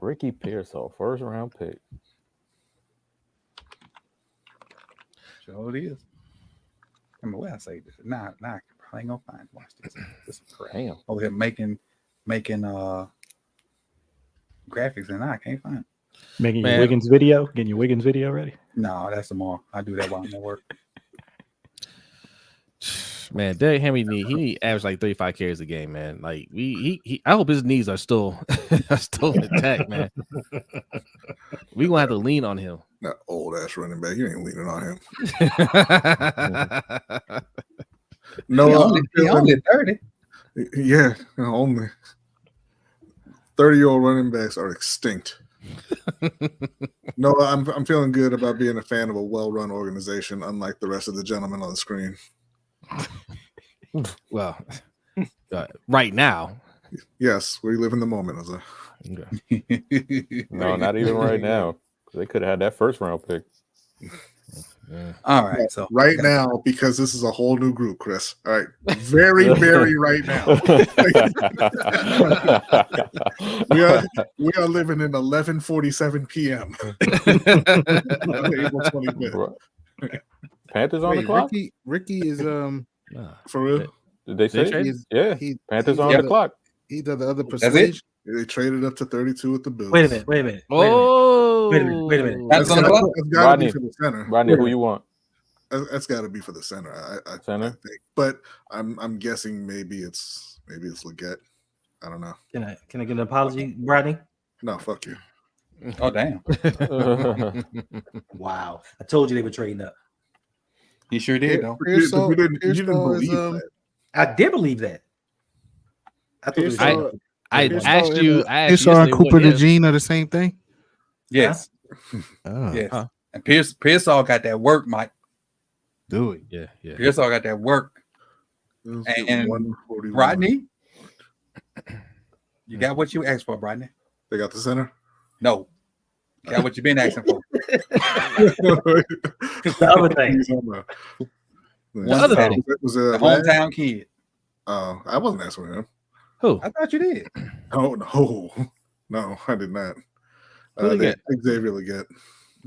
Ricky Pearsall, first round pick. Sure it is. I mean, what I say this? Nah, I probably ain't gonna find. Watch this. This is crap. Damn. Over here making graphics, and I can't find. Making your Wiggins video? Getting your Wiggins video ready? No, that's tomorrow. I do that while I'm at work. Man, Derrick Henry he averaged like 35 carries a game, man. Like I hope his knees are still intact, man. We gonna have to lean on him. That old ass running back, you ain't leaning on him. No, he only 30. Yeah, only 30-year-old running backs are extinct. No, I'm feeling good about being a fan of a well-run organization, unlike the rest of the gentlemen on the screen. Well, right now, yes, we live in the moment. No, not even right now. They could have had that first round pick. All right, so right now, because this is a whole new group, Chris. All right, very, very right now. we are living in 11:47 p.m. April 25th. Panthers on the clock. Ricky is for real. Did they say? He's- Yeah. he- Panthers he's on the either- clock. Either the other That's it? persuasion. They traded up to 32 with the Bills. Wait a minute. Wait a minute. Oh, Wait a minute. Wait a minute. That's on the clock. That's got to Rodney. be for the center. Rodney, who you want? That's got to be for the center. I Center? think, but I'm guessing maybe it's Leggett. I don't know. Can I get an apology, Rodney? No, fuck you. Oh damn. Wow. I told you they were trading up. He sure did though. You didn't believe that. I did believe that. I thought it was Pearsall- trading up. I Pearsall asked and, you. I asked Pearsall and yesterday Cooper what if. DeJean are the same thing. Yes. Oh, Yes. Huh. And Pearsall got that work, Mike. do it. Yeah, yeah. Pearsall got that work. And 141. Rodney, you got what you asked for, Rodney. They got the center. No. You got what you've been asking for. The other thing. The other thing. Was The it hometown kid. Oh, I wasn't asking him. Who? I thought you did. No, I did not. Who they get? Xavier Leggett.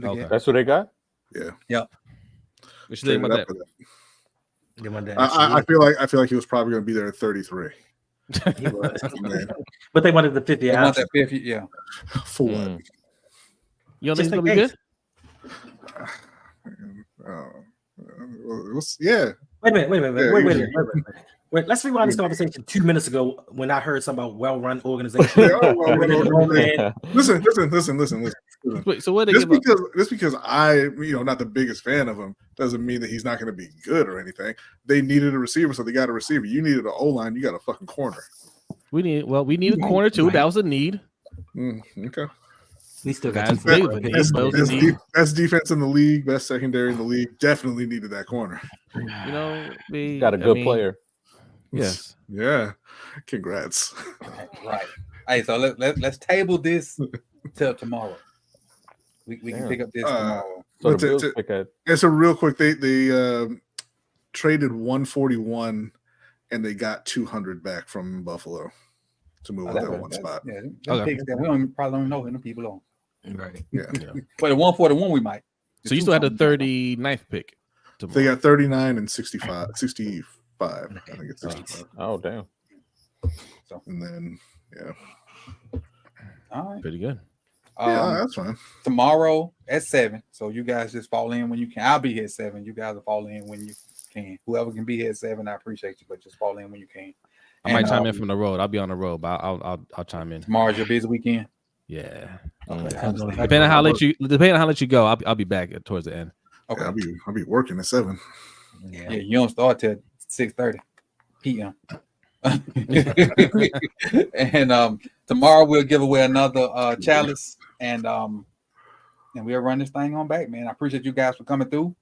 Okay. That's what they got? Yeah. What you think about that? Traded up for Give my dad I feel like he was probably going to be there at 33. He was. Man, But they wanted the 50 They want option. that 50, yeah. for what? Mm. You don't Just think in it's gonna be case. good? Yeah. Wait a minute. Wait a minute. Yeah, Wait a usually- minute. Wait, let's rewind this conversation 2 minutes ago when I heard something about well-run organization. They are well-run Man, Listen. Listen. Wait, so what they Just give up? because I, not the biggest fan of him, doesn't mean that he's not going to be good or anything. They needed a receiver, so they got a receiver. You needed an O-line, you got a fucking corner. We need a corner too. That was a need. Okay. we still got Guys, two big people with in it. here. Best defense in the league, best secondary in the league. Definitely needed that corner. You know, Got a good player. Yes. Yeah. Congrats. Right. Hey, so let's table this till tomorrow. We can pick up this tomorrow. So But the Bills pick at And so real quick, they traded 141 and they got 200 back from Buffalo to move on that one spot. Yeah, them Okay. picks that we probably don't know who them people on. Right. Yeah. But at 141, we might. So you still had the 39th pick. They got 39 and 65. I think it's 65. oh damn. And then All right. Pretty good. that's fine. Tomorrow at 7. So you guys just fall in when you can. I'll be here at 7. You guys will fall in when you can. Whoever can be here at 7, I appreciate you, but just fall in when you can. I might chime in from the road. I'll be on the road, but I'll chime in. Tomorrow's your busy weekend. Yeah. Okay. Depending on how late you go, I'll be back towards the end. Okay. Yeah, I'll be working at 7. Yeah, you don't start till 6:30 p.m. And tomorrow we'll give away another chalice, and we'll run this thing on back, man. I appreciate you guys for coming through.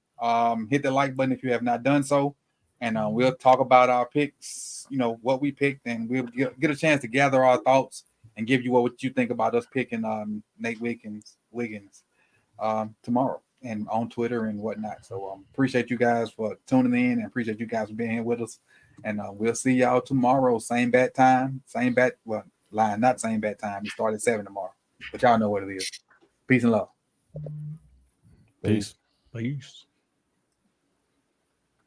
Hit the like button if you have not done so, and we'll talk about our picks. What we picked, and we'll get a chance to gather our thoughts and give you what you think about us picking Nate Wiggins tomorrow and on Twitter and whatnot. So appreciate you guys for tuning in and appreciate you guys for being here with us. And we'll see y'all tomorrow. Same bat time, not same bat time. We start at 7 tomorrow, but y'all know what it is. Peace and love. Peace. Peace.